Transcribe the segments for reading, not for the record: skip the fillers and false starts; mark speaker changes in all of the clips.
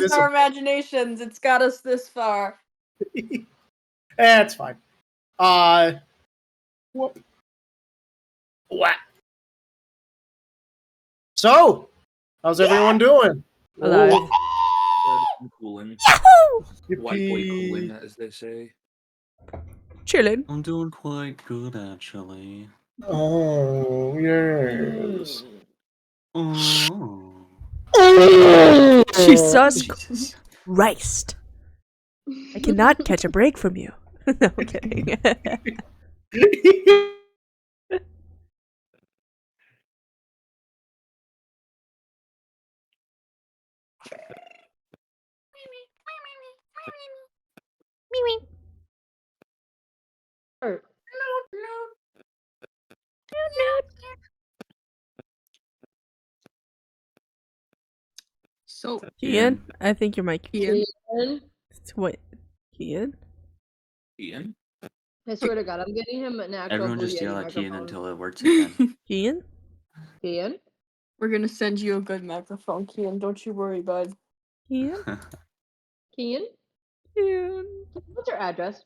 Speaker 1: use our imaginations. It's got us this far.
Speaker 2: It's fine. Whoop. What? So, how's everyone doing?
Speaker 3: Alive.
Speaker 4: Cooling.
Speaker 2: Yippee.
Speaker 4: White boy cooling, as they say.
Speaker 3: Chilling.
Speaker 5: I'm doing quite good, actually.
Speaker 2: Oh, yes.
Speaker 5: Oh.
Speaker 3: Jesus Christ. I cannot catch a break from you. No, I'm kidding.
Speaker 1: So,
Speaker 3: Kian, I think your mic.
Speaker 1: Ian.
Speaker 3: What? Kian?
Speaker 4: Ian?
Speaker 6: I swear to God, I'm getting him an actual
Speaker 5: Everyone
Speaker 6: Blue
Speaker 5: just
Speaker 6: Yeti
Speaker 5: yell at Kian
Speaker 6: microphone.
Speaker 5: until it works again.
Speaker 3: Kian?
Speaker 6: Ian?
Speaker 1: We're gonna send you a good microphone, Kian. Don't you worry, bud.
Speaker 3: Kian?
Speaker 6: Kian?
Speaker 3: Kian?
Speaker 6: What's your address?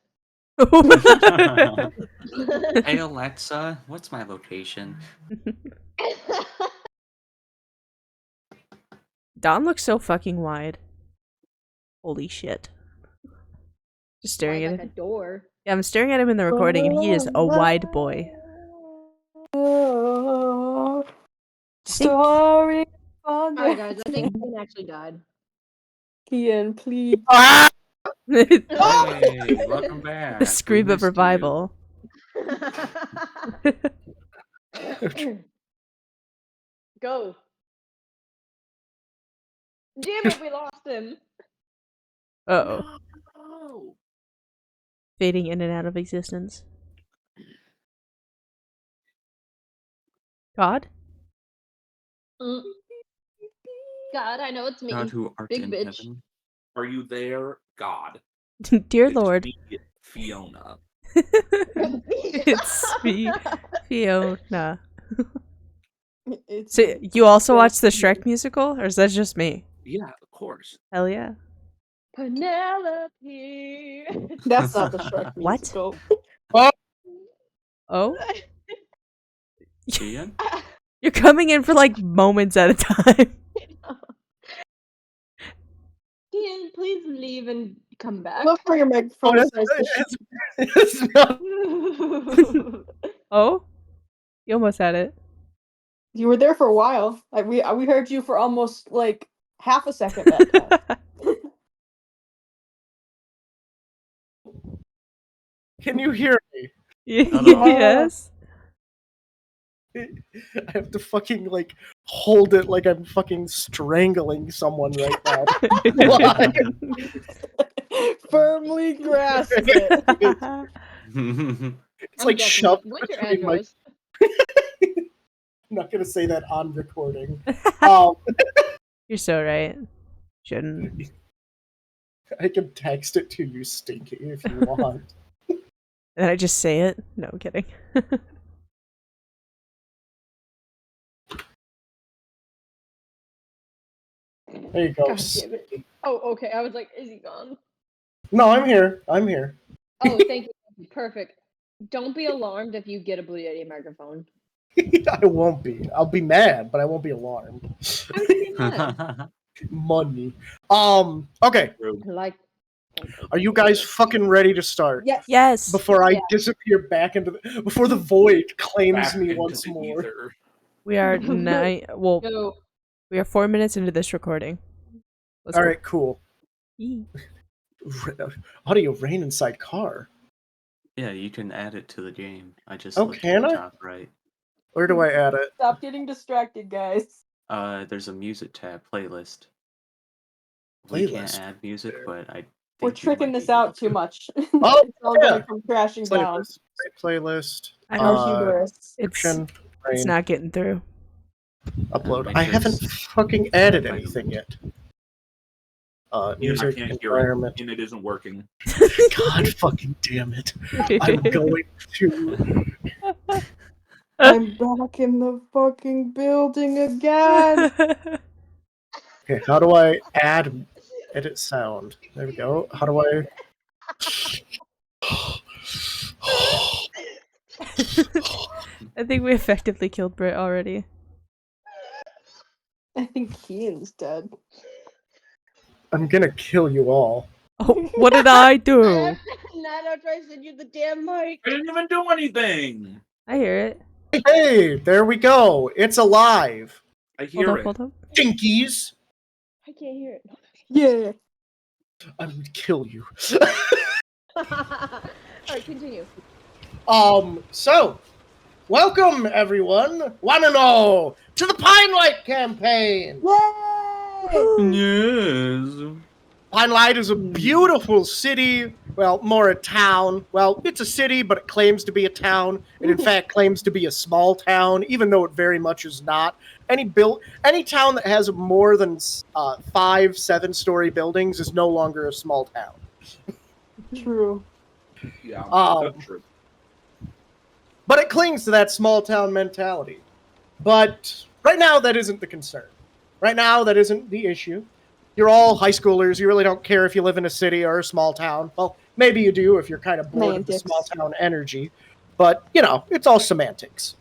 Speaker 5: Hey Alexa, what's my location?
Speaker 3: Don looks so fucking wide. Holy shit. Just staring
Speaker 6: Like
Speaker 3: at
Speaker 6: a
Speaker 3: him.
Speaker 6: door.
Speaker 3: Yeah, I'm staring at him in the recording and he is a wide boy.
Speaker 1: Sorry.
Speaker 6: Alright guys, I think Ian actually died.
Speaker 1: Kian, please.
Speaker 3: The
Speaker 5: Hey, welcome back.
Speaker 3: scream
Speaker 5: We
Speaker 3: of
Speaker 5: missed you.
Speaker 3: revival.
Speaker 6: Go. Damn it, we lost him.
Speaker 3: Uh-oh.
Speaker 4: Oh.
Speaker 3: Fading in and out of existence. God?
Speaker 6: Mm. God, I know it's me.
Speaker 5: God who art
Speaker 6: Big
Speaker 5: in
Speaker 6: bitch.
Speaker 5: heaven.
Speaker 4: Are you there, God?
Speaker 3: Dear
Speaker 4: It's
Speaker 3: Lord.
Speaker 4: me, Fiona.
Speaker 3: It's me, Fiona.
Speaker 1: It's
Speaker 3: So, you also watch the Shrek musical? Or is that just me?
Speaker 4: Yeah, of course.
Speaker 3: Hell yeah.
Speaker 6: Penelope.
Speaker 1: That's not the Shrek
Speaker 3: What?
Speaker 1: musical.
Speaker 3: Oh?
Speaker 5: Kian?
Speaker 3: You're coming in for like moments at a time.
Speaker 6: Ian, please leave and come back.
Speaker 1: Look for your
Speaker 2: Oh,
Speaker 1: microphone.
Speaker 2: it's not-
Speaker 3: Oh? You almost had it.
Speaker 1: You were there for a while. We heard you for almost like half a second that time.
Speaker 2: Can you hear me?
Speaker 3: Yes.
Speaker 2: I have to fucking like hold it like I'm fucking strangling someone right now.
Speaker 1: Firmly grasp it.
Speaker 2: It's
Speaker 6: I'm
Speaker 2: like
Speaker 6: guessing.
Speaker 2: shoved
Speaker 6: What's your
Speaker 2: between my.
Speaker 6: address?
Speaker 2: I'm not gonna say that on recording.
Speaker 3: You're so right. Shouldn't.
Speaker 2: I can text it to you, Stinky, if you want.
Speaker 3: Did I just say it? No, I'm kidding.
Speaker 2: There you go.
Speaker 6: God damn it. Oh, okay. I was like, is he gone?
Speaker 2: No, I'm here. I'm here.
Speaker 6: Oh, thank you. Perfect. Don't be alarmed if you get a Blue Yeti microphone.
Speaker 2: I won't be. I'll be mad, but I won't be alarmed.
Speaker 6: How would you be mad?
Speaker 2: Money. Okay.
Speaker 6: Like,
Speaker 2: Are you guys fucking ready to start?
Speaker 1: Yes.
Speaker 3: Yes.
Speaker 2: Before I
Speaker 6: Yeah.
Speaker 2: disappear back into the, before the void claims
Speaker 4: Back
Speaker 2: me
Speaker 4: into
Speaker 2: once
Speaker 4: the
Speaker 2: more.
Speaker 4: ether.
Speaker 3: We are well,
Speaker 6: go.
Speaker 3: we are 4 minutes into this recording. Let's
Speaker 2: All
Speaker 3: go.
Speaker 2: right, cool. Audio rain inside car.
Speaker 5: Yeah, you can add it to the game. I just
Speaker 2: Oh,
Speaker 5: looked
Speaker 2: can
Speaker 5: at the
Speaker 2: I?
Speaker 5: top right.
Speaker 2: Where do I add it?
Speaker 1: Stop getting distracted, guys.
Speaker 5: There's a music tab, playlist. We can't
Speaker 2: Playlist.
Speaker 5: add music, but I think
Speaker 1: We're
Speaker 5: you
Speaker 1: tricking
Speaker 5: might
Speaker 1: this
Speaker 5: be able
Speaker 1: out too
Speaker 5: to.
Speaker 1: much.
Speaker 2: Oh,
Speaker 1: It's all
Speaker 2: yeah.
Speaker 1: gonna come crashing down.
Speaker 2: Playlist. Playlist.
Speaker 3: I
Speaker 1: Our
Speaker 3: don't-
Speaker 1: hubris.
Speaker 3: It's
Speaker 2: Description.
Speaker 3: it's
Speaker 2: Rain.
Speaker 3: not getting through.
Speaker 2: Upload.
Speaker 5: Make
Speaker 2: I
Speaker 5: sure
Speaker 2: haven't
Speaker 5: it's-
Speaker 2: fucking added anything yet.
Speaker 4: I
Speaker 2: Music
Speaker 4: can't hear
Speaker 2: environment.
Speaker 4: it, and it isn't working.
Speaker 2: God fucking damn it. I'm going to.
Speaker 1: I'm back in the fucking building again.
Speaker 2: Okay, how do I add edit sound. There we go. How do I?
Speaker 3: I think we effectively killed Britt already.
Speaker 1: I think Kian's dead.
Speaker 2: I'm gonna kill you all.
Speaker 3: Oh, what did I do?
Speaker 6: Not after I sent you the damn mic.
Speaker 4: I didn't even do anything.
Speaker 3: I hear it.
Speaker 2: Hey, there we go. It's alive.
Speaker 4: I
Speaker 3: Hold
Speaker 4: hear
Speaker 3: up,
Speaker 4: it.
Speaker 3: hold up.
Speaker 2: Dinkies.
Speaker 6: I can't hear it.
Speaker 1: Yeah.
Speaker 2: I would kill you.
Speaker 6: Alright, continue.
Speaker 2: So, welcome everyone, one and all, to the Pine Light campaign.
Speaker 1: Yay!
Speaker 4: Yes.
Speaker 2: Pine Light is a beautiful city. Well, more a town. Well, it's a city, but it claims to be a town. It in fact claims to be a small town, even though it very much is not. Any town that has more than 5-7-story buildings is no longer a small town.
Speaker 1: True.
Speaker 4: Yeah.
Speaker 2: Um,
Speaker 4: true.
Speaker 2: But it clings to that small town mentality. But right now, that isn't the concern. Right now, that isn't the issue. You're all high schoolers. You really don't care if you live in a city or a small town. Well, maybe you do if you're kind of bored of the
Speaker 1: Semantics.
Speaker 2: small town energy. But, it's all semantics.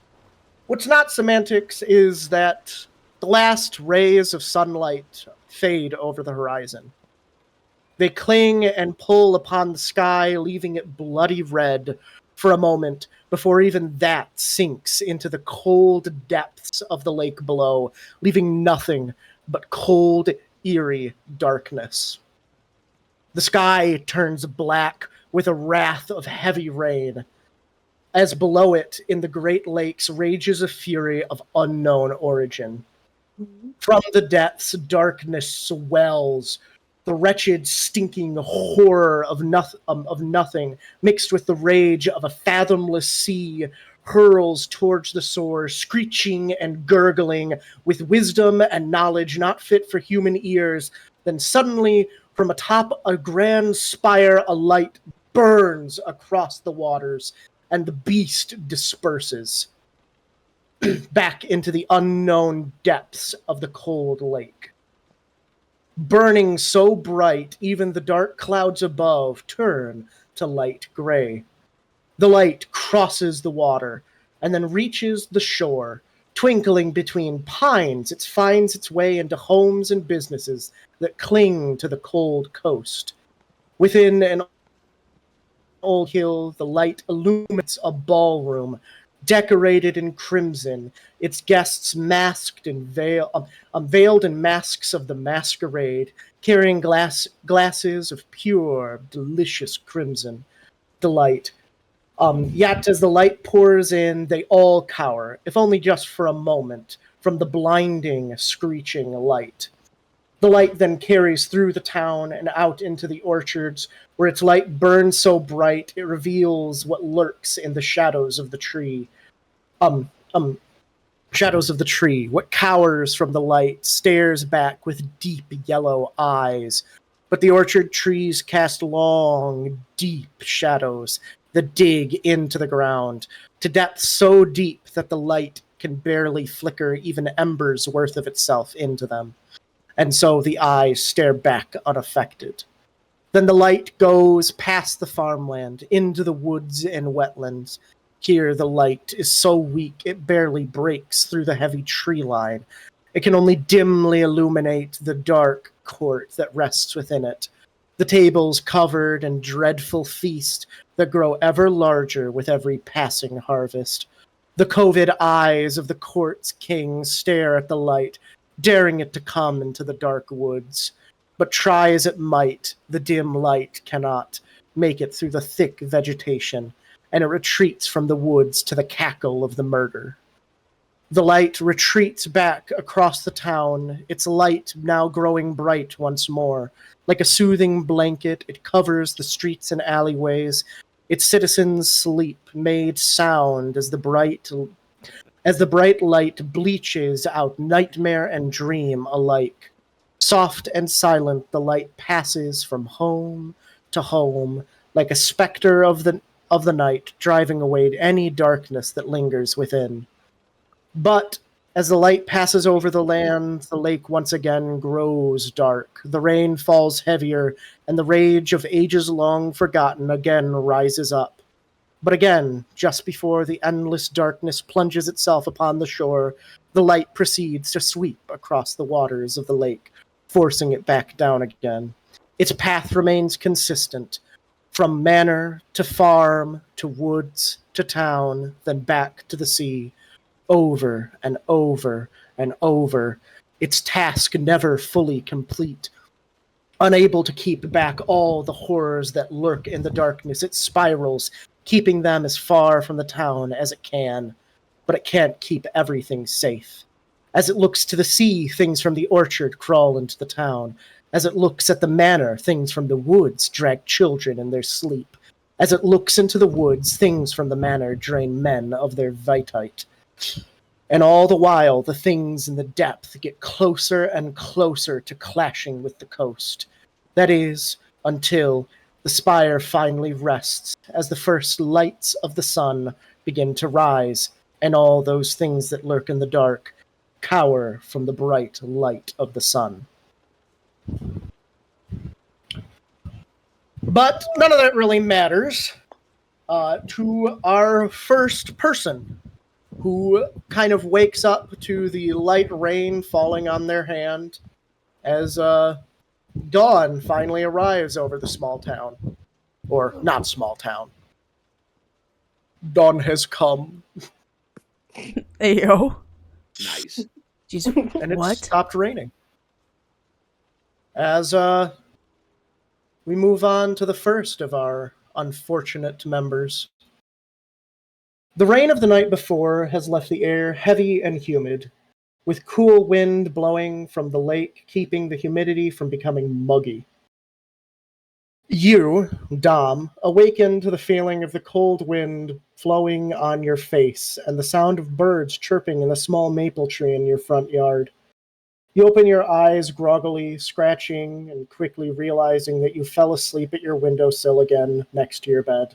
Speaker 2: What's not semantics is that the last rays of sunlight fade over the horizon. They cling and pull upon the sky, leaving it bloody red for a moment before even that sinks into the cold depths of the lake below, leaving nothing but cold, eerie darkness. The sky turns black with a wrath of heavy rain, as below it in the Great Lakes rages a fury of unknown origin. From the depths, darkness swells, the wretched, stinking horror of nothing, mixed with the rage of a fathomless sea, hurls towards the shore, screeching and gurgling with wisdom and knowledge not fit for human ears. Then suddenly, from atop a grand spire, a light burns across the waters, and the beast disperses back into the unknown depths of the cold lake. Burning so bright, even the dark clouds above turn to light gray. The light crosses the water and then reaches the shore. Twinkling between pines, it finds its way into homes and businesses that cling to the cold coast. Within an old hill, the light illuminates a ballroom decorated in crimson, its guests masked and veiled in masks of the masquerade, carrying glasses of pure, delicious crimson delight. Yet as the light pours in, they all cower, if only just for a moment, from the blinding, screeching light. The light then carries through the town and out into the orchards, where its light burns so bright it reveals what lurks in the shadows of the tree. Shadows of the tree, what cowers from the light, stares back with deep yellow eyes. But the orchard trees cast long, deep shadows that dig into the ground, to depths so deep that the light can barely flicker even embers worth of itself into them. And so the eyes stare back unaffected. Then the light goes past the farmland, into the woods and wetlands. Here the light is so weak it barely breaks through the heavy tree line. It can only dimly illuminate the dark court that rests within it. The tables covered in dreadful feast that grow ever larger with every passing harvest. The covid eyes of the court's king stare at the light, daring it to come into the dark woods. But try as it might, the dim light cannot make it through the thick vegetation, and it retreats from the woods to the cackle of the murder. The light retreats back across the town, its light now growing bright once more. Like a soothing blanket, it covers the streets and alleyways. Its citizens sleep, made sound as the bright light bleaches out nightmare and dream alike. Soft and silent, the light passes from home to home, like a specter of the night, driving away any darkness that lingers within. But As the light passes over the land, the lake once again grows dark. The rain falls heavier, and the rage of ages long forgotten again rises up. But again, just before the endless darkness plunges itself upon the shore, the light proceeds to sweep across the waters of the lake, forcing it back down again. Its path remains consistent, from manor to farm to woods to town, then back to the sea, over and over and over, its task never fully complete. Unable to keep back all the horrors that lurk in the darkness, it spirals, keeping them as far from the town as it can. But it can't keep everything safe. As it looks to the sea, things from the orchard crawl into the town. As it looks at the manor, things from the woods drag children in their sleep. As it looks into the woods, things from the manor drain men of their vitite. And all the while, the things in the depth get closer and closer to clashing with the coast. That is, until the spire finally rests, as the first lights of the sun begin to rise, and all those things that lurk in the dark cower from the bright light of the sun. But none of that really matters to our first person, who kind of wakes up to the light rain falling on their hand as dawn finally arrives over the small town. Or not small town. Dawn has come.
Speaker 3: Ayo.
Speaker 4: Nice.
Speaker 3: Jeez,
Speaker 2: And it
Speaker 3: what?
Speaker 2: stopped raining. As we move on to the first of our unfortunate members. The rain of the night before has left the air heavy and humid, with cool wind blowing from the lake, keeping the humidity from becoming muggy. You, Dom, awaken to the feeling of the cold wind flowing on your face and the sound of birds chirping in the small maple tree in your front yard. You open your eyes groggily, scratching, and quickly realizing that you fell asleep at your windowsill again next to your bed.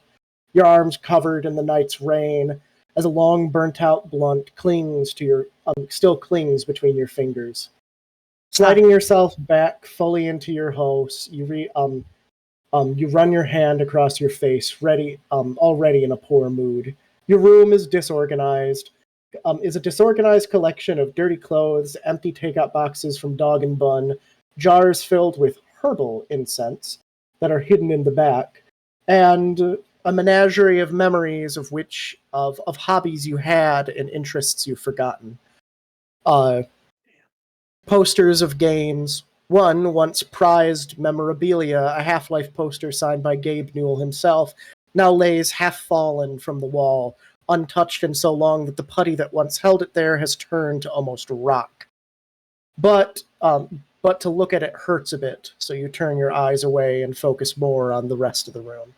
Speaker 2: Your arms covered in the night's rain, as a long burnt-out blunt clings to your still clings between your fingers. Sliding yourself back fully into your house, you run your hand across your face, already in a poor mood. Your room is disorganized. Is a disorganized collection of dirty clothes, empty takeout boxes from Dog and Bun, jars filled with herbal incense that are hidden in the back, and a menagerie of memories of hobbies you had and interests you've forgotten. Posters of games. One once prized memorabilia, a Half-Life poster signed by Gabe Newell himself, now lays half-fallen from the wall, untouched in so long that the putty that once held it there has turned to almost rock. But to look at it hurts a bit, so you turn your eyes away and focus more on the rest of the room.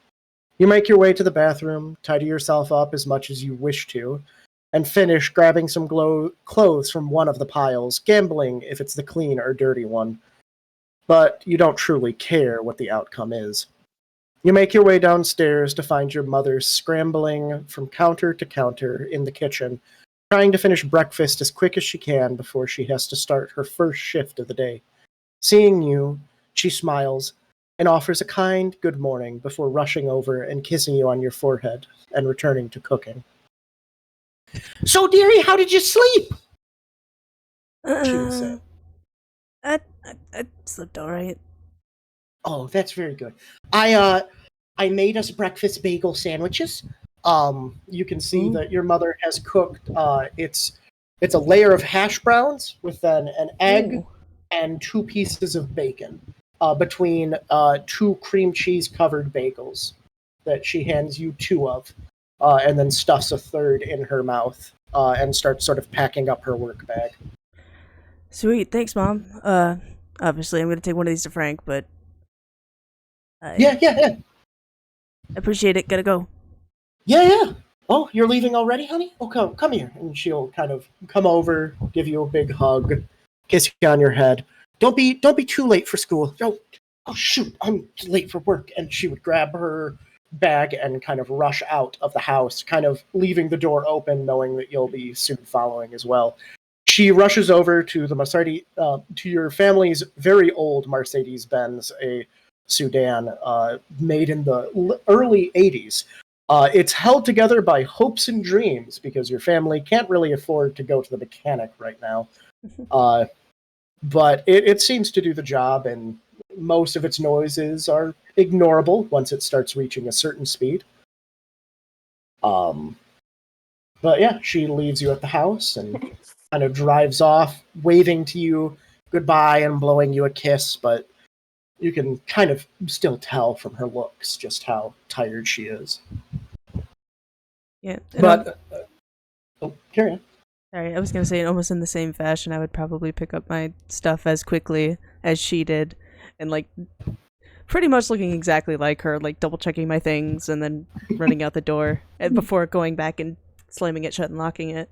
Speaker 2: You make your way to the bathroom, tidy yourself up as much as you wish to, and finish grabbing some clothes from one of the piles, gambling if it's the clean or dirty one. But you don't truly care what the outcome is. You make your way downstairs to find your mother scrambling from counter to counter in the kitchen, trying to finish breakfast as quick as she can before she has to start her first shift of the day. Seeing you, she smiles and offers a kind good morning before rushing over and kissing you on your forehead and returning to cooking. "So, dearie, how did you sleep?" she would say.
Speaker 3: I slept alright.
Speaker 2: "Oh, that's very good. I made us breakfast bagel sandwiches. You can see that your mother has cooked. It's a layer of hash browns with then an egg
Speaker 3: Ooh.
Speaker 2: and 2 pieces of bacon between 2 cream cheese covered bagels that she hands you 2 of, and then stuffs a third in her mouth and starts sort of packing up her work bag.
Speaker 3: Sweet, thanks, Mom. Obviously, I'm gonna take one of these to Frank, but
Speaker 2: Yeah.
Speaker 3: I appreciate it. Gotta go.
Speaker 2: Yeah. Oh, you're leaving already, honey? Oh, come here. And she'll kind of come over, give you a big hug, kiss you on your head. Don't be too late for school. Oh shoot, I'm late for work. And she would grab her bag and kind of rush out of the house, kind of leaving the door open, knowing that you'll be soon following as well. she rushes over to the Mercedes, to your family's very old Mercedes-Benz, a sedan made in the early 80s. It's held together by hopes and dreams because your family can't really afford to go to the mechanic right now. But it seems to do the job, and most of its noises are ignorable once it starts reaching a certain speed. But yeah, she leaves you at the house and kind of drives off, waving to you goodbye and blowing you a kiss, but you can kind of still tell from her looks just how tired she is.
Speaker 3: Yeah.
Speaker 2: But, carry on.
Speaker 3: Sorry, I was gonna say, almost in the same fashion, I would probably pick up my stuff as quickly as she did, and like pretty much looking exactly like her, like double checking my things and then running out the door before going back and slamming it shut and locking it.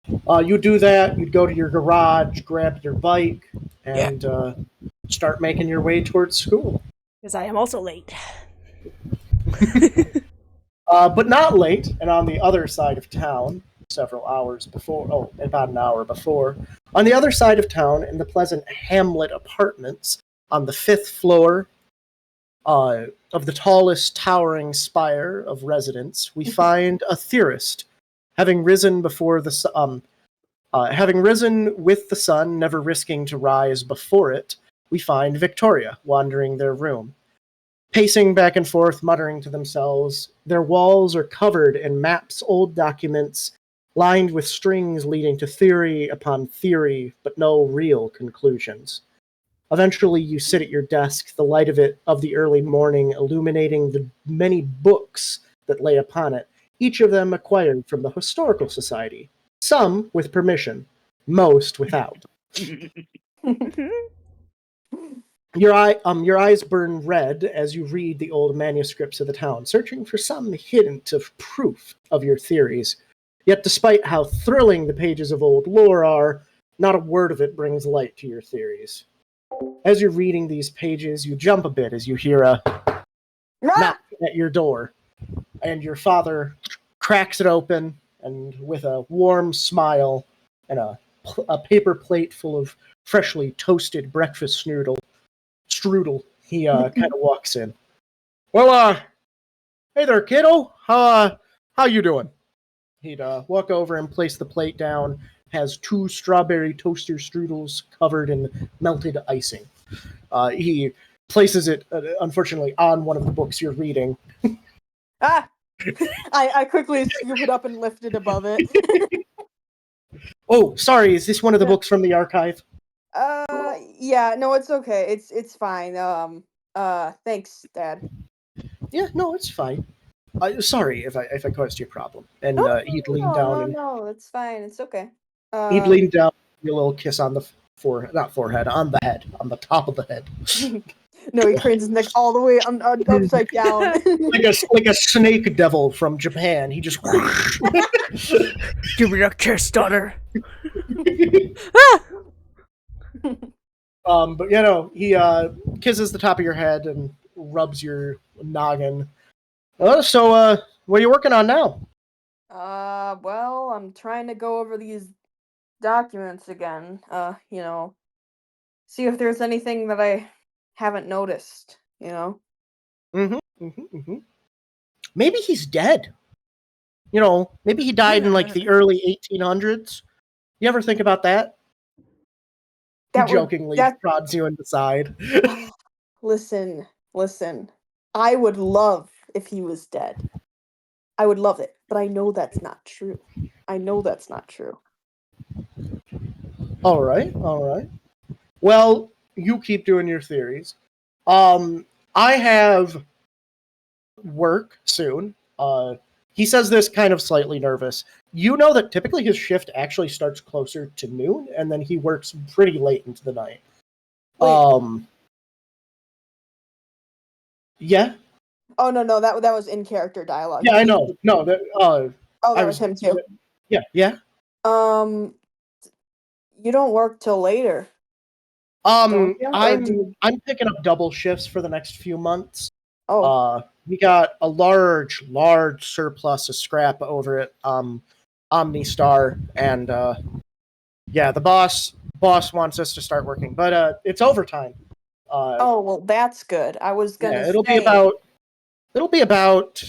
Speaker 2: You do that, you'd go to your garage, grab your bike, and start making your way towards school.
Speaker 3: Because I am also late.
Speaker 2: But not late, and on the other side of town, several hours before, about an hour before, on the other side of town, in the pleasant Hamlet Apartments, on the 5th floor of the tallest towering spire of residence, we find a theorist, having risen before the having risen with the sun, never risking to rise before it. We find Victoria wandering their room, pacing back and forth, muttering to themselves. Their walls are covered in maps, old documents, lined with strings leading to theory upon theory, but no real conclusions. Eventually, you sit at your desk, the light of the early morning illuminating the many books that lay upon it, each of them acquired from the Historical Society, some with permission, most without. Your eyes burn red as you read the old manuscripts of the town, searching for some hint of proof of your theories. Yet despite how thrilling the pages of old lore are, not a word of it brings light to your theories. As you're reading these pages, you jump a bit as you hear a knock at your door, and your father cracks it open, and with a warm smile and a paper plate full of freshly toasted breakfast strudel, he kind of walks in. Well, hey there, kiddo. How you doing? He'd walk over and place the plate down. Has 2 strawberry toaster strudels covered in melted icing. He places it, unfortunately, on one of the books you're reading.
Speaker 1: I quickly scoop it up and lift it above it.
Speaker 2: Oh, sorry, is this one of the books from the archive?
Speaker 1: Yeah, no, it's okay. It's fine. Thanks, Dad.
Speaker 2: Yeah, no, it's fine. Sorry if I caused you a problem. And he'd lean down and
Speaker 1: No, it's fine. It's okay.
Speaker 2: he'd lean down, give you a little kiss on the on the head, on the top of the head.
Speaker 1: No, he cranes his neck all the way upside down.
Speaker 2: like a snake devil from Japan. He just
Speaker 3: Give me a kiss, daughter.
Speaker 2: But you know, he kisses the top of your head and rubs your noggin. So what are you working on now?
Speaker 1: Well, I'm trying to go over these documents again. See if there's anything that I haven't noticed,
Speaker 2: Maybe he's dead. Maybe he died in like the early 1800s. You ever think about that? He jokingly prods you in the side.
Speaker 1: Listen. I would love if he was dead. I would love it, but I know that's not true.
Speaker 2: All right. Well, you keep doing your theories. I have work soon. He says this kind of slightly nervous. You know that typically his shift actually starts closer to noon, and then he works pretty late into the night.
Speaker 1: Wait.
Speaker 2: Yeah?
Speaker 1: Oh, no, that was in character dialogue.
Speaker 2: Yeah, I know. No, that
Speaker 1: that was him too.
Speaker 2: Yeah.
Speaker 1: You don't work till later.
Speaker 2: I'm picking up double shifts for the next few months. We got a large surplus of scrap over at OmniStar, and Yeah, the boss wants us to start working, but it's overtime.
Speaker 1: Oh well, that's good. I was gonna
Speaker 2: Yeah,
Speaker 1: say
Speaker 2: it'll be about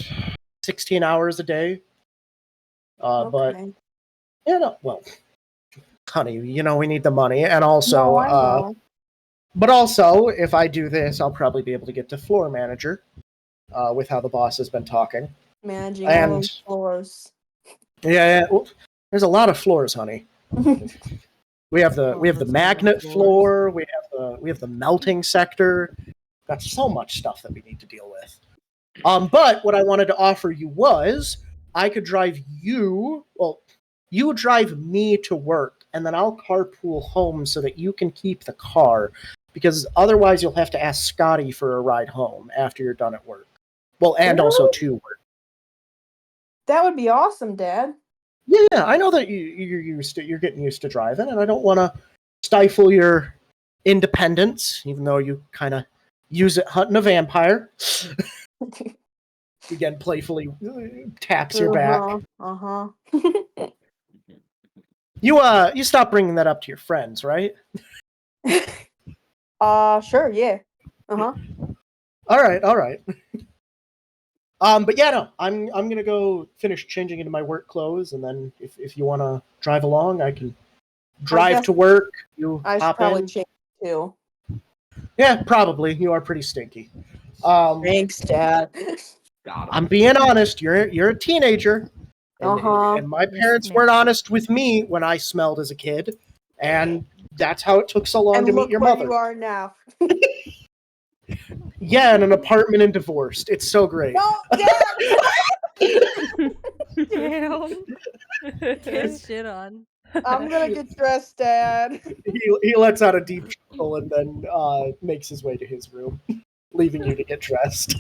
Speaker 2: 16 hours a day. But
Speaker 1: okay.
Speaker 2: yeah, no, well, honey, we need the money, and also,
Speaker 1: No, I know.
Speaker 2: but also, if I do this, I'll probably be able to get to floor manager, with how the boss has been talking.
Speaker 1: Managing all
Speaker 2: And
Speaker 1: those floors.
Speaker 2: yeah, well, there's a lot of floors, honey. We have the
Speaker 3: Those
Speaker 2: magnet
Speaker 3: floors.
Speaker 2: floor. We have the melting sector. Got so much stuff that we need to deal with. But what I wanted to offer you was I could drive you. Well, you drive me to work, and then I'll carpool home so that you can keep the car. Because otherwise, you'll have to ask Scotty for a ride home after you're done at work. Well, and also to work.
Speaker 1: That would be awesome, Dad.
Speaker 2: Yeah, I know that you're getting used to driving, and I don't want to stifle your independence, even though you kind of use it hunting a vampire. Again, playfully taps your back.
Speaker 1: Uh-huh.
Speaker 2: You stop bringing that up to your friends, right?
Speaker 1: Sure, yeah. Uh-huh.
Speaker 2: All right. But yeah, no, I'm gonna go finish changing into my work clothes, and then if you want to drive along, I can drive
Speaker 1: guess
Speaker 2: to work. You
Speaker 1: I should
Speaker 2: hop
Speaker 1: probably
Speaker 2: in.
Speaker 1: change too.
Speaker 2: Yeah, probably. You are pretty stinky.
Speaker 1: Thanks, Dad.
Speaker 4: Got him.
Speaker 2: I'm being honest. You're a teenager, and,
Speaker 1: Uh-huh.
Speaker 2: and my parents weren't honest with me when I smelled as a kid, and that's how it took so long
Speaker 1: And
Speaker 2: to meet
Speaker 1: look
Speaker 2: your
Speaker 1: where
Speaker 2: mother.
Speaker 1: you are now.
Speaker 2: Yeah, in an apartment and divorced. It's so great.
Speaker 1: No, Dad!
Speaker 7: Damn. Get shit on.
Speaker 1: I'm gonna get dressed, Dad.
Speaker 2: He lets out a deep chuckle and then makes his way to his room, leaving you to get dressed.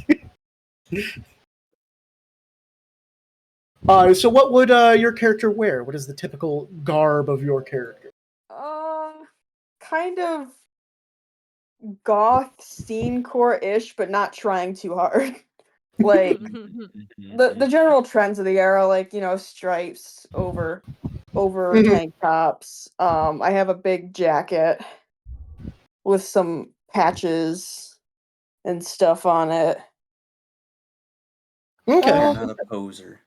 Speaker 2: So what would your character wear? What is the typical garb of your character?
Speaker 1: Kind of goth scene core-ish, but not trying too hard. Like the general trends of the era, like, stripes over
Speaker 2: Mhm.
Speaker 1: tank tops. I have a big jacket with some patches and stuff on it.
Speaker 2: Okay.
Speaker 1: Oh.
Speaker 5: I'm not a poser.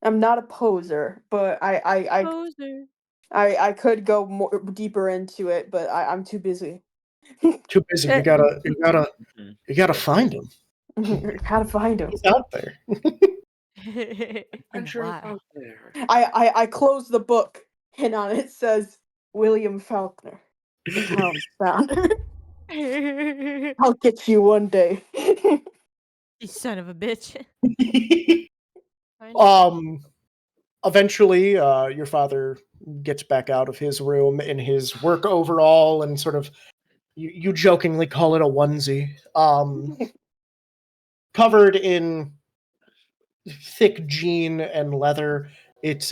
Speaker 1: I'm not a poser, but
Speaker 7: Poser.
Speaker 1: I could go more deeper into it, but I'm too busy.
Speaker 2: Too busy. You gotta find him.
Speaker 1: How to find him?
Speaker 2: He's out there.
Speaker 7: And why?
Speaker 4: there.
Speaker 1: I close the book, and on it says William Faulkner, the town's founder. I'll get you one day.
Speaker 7: You son of a bitch.
Speaker 2: Eventually, your father gets back out of his room in his work overall and sort of, you jokingly call it a onesie, covered in thick jean and leather. It's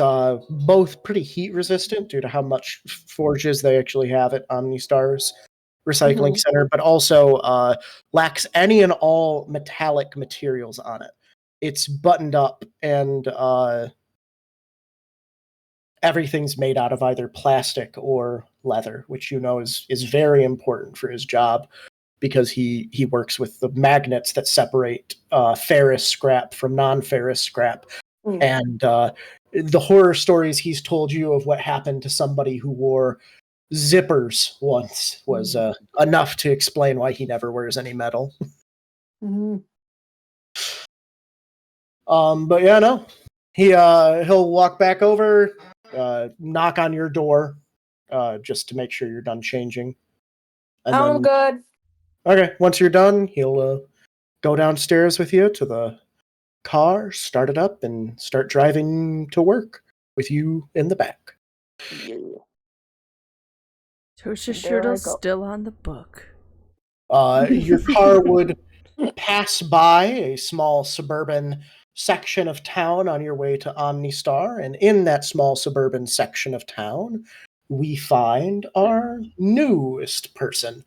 Speaker 2: both pretty heat resistant due to how much forges they actually have at OmniStar's recycling center, but also lacks any and all metallic materials on it. It's buttoned up, and everything's made out of either plastic or leather, which is very important for his job, because he works with the magnets that separate ferrous scrap from non-ferrous scrap. And the horror stories he's told you of what happened to somebody who wore zippers once was enough to explain why he never wears any metal. But yeah, no. He'll walk back over, knock on your door, just to make sure you're done changing. And
Speaker 1: I'm
Speaker 2: then,
Speaker 1: good.
Speaker 2: okay, once you're done, he'll go downstairs with you to the car, start it up, and start driving to work with you in the back.
Speaker 1: Yeah.
Speaker 3: Tosha
Speaker 1: There I
Speaker 3: Shirtle's
Speaker 1: go.
Speaker 3: still on the book.
Speaker 2: Your car would pass by a small suburban section of town on your way to OmniStar, and in that small suburban section of town, we find our newest person,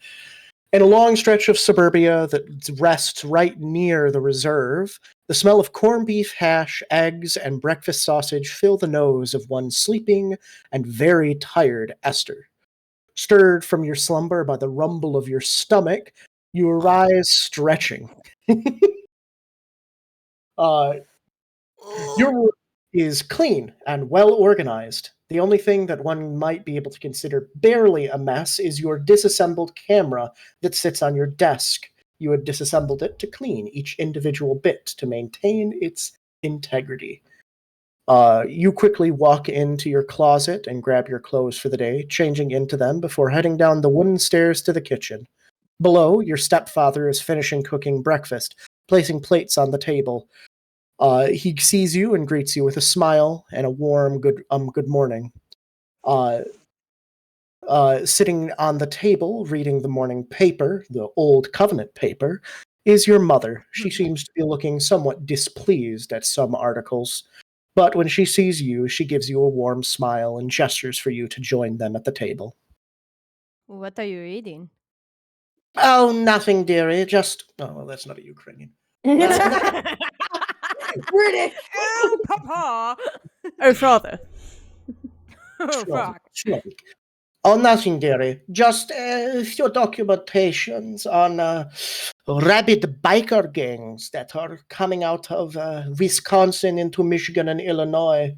Speaker 2: In a long stretch of suburbia that rests right near the reserve, the smell of corned beef hash, eggs, and breakfast sausage fill the nose of one sleeping and very tired Esther. Stirred from your slumber by the rumble of your stomach, you arise stretching. Your room is clean and well organized. The only thing that one might be able to consider barely a mess is your disassembled camera that sits on your desk. You had disassembled it to clean each individual bit to maintain its integrity. You quickly walk into your closet and grab your clothes for the day, changing into them before heading down the wooden stairs to the kitchen. Below, your stepfather is finishing cooking breakfast, placing plates on the table. He sees you and greets you with a smile and a warm good morning. Sitting on the table, reading the morning paper, the Old Covenant paper, is your mother. She seems to be looking somewhat displeased at some articles, but when she sees you, she gives you a warm smile and gestures for you to join them at the table.
Speaker 7: What are you reading?
Speaker 2: Oh, nothing, dearie. Just well, that's not a Ukrainian.
Speaker 1: British.
Speaker 7: Oh, Papa!
Speaker 3: Oh, father.
Speaker 7: Oh, fuck.
Speaker 2: Slovak. Oh, nothing, dearie. Just a few documentations on rabid biker gangs that are coming out of Wisconsin into Michigan and Illinois.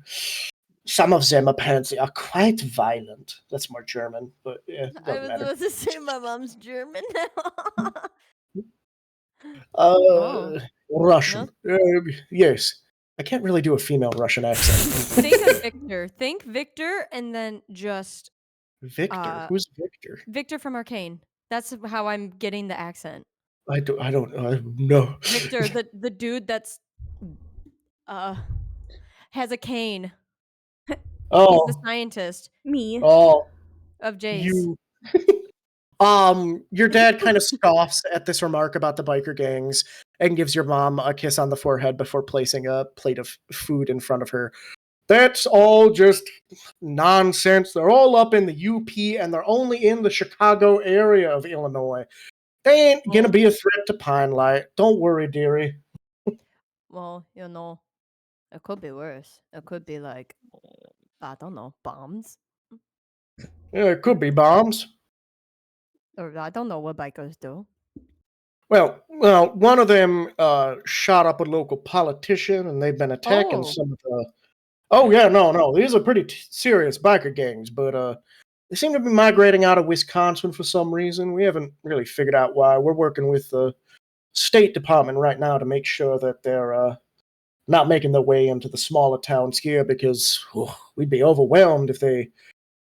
Speaker 2: Some of them apparently are quite violent. That's more German, but yeah, it
Speaker 7: I
Speaker 2: doesn't
Speaker 7: was
Speaker 2: matter.
Speaker 7: supposed to say my mom's German.
Speaker 2: Russian. Yes. I can't really do a female Russian accent.
Speaker 7: Think of Victor. Think Victor and then just
Speaker 2: Victor? Who's Victor?
Speaker 7: Victor from Arcane. That's how I'm getting the accent.
Speaker 2: I don't know.
Speaker 7: Victor, the dude that's has a cane.
Speaker 2: Oh,
Speaker 7: He's the scientist
Speaker 3: Me.
Speaker 2: oh,
Speaker 7: of Jace.
Speaker 2: you. Your dad kind of scoffs at this remark about the biker gangs and gives your mom a kiss on the forehead before placing a plate of food in front of her. That's all just nonsense. They're all up in the UP and they're only in the Chicago area of Illinois. They ain't gonna be a threat to Pine Light. Don't worry, dearie.
Speaker 7: Well, you know, it could be worse. It could be like, I don't know, bombs.
Speaker 2: Yeah, it could be bombs.
Speaker 7: Or I don't know what bikers do.
Speaker 2: Well, one of them shot up a local politician, and they've been attacking
Speaker 7: Oh.
Speaker 2: some of the. Oh yeah, no, these are pretty serious biker gangs, but they seem to be migrating out of Wisconsin for some reason. We haven't really figured out why. We're working with the State Department right now to make sure that they're not making their way into the smaller towns here, because we'd be overwhelmed if they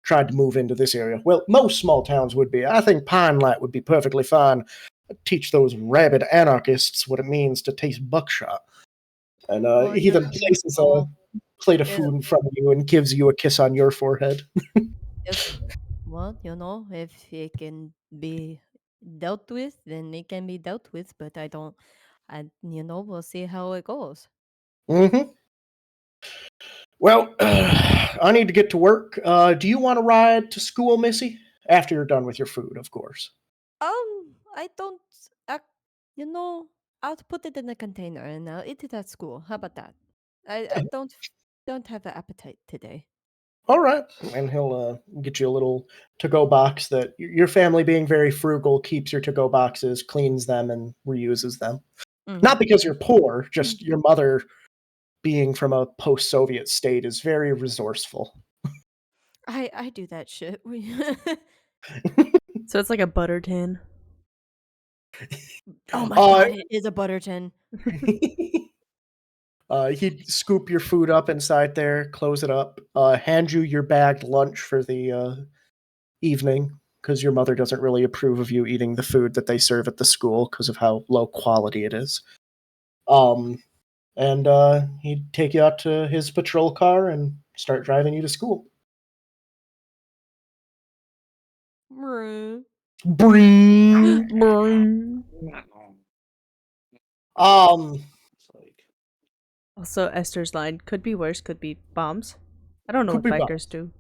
Speaker 2: tried to move into this area. Well, most small towns would be. I think Pine Light would be perfectly fine. Teach those rabid anarchists what it means to taste buckshot. And
Speaker 7: Well,
Speaker 2: he then places a plate of
Speaker 7: yeah.
Speaker 2: food in front of you and gives you a kiss on your forehead.
Speaker 7: Yes. Well, you know, if it can be dealt with, then it can be dealt with. But I don't, we'll see how it goes.
Speaker 2: Mm-hmm. Well, I need to get to work. Do you want to ride to school, Missy? After you're done with your food, of course.
Speaker 7: I don't, I'll put it in a container and I'll eat it at school. How about that? I don't have an appetite today.
Speaker 2: All right. And he'll get you a little to-go box that your family, being very frugal, keeps your to-go boxes, cleans them, and reuses them.
Speaker 7: Mhm.
Speaker 2: Not because you're poor, just your mother, being from a post-Soviet state, is very resourceful.
Speaker 7: I do that shit.
Speaker 3: So it's like a butter tin.
Speaker 7: Oh my god, it is a butter tin.
Speaker 2: He'd scoop your food up inside there, close it up, hand you your bagged lunch for the evening, because your mother doesn't really approve of you eating the food that they serve at the school because of how low quality it is. And he'd take you out to his patrol car and start driving you to school.
Speaker 7: Brr.
Speaker 2: Bring.
Speaker 5: It's like,
Speaker 3: Also, Esther's line could be worse, could be bombs. I don't know
Speaker 2: Could
Speaker 3: what
Speaker 2: be
Speaker 3: bikers do.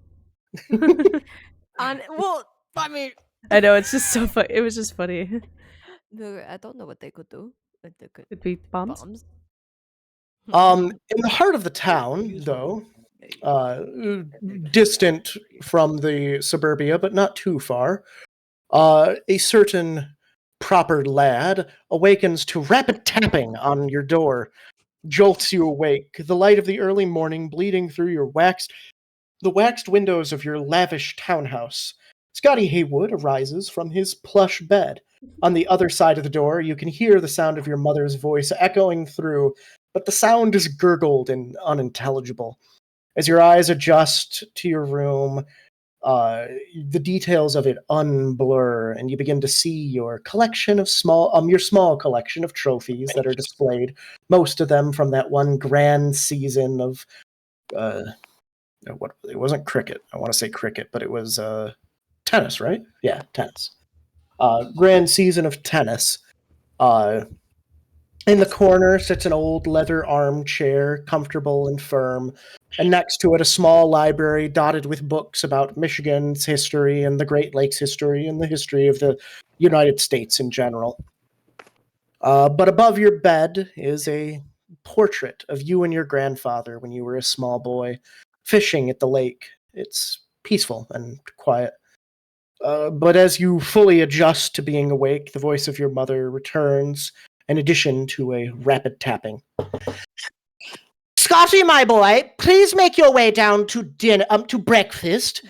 Speaker 7: Well, I mean,
Speaker 3: I know, it's just so funny. It was just funny.
Speaker 7: No, I don't know what they could do. But they could
Speaker 3: Could be bombs.
Speaker 7: bombs.
Speaker 2: In the heart of the town, though, distant from the suburbia, but not too far, a certain proper lad awakens to rapid tapping on your door, jolts you awake, the light of the early morning bleeding through the waxed windows of your lavish townhouse. Scotty Haywood arises from his plush bed. On the other side of the door, you can hear the sound of your mother's voice echoing through, but the sound is gurgled and unintelligible. As your eyes adjust to your room, the details of it unblur, and you begin to see your collection of your small collection of trophies that are displayed. Most of them from that one grand season of, it wasn't cricket. I want to say cricket, but it was tennis, right? Yeah, tennis. Grand season of tennis. In the corner sits an old leather armchair, comfortable and firm, and next to it a small library dotted with books about Michigan's history and the Great Lakes history and the history of the United States in general. But above your bed is a portrait of you and your grandfather when you were a small boy, fishing at the lake. It's peaceful and quiet. But as you fully adjust to being awake, the voice of your mother returns, in addition to a rapid tapping. Scotty, my boy, please make your way down to to breakfast.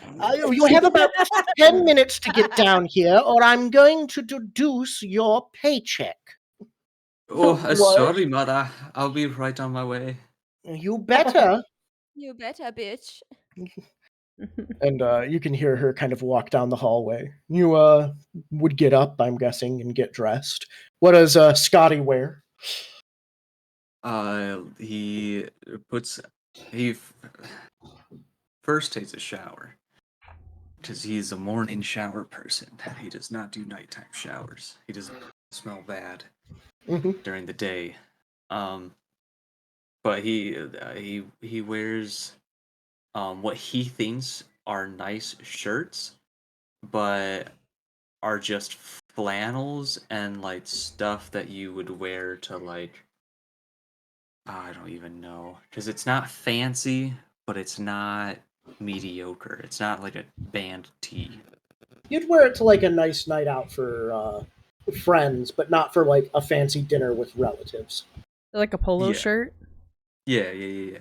Speaker 2: You have about 10 minutes to get down here, or I'm going to deduce your paycheck.
Speaker 5: Oh,
Speaker 1: What?
Speaker 5: sorry, mother. I'll be right on my way.
Speaker 2: You better.
Speaker 7: You better, bitch.
Speaker 2: And you can hear her kind of walk down the hallway. You would get up, I'm guessing, and get dressed. What does Scotty wear?
Speaker 5: He first takes a shower because he's a morning shower person. He does not do nighttime showers. He doesn't smell bad during the day. But he wears what he thinks are nice shirts, but are just flannels and like stuff that you would wear to like, I don't even know, because it's not fancy, but it's not mediocre. It's not like a band tee.
Speaker 2: You'd wear it to like a nice night out for friends, but not for like a fancy dinner with relatives.
Speaker 3: Like a polo
Speaker 5: Yeah.
Speaker 3: shirt.
Speaker 5: Yeah.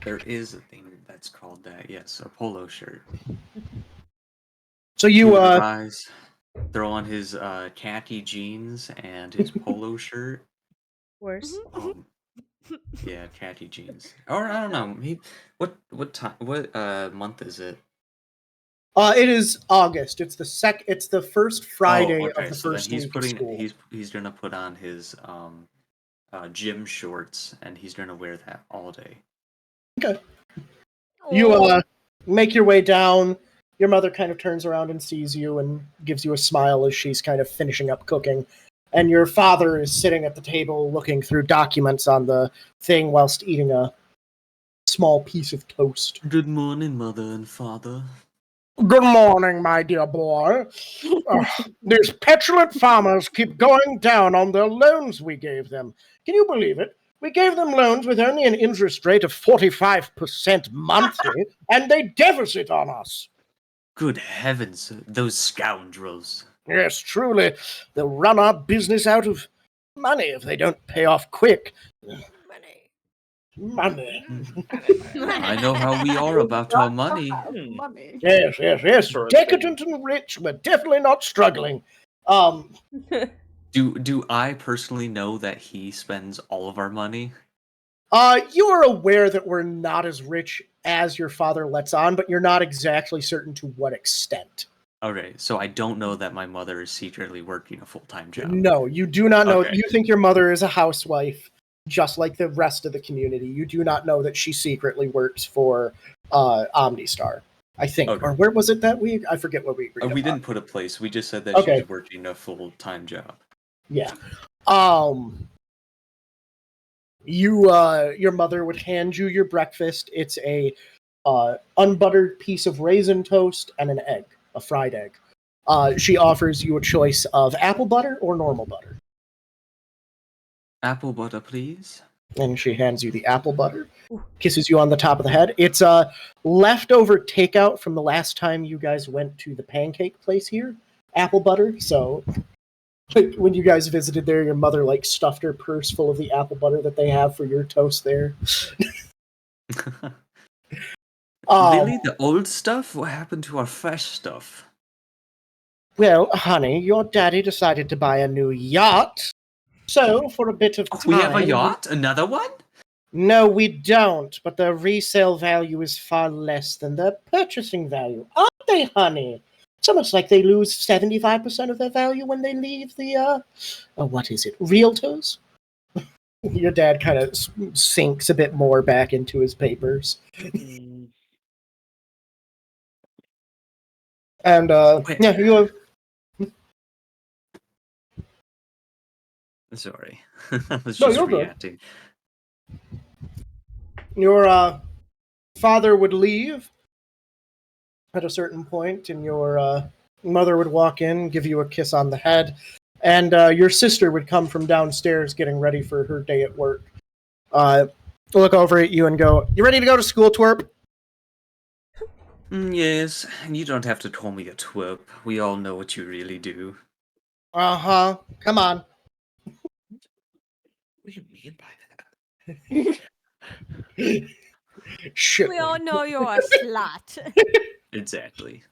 Speaker 5: There is a thing that's called that. Yes, a polo shirt.
Speaker 2: So
Speaker 5: He
Speaker 2: you
Speaker 5: would advise throw on his khaki jeans and his polo shirt.
Speaker 3: Worse.
Speaker 5: Yeah, khaki jeans. Or I don't know. What time? What month is it?
Speaker 2: it is August. It's the first Friday of the
Speaker 5: So then
Speaker 2: first
Speaker 5: he's
Speaker 2: week of school.
Speaker 5: he's gonna put on his gym shorts and he's gonna wear that all day.
Speaker 2: Okay. You make your way down. Your mother kind of turns around and sees you and gives you a smile as she's kind of finishing up cooking. And your father is sitting at the table looking through documents on the thing whilst eating a small piece of toast.
Speaker 5: Good morning, mother and father.
Speaker 2: Good morning, my dear boy. These petulant farmers keep going down on their loans we gave them. Can you believe it? We gave them loans with only an interest rate of 45% monthly, and they deficit on us.
Speaker 5: Good heavens, those scoundrels.
Speaker 2: Yes, truly. They'll run our business out of money if they don't pay off quick. Money.
Speaker 5: I know how we are about our money.
Speaker 1: Money.
Speaker 2: Yes.
Speaker 4: Sure
Speaker 2: Decadent and rich, but definitely not struggling.
Speaker 5: Do I personally know that he spends all of our money?
Speaker 2: You are aware that we're not as rich as your father lets on, but you're not exactly certain to what extent.
Speaker 5: Okay, so I don't know that my mother is secretly working a full-time job.
Speaker 2: No, you do not know.
Speaker 5: Okay.
Speaker 2: You think your mother is a housewife, just like the rest of the community. You do not know that she secretly works for OmniStar, I think.
Speaker 5: Okay.
Speaker 2: Or where was it that week? I forget what we agreed
Speaker 5: We
Speaker 2: upon.
Speaker 5: didn't put a place. We just said that
Speaker 2: Okay.
Speaker 5: she's working a full-time job.
Speaker 2: Yeah. Your mother would hand you your breakfast. It's a unbuttered piece of raisin toast and an egg. a fried egg. She offers you a choice of apple butter or normal butter.
Speaker 5: Apple butter, please.
Speaker 2: And she hands you the apple butter, kisses you on the top of the head. It's a leftover takeout from the last time you guys went to the pancake place here. Apple butter. So like, when you guys visited there, your mother like stuffed her purse full of the apple butter that they have for your toast there.
Speaker 5: Really? The old stuff? What happened to our fresh stuff?
Speaker 2: Well, honey, your daddy decided to buy a new yacht. So, for a bit of time...
Speaker 5: We have a yacht? Another one?
Speaker 2: No, we don't, but the resale value is far less than the purchasing value. Aren't they, honey? It's almost like they lose 75% of their value when they leave the, what is it, realtors? Your dad kind of sinks a bit more back into his papers. And, yeah, you have...
Speaker 5: Sorry. I was
Speaker 2: No,
Speaker 5: just
Speaker 2: you're good.
Speaker 5: reacting.
Speaker 2: Your father would leave at a certain point, and your mother would walk in, give you a kiss on the head, and your sister would come from downstairs getting ready for her day at work. Look over at you and go, "You ready to go to school, twerp?"
Speaker 5: Yes, and you don't have to call me a twerp. We all know what you really do.
Speaker 2: Uh-huh. Come on.
Speaker 4: What do you mean by that?
Speaker 2: Shit.
Speaker 7: We all know you're a slut.
Speaker 5: Exactly.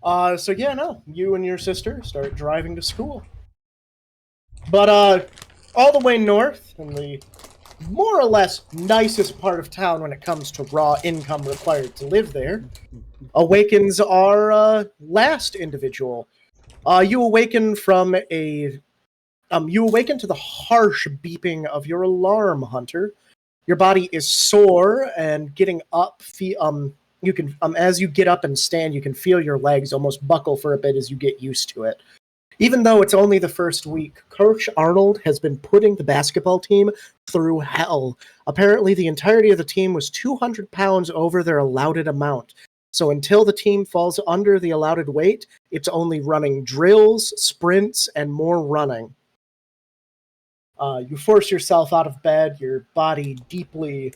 Speaker 2: So yeah, no. You and your sister start driving to school. But all the way north, in the more or less nicest part of town when it comes to raw income required to live there, awakens our last individual. You awaken from you awaken to the harsh beeping of your alarm, Hunter. Your body is sore and getting up. You can as you get up and stand, you can feel your legs almost buckle for a bit as you get used to it. Even though it's only the first week, Coach Arnold has been putting the basketball team through hell. Apparently, the entirety of the team was 200 pounds over their allowed amount. So until the team falls under the allowed weight, it's only running drills, sprints, and more running. You force yourself out of bed, your body deeply...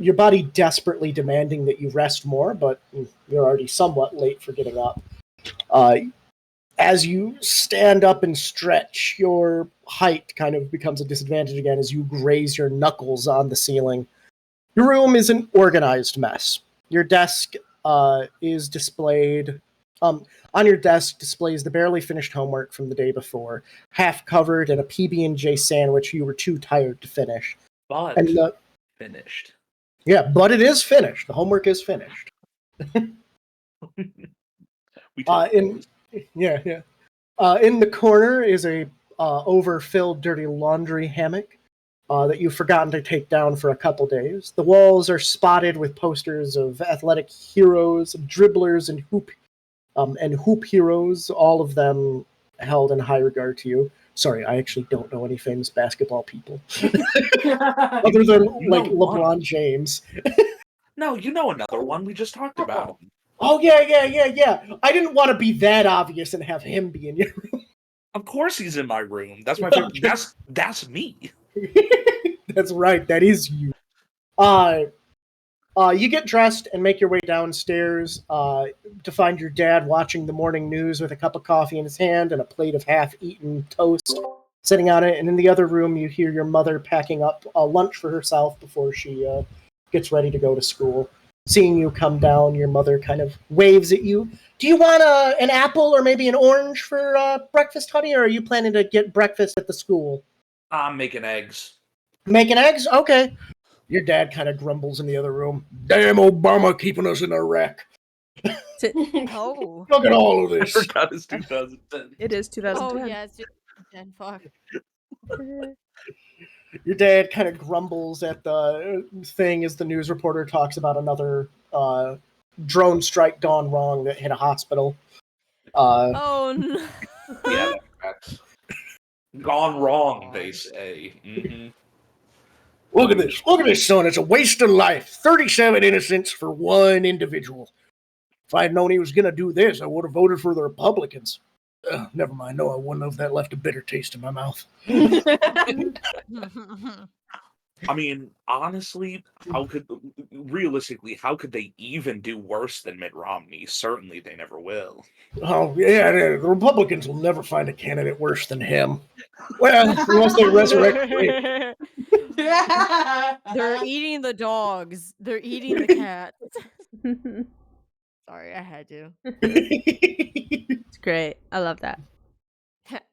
Speaker 2: your body desperately demanding that you rest more, but you're already somewhat late for getting up. As you stand up and stretch, your height kind of becomes a disadvantage again as you graze your knuckles on the ceiling. Your room is an organized mess. Your desk is displayed... on your desk displays the barely finished homework from the day before, half covered in a PB&J sandwich you were too tired to finish.
Speaker 4: But
Speaker 2: And
Speaker 4: finished.
Speaker 2: yeah, but it is finished. The homework is finished.
Speaker 4: We took
Speaker 2: In the corner is a overfilled dirty laundry hammock that you've forgotten to take down for a couple days. The walls are spotted with posters of athletic heroes, dribblers, and hoop heroes, all of them held in high regard to you. Sorry, I actually don't know any famous basketball people. Other than, like, LeBron James.
Speaker 4: No, you know another one we just talked about.
Speaker 2: Oh, yeah. I didn't want to be that obvious and have him be in your room.
Speaker 4: Of course he's in my room. That's my favorite. That's me.
Speaker 2: That's right, that is you. You get dressed and make your way downstairs to find your dad watching the morning news with a cup of coffee in his hand and a plate of half-eaten toast sitting on it. And in the other room, you hear your mother packing up lunch for herself before she gets ready to go to school. Seeing you come down, your mother kind of waves at you. Do you want an apple or maybe an orange for breakfast, honey, or are you planning to get breakfast at the school?
Speaker 4: I'm making eggs.
Speaker 2: Making eggs? Okay. Your dad kind of grumbles in the other room. Damn Obama keeping us in a wreck.
Speaker 7: Oh.
Speaker 2: Look at all of
Speaker 4: I
Speaker 2: this.
Speaker 4: forgot it's 2010.
Speaker 3: It is 2010.
Speaker 7: Oh, yes. Then fuck.
Speaker 2: Your dad kind of grumbles at the thing as the news reporter talks about another drone strike gone wrong that hit a hospital.
Speaker 7: Oh, no.
Speaker 4: Yeah, that's gone wrong, they say. Mm-hmm.
Speaker 2: Look at this, son. It's a waste of life. 37 innocents for one individual. If I had known he was going to do this, I would have voted for the Republicans. Never mind. No, I wouldn't have. That left a bitter taste in my mouth.
Speaker 4: I mean, honestly, realistically, how could they even do worse than Mitt Romney? Certainly, they never will.
Speaker 2: Oh, yeah, the Republicans will never find a candidate worse than him. Well, unless they resurrect Rick.
Speaker 7: They're eating the dogs. They're eating the cats. Sorry, I had to.
Speaker 3: It's great. I love that.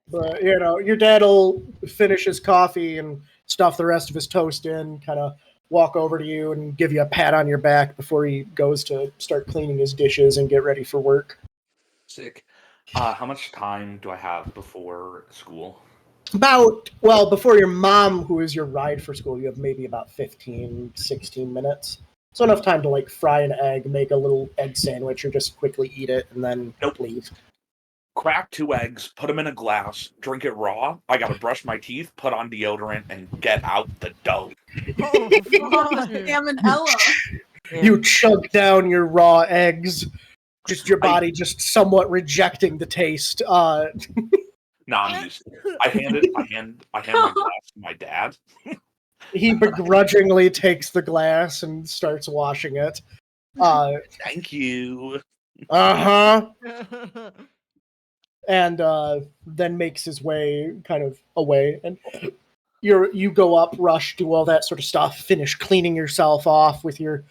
Speaker 2: But, your dad will finish his coffee and stuff the rest of his toast in, kind of walk over to you and give you a pat on your back before he goes to start cleaning his dishes and get ready for work.
Speaker 4: Sick. How much time do I have before school?
Speaker 2: Before your mom, who is your ride for school, you have maybe about 15, 16 minutes. So enough time to, like, fry an egg, make a little egg sandwich, or just quickly eat it, and then leave.
Speaker 4: Crack 2 eggs, put them in a glass, drink it raw. I gotta brush my teeth, put on deodorant, and get out the dough.
Speaker 1: Salmonella.
Speaker 2: You chug down your raw eggs, just your body just somewhat rejecting the taste.
Speaker 4: Nah, I'm used to it. I hand my glass to my dad.
Speaker 2: He begrudgingly takes the glass and starts washing it.
Speaker 4: Thank you.
Speaker 2: Uh-huh. And then makes his way kind of away. And you go up, rush, do all that sort of stuff, finish cleaning yourself off with your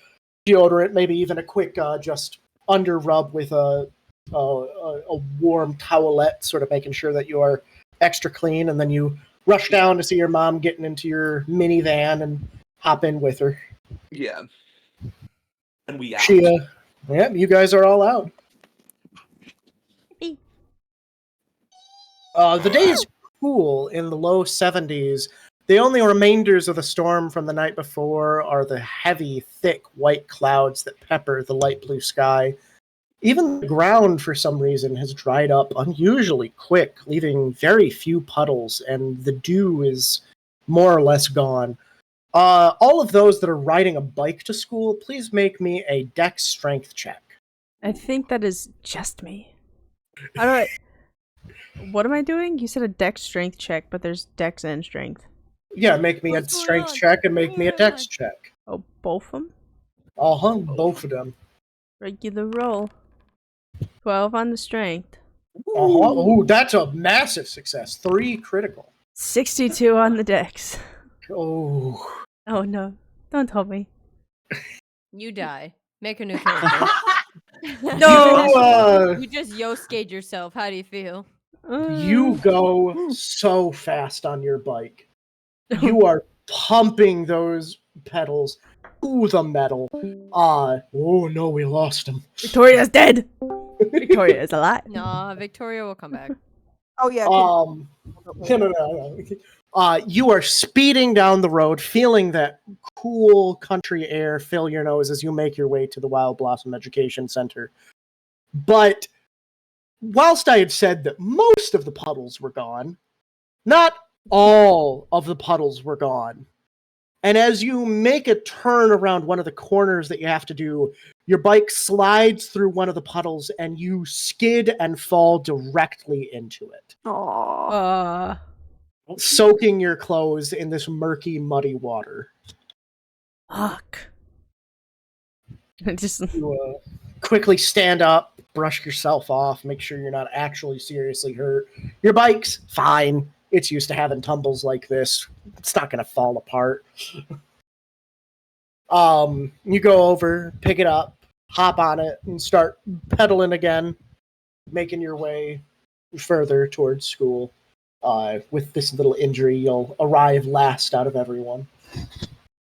Speaker 2: deodorant, maybe even a quick just under rub with a warm towelette, sort of making sure that you are extra clean, and then you rush down to see your mom getting into your minivan and hop in with her.
Speaker 4: Yeah. And we out.
Speaker 2: You guys are all out. The day is cool in the low 70s. The only remainders of the storm from the night before are the heavy, thick white clouds that pepper the light blue sky. Even the ground, for some reason, has dried up unusually quick, leaving very few puddles, and the dew is more or less gone. All of those that are riding a bike to school, please make me a dex strength check.
Speaker 3: I think that is just me. All right. What am I doing? You said a dex strength check, but there's dex and strength.
Speaker 2: Yeah, make me a
Speaker 7: What's going
Speaker 2: strength
Speaker 7: on?
Speaker 2: check and make me a dex check.
Speaker 3: Oh, both of them?
Speaker 2: Both of them.
Speaker 3: Regular roll. 12 on the strength.
Speaker 2: Oh, that's a massive success. 3 critical.
Speaker 3: 62 on the dex.
Speaker 2: Oh.
Speaker 3: Oh no. Don't tell me.
Speaker 7: You die. Make a new character.
Speaker 3: No!
Speaker 7: You just Yosuke yourself. How do you feel?
Speaker 2: You go so fast on your bike. You are pumping those pedals to the metal. Oh no, we lost him.
Speaker 3: Victoria's dead! Victoria is alive.
Speaker 7: Nah, Victoria will come back.
Speaker 1: Oh yeah.
Speaker 2: No. You are speeding down the road, feeling that cool country air fill your nose as you make your way to the Wild Blossom Education Center. But whilst I had said that most of the puddles were gone, not all of the puddles were gone. And as you make a turn around one of the corners that you have to do, your bike slides through one of the puddles and you skid and fall directly into it,
Speaker 1: Aww.
Speaker 2: soaking your clothes in this murky, muddy water.
Speaker 3: Fuck. Just
Speaker 2: You quickly stand up, brush yourself off, make sure you're not actually seriously hurt. Your bike's fine. It's used to having tumbles like this. It's not going to fall apart. You go over, pick it up, hop on it, and start pedaling again, making your way further towards school. With this little injury, you'll arrive last out of everyone.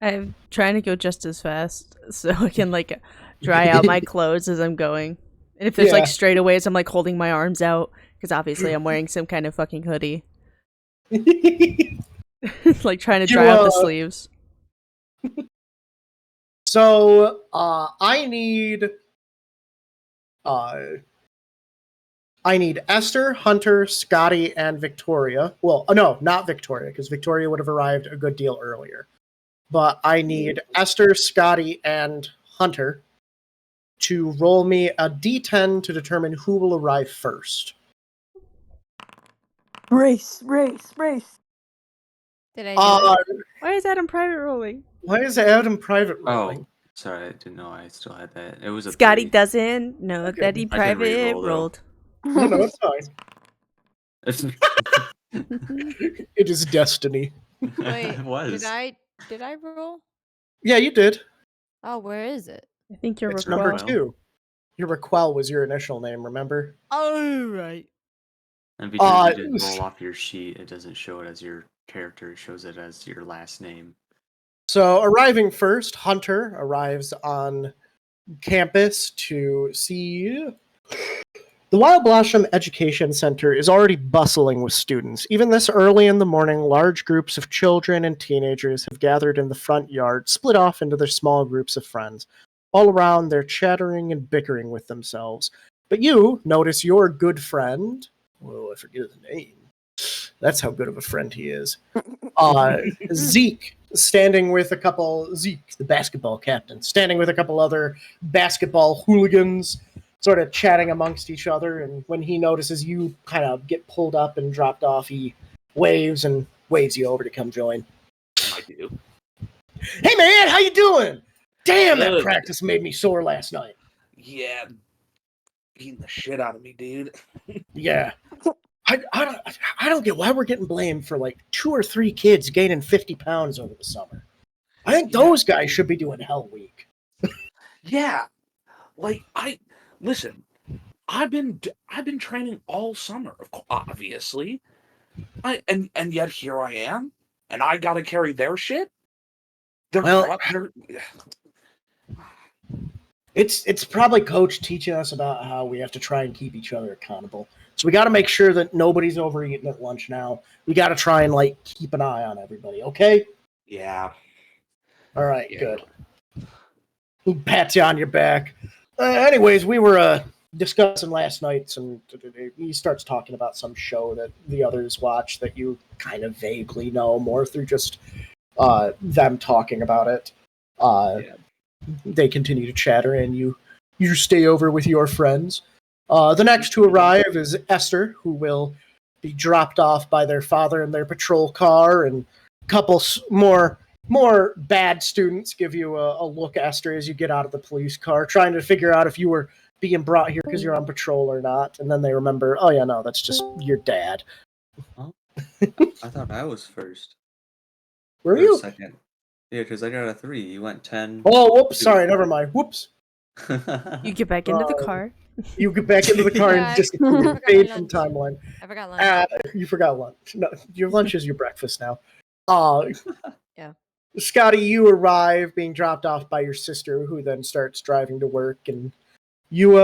Speaker 3: I'm trying to go just as fast so I can like dry out my clothes as I'm going. And if there's like straightaways, I'm like holding my arms out because obviously I'm wearing some kind of fucking hoodie. Like trying to dry out the sleeves.
Speaker 2: So I need Esther, Hunter, Scotty, and Victoria. Well, no, not Victoria, because Victoria would have arrived a good deal earlier. But I need Esther, Scotty, and Hunter to roll me a d10 to determine who will arrive first.
Speaker 1: Race, race, race.
Speaker 7: Did I do it?
Speaker 3: Why is Adam private rolling?
Speaker 2: Why is Adam private
Speaker 5: Oh,
Speaker 2: rolling?
Speaker 5: sorry, I didn't know I still had that. It was a
Speaker 3: Scotty
Speaker 5: 3.
Speaker 3: doesn't know
Speaker 2: Okay.
Speaker 3: that he
Speaker 5: I did
Speaker 3: private
Speaker 5: re-roll, though.
Speaker 3: rolled.
Speaker 2: No, no, it's fine. It is destiny.
Speaker 7: Wait,
Speaker 5: It was.
Speaker 7: did I roll?
Speaker 2: Yeah, you did.
Speaker 7: Oh, where is it?
Speaker 3: I think you're
Speaker 2: It's
Speaker 3: Raquel.
Speaker 2: number
Speaker 5: Raquel.
Speaker 2: 2. Your Raquel was your initial name, remember?
Speaker 7: Oh, right.
Speaker 5: And because you
Speaker 2: Uh,
Speaker 5: didn't roll off your sheet, it doesn't show it as your character. It shows it as your last name.
Speaker 2: So, arriving first, Hunter arrives on campus to see. The Wild Blossom Education Center is already bustling with students. Even this early in the morning, large groups of children and teenagers have gathered in the front yard, split off into their small groups of friends. All around, they're chattering and bickering with themselves. But you notice your good friend. Whoa, I forget his name. That's how good of a friend he is. Zeke, standing with a couple. Zeke, the basketball captain, standing with a couple other basketball hooligans, sort of chatting amongst each other. And when he notices you kind of get pulled up and dropped off, he waves you over to come join.
Speaker 4: I do.
Speaker 2: Hey man, how you doing? Damn, that
Speaker 4: Good.
Speaker 2: practice made me sore last night.
Speaker 4: Yeah, beating the shit out of me, dude.
Speaker 2: Yeah. I don't get why we're getting blamed for like 2 or 3 kids gaining 50 pounds over the summer. I think
Speaker 4: Yeah.
Speaker 2: those guys should be doing Hell Week.
Speaker 4: Yeah, like listen. I've been training all summer, obviously. And yet here I am, and I gotta carry their shit.
Speaker 2: Well, it's probably coach teaching us about how we have to try and keep each other accountable. So we got to make sure that nobody's overeating at lunch now. We got to try and like keep an eye on everybody. Okay.
Speaker 4: yeah.
Speaker 2: All right.
Speaker 4: Yeah.
Speaker 2: Good. He pats you on your back. Anyways, we were discussing last night, and he starts talking about some show that the others watch that you kind of vaguely know more through just them talking about it.
Speaker 4: Yeah.
Speaker 2: They continue to chatter, and you stay over with your friends. The next to arrive is Esther, who will be dropped off by their father in their patrol car, and a couple more bad students give you a look, Esther, as you get out of the police car, trying to figure out if you were being brought here because you're on patrol or not. And then they remember, oh yeah, no, that's just your dad.
Speaker 5: I thought I was first.
Speaker 2: Were
Speaker 5: Or
Speaker 2: you?
Speaker 5: second. Yeah, because I got a 3. You went 10.
Speaker 2: Oh, whoops, sorry, never mind. Whoops.
Speaker 3: You get back into the car.
Speaker 2: You get back into the car
Speaker 7: Yeah,
Speaker 2: and
Speaker 7: I
Speaker 2: disappear.
Speaker 7: forgot
Speaker 2: Fade
Speaker 7: my
Speaker 2: from
Speaker 7: lunch.
Speaker 2: timeline.
Speaker 7: I forgot lunch.
Speaker 2: You forgot lunch. No, your lunch is your breakfast now.
Speaker 7: Yeah.
Speaker 2: Scotty, you arrive being dropped off by your sister, who then starts driving to work. And you,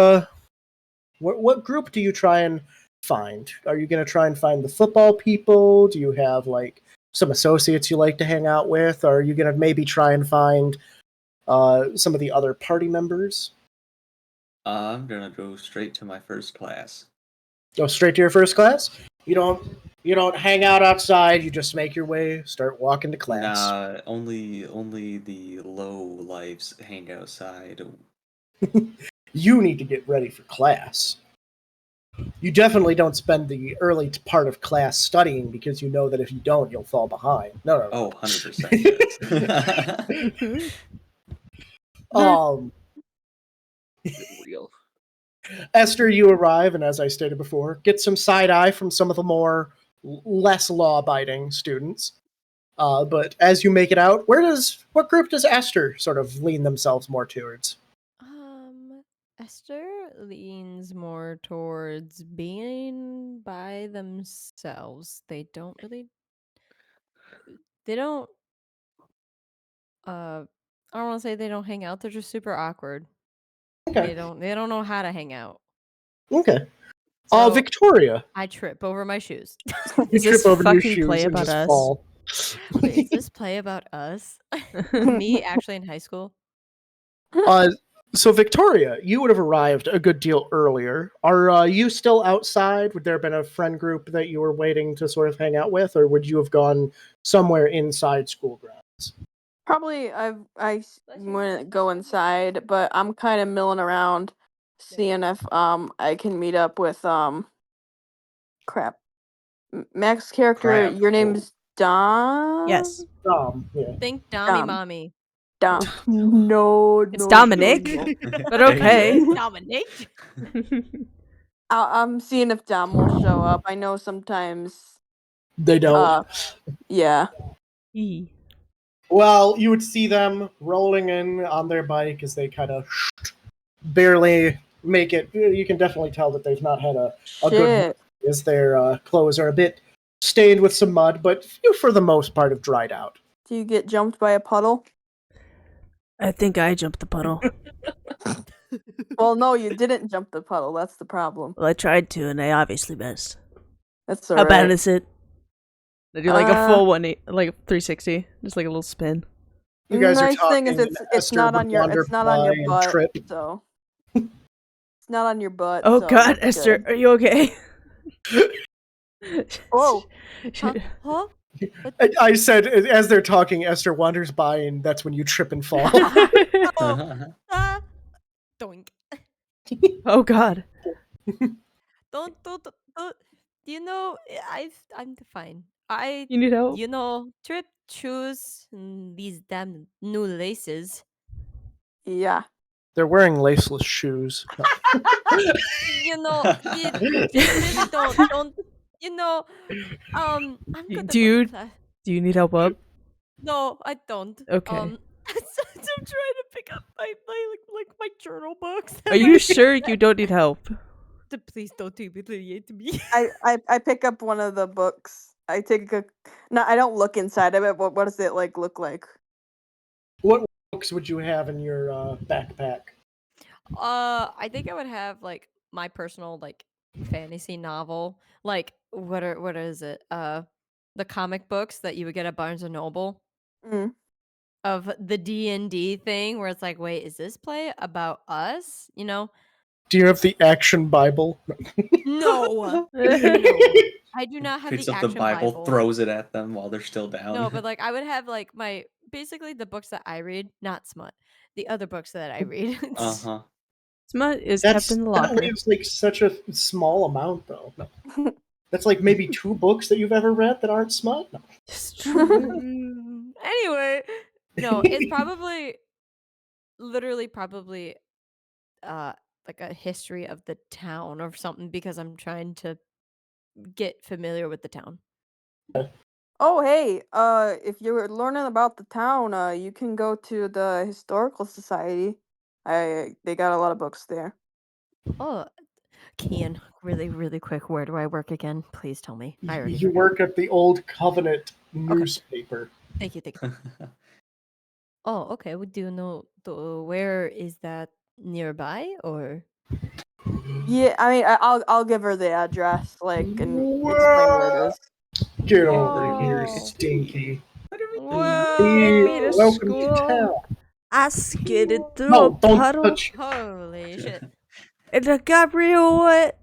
Speaker 2: what group do you try and find? Are you going to try and find the football people? Do you have like some associates you like to hang out with? Or are you going to maybe try and find some of the other party members?
Speaker 5: I'm gonna go straight to my first class.
Speaker 2: Go straight to your first class? You don't hang out outside, you just make your way, start walking to class.
Speaker 5: Nah, only the low lives hang outside.
Speaker 2: You need to get ready for class. You definitely don't spend the early part of class studying because you know that if you don't, you'll fall behind. No.
Speaker 5: Oh, 100%.
Speaker 4: Real.
Speaker 2: Esther, you arrive, and as I stated before, get some side eye from some of the more less law-abiding students. But as you make it out, what group does Esther sort of lean themselves more towards?
Speaker 7: Esther leans more towards being by themselves. They don't I don't want to say they don't hang out, they're just super awkward.
Speaker 2: Okay.
Speaker 7: They don't know how to hang out.
Speaker 2: Okay.
Speaker 7: So
Speaker 2: Victoria.
Speaker 7: I trip over my shoes.
Speaker 2: You
Speaker 3: Is this
Speaker 2: trip over your
Speaker 3: fucking
Speaker 2: shoes
Speaker 3: play
Speaker 2: and
Speaker 3: about
Speaker 2: just
Speaker 3: us?
Speaker 2: fall.
Speaker 7: Wait, is this play about us? Me actually in high school?
Speaker 2: So Victoria, you would have arrived a good deal earlier. Are you still outside? Would there have been a friend group that you were waiting to sort of hang out with, or would you have gone somewhere inside school grounds?
Speaker 1: Probably I
Speaker 7: Let's just
Speaker 1: wouldn't go inside, but I'm kind of milling around, seeing if I can meet up with crap. Max character,
Speaker 5: Crap.
Speaker 1: your name's Dom.
Speaker 3: Yes.
Speaker 2: Yeah.
Speaker 7: think Dommy
Speaker 1: Dom.
Speaker 7: Mommy.
Speaker 1: Dom. No,
Speaker 3: It's
Speaker 1: no,
Speaker 3: Dominic.
Speaker 1: no, no.
Speaker 3: But okay.
Speaker 7: Dominic.
Speaker 1: I'm seeing if Dom will show up. I know sometimes.
Speaker 2: They don't.
Speaker 1: Yeah.
Speaker 3: Eee.
Speaker 2: Well, you would see them rolling in on their bike as they kind of barely make it. You can definitely tell that they've not had a good
Speaker 1: Shit.
Speaker 2: as their clothes are a bit stained with some mud, but few for the most part have dried out.
Speaker 1: Do you get jumped by a puddle?
Speaker 3: I think I jumped the puddle.
Speaker 1: Well, no, you didn't jump the puddle. That's the problem.
Speaker 3: Well, I tried to, and I obviously missed.
Speaker 1: That's
Speaker 3: How
Speaker 1: alright.
Speaker 3: bad is it? I do like a full
Speaker 1: Uh,
Speaker 3: 180, like a 360, just like a little spin.
Speaker 2: You guys
Speaker 1: nice
Speaker 2: are
Speaker 1: thing
Speaker 2: talking.
Speaker 1: is
Speaker 2: and
Speaker 1: it's
Speaker 2: Esther
Speaker 1: not
Speaker 2: would
Speaker 1: on your
Speaker 2: wander by and
Speaker 1: butt,
Speaker 2: trip.
Speaker 1: so it's not on your butt.
Speaker 3: Oh
Speaker 1: so
Speaker 3: God,
Speaker 1: that's
Speaker 3: Esther,
Speaker 1: good.
Speaker 3: are you okay?
Speaker 1: Whoa.
Speaker 7: Huh? Huh?
Speaker 2: I said as they're talking, Esther wanders by, and that's when you trip and fall.
Speaker 7: Ah, doink.
Speaker 3: Oh God.
Speaker 7: Don't. You know, I'm fine.
Speaker 3: You need help?
Speaker 7: You know, trip shoes and these damn new laces.
Speaker 1: Yeah.
Speaker 2: They're wearing laceless shoes.
Speaker 7: You know, you really don't. You know, I'm gonna
Speaker 3: Dude.
Speaker 7: go to class.
Speaker 3: Do you need help up?
Speaker 7: No, I don't.
Speaker 3: Okay.
Speaker 7: I'm trying to pick up my journal books.
Speaker 3: Are you sure you don't need help?
Speaker 7: Please don't humiliate me.
Speaker 1: I pick up one of the books. I take a no. I don't look inside of it. What does it like look like?
Speaker 2: What books would you have in your backpack?
Speaker 7: I think I would have like my personal like fantasy novel. Like what is it? The comic books that you would get at Barnes and Noble
Speaker 1: Mm.
Speaker 7: of the D&D thing where it's like, wait, is this play about us? You know?
Speaker 2: Do you have the Action Bible?
Speaker 7: No. I do not have
Speaker 5: Picks
Speaker 7: the
Speaker 5: up the
Speaker 7: action
Speaker 5: Bible, throws it at them while they're still down.
Speaker 7: No, but like I would have like my basically the books that I read, not smut. The other books that I read.
Speaker 5: Uh-huh.
Speaker 3: Smut is
Speaker 2: That's
Speaker 3: kept in the
Speaker 2: that
Speaker 3: locker.
Speaker 2: leaves like such a small amount, though. No. That's like maybe 2 books that you've ever read that aren't smut. No.
Speaker 7: Anyway, no, it's probably literally probably like a history of the town or something because I'm trying to get familiar with the town.
Speaker 1: Oh hey, if you're learning about the town, you can go to the historical society. They got a lot of books there.
Speaker 7: Oh, Kian, really, really quick, where do I work again? Please tell me. I already
Speaker 2: You
Speaker 7: forgot.
Speaker 2: work at the Old Covenant newspaper.
Speaker 7: Thank you. Oh, okay. Well, do you know where is that nearby or?
Speaker 1: Yeah, I mean, I'll give her the address, like, and explain where it is.
Speaker 2: Get over here,
Speaker 7: Whoa.
Speaker 2: stinky.
Speaker 7: Whoa.
Speaker 2: Hey, welcome to town.
Speaker 3: I skidded through
Speaker 2: No,
Speaker 3: a
Speaker 2: don't
Speaker 3: puddle,
Speaker 2: touch.
Speaker 7: Holy shit.
Speaker 3: and I got real wet.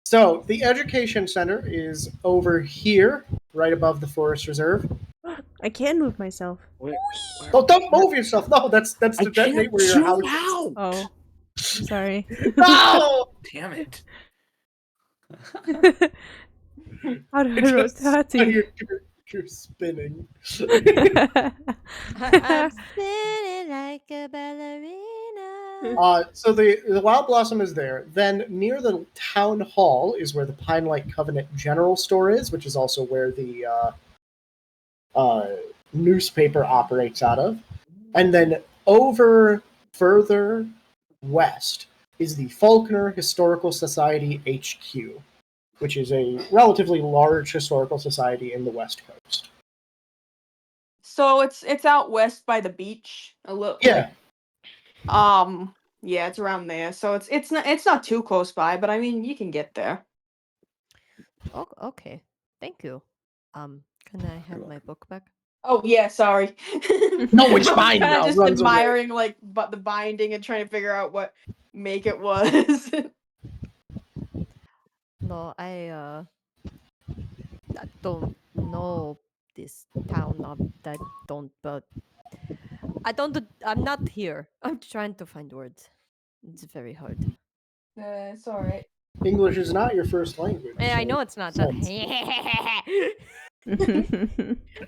Speaker 2: So the education center is over here, right above the forest reserve.
Speaker 3: I can move myself.
Speaker 2: Oh, don't move yourself. No, that's
Speaker 4: I
Speaker 2: the detonate
Speaker 4: can't
Speaker 2: where your
Speaker 4: zoom
Speaker 2: house.
Speaker 4: out.
Speaker 3: Oh, I'm sorry.
Speaker 2: No!
Speaker 4: Damn it.
Speaker 3: How do I
Speaker 2: Just
Speaker 3: roast Tati?
Speaker 2: you're spinning.
Speaker 7: I'm spinning like a ballerina.
Speaker 2: So the Wild Blossom is there. Then near the town hall is where the Pine Light Covenant General Store is, which is also where the newspaper operates out of. And then over further west is the Faulkner Historical Society HQ, which is a relatively large historical society in the West Coast.
Speaker 1: So it's out west by the beach a little.
Speaker 2: Yeah.
Speaker 1: Yeah, it's around there. So it's not too close by, but I mean you can get there.
Speaker 7: Oh, okay. Thank you. Can I have my book back?
Speaker 1: Oh yeah, sorry.
Speaker 2: No, it's
Speaker 1: I was
Speaker 2: fine
Speaker 1: kinda
Speaker 2: now,
Speaker 1: just
Speaker 2: runs away.
Speaker 1: admiring like but the binding and trying to figure out what make it was.
Speaker 7: No, I don't know this town that don't. But I don't. I'm not here. I'm trying to find words. It's very hard.
Speaker 1: It's alright.
Speaker 2: English is not your first language.
Speaker 7: And I
Speaker 2: so
Speaker 7: know it's not
Speaker 2: sense.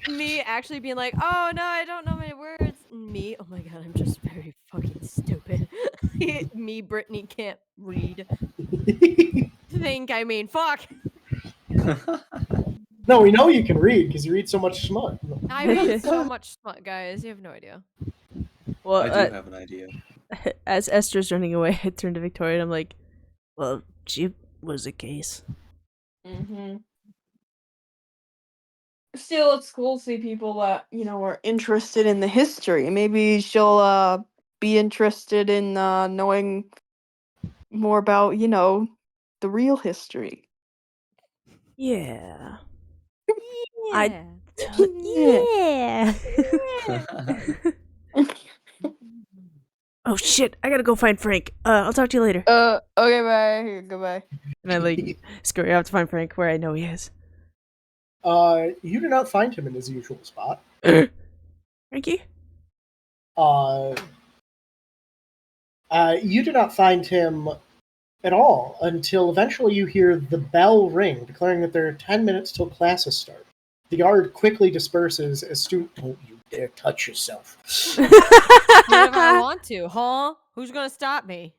Speaker 7: me actually being like, oh no, I don't know my words. Me, oh my god, I'm just very fucking stupid. Me, Brittany, can't read. Fuck.
Speaker 2: No, we know you can read because you read so much smut.
Speaker 7: I read so much smut, guys. You have no idea.
Speaker 3: Well,
Speaker 5: I do have an idea.
Speaker 3: as Esther's running away, I turn to Victoria and I'm like, well, she was a case.
Speaker 1: Mm-hmm. Still, it's cool to see people that, are interested in the history. Maybe she'll be interested in knowing more about, the real history.
Speaker 3: Yeah.
Speaker 7: Yeah.
Speaker 3: Yeah. Oh shit, I gotta go find Frank. I'll talk to you later.
Speaker 1: Okay, bye. Goodbye.
Speaker 3: And I scurry out to find Frank where I know he is.
Speaker 2: You do not find him in his usual spot.
Speaker 3: Frankie?
Speaker 2: You do not find him at all until eventually you hear the bell ring, declaring that there are 10 minutes till classes start. The guard quickly disperses as students. Don't you dare touch yourself.
Speaker 7: If I want to, huh? Who's gonna stop me?